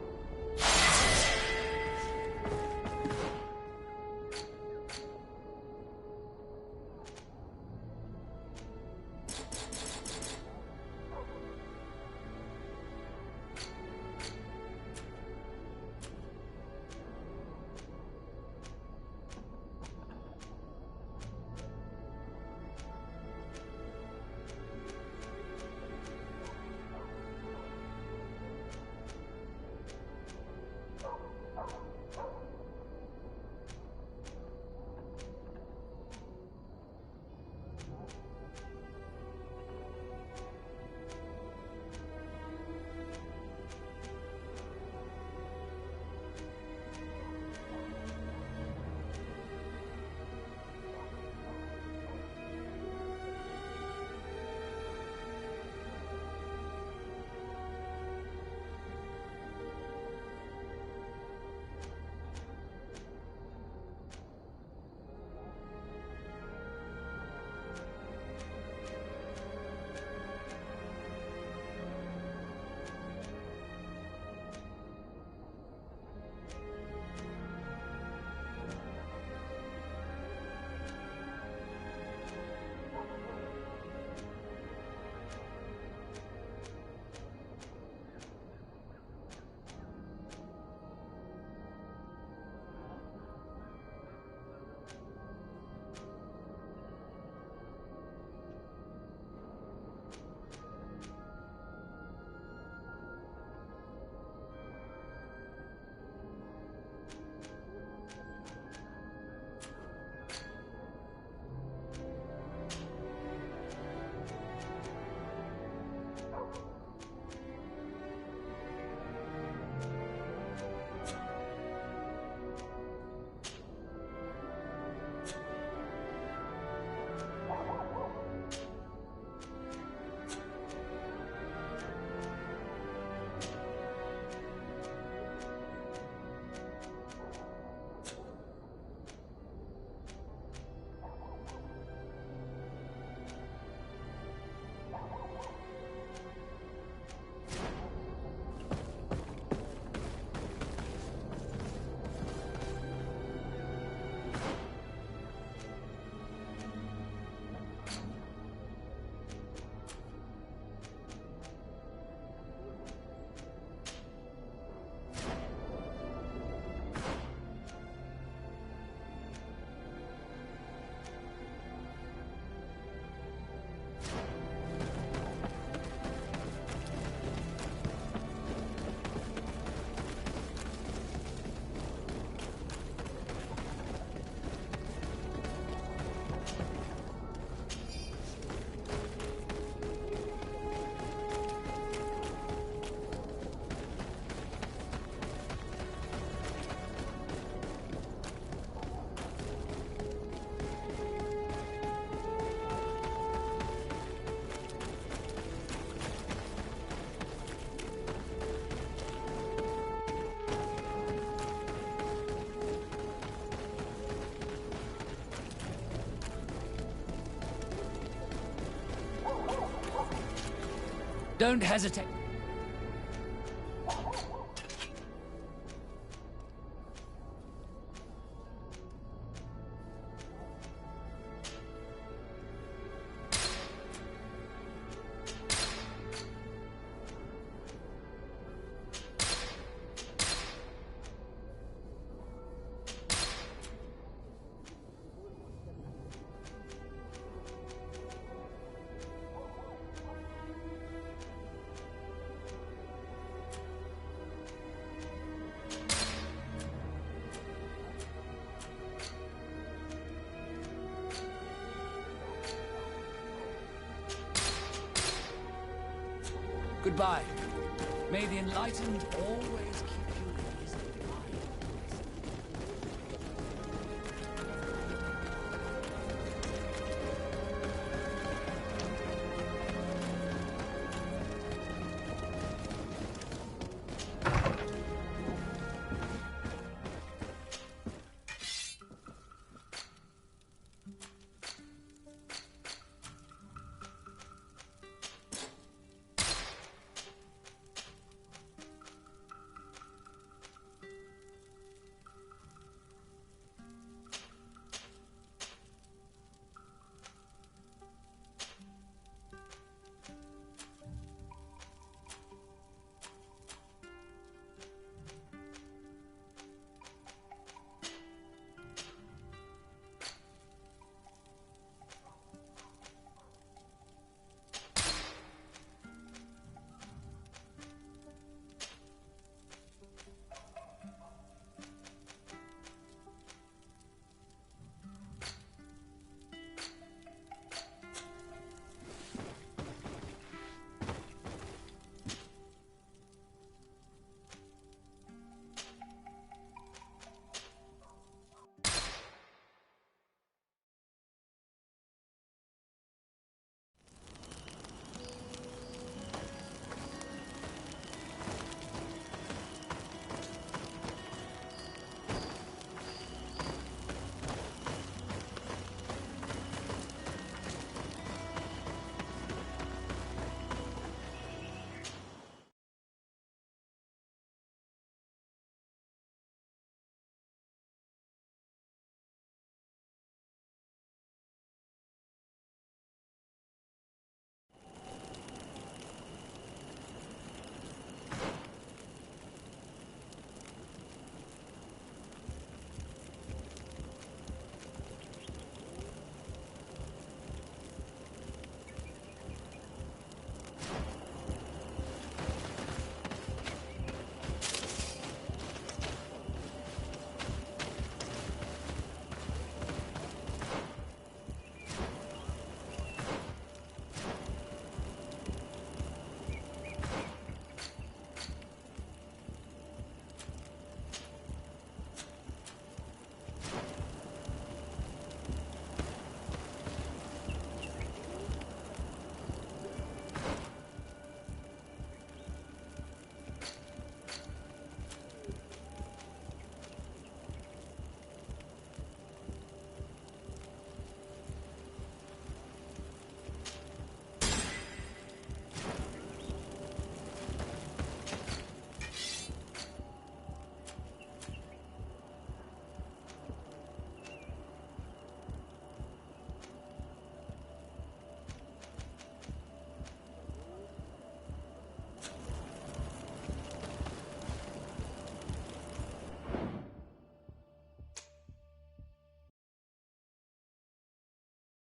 Don't hesitate. Goodbye. May the enlightened always...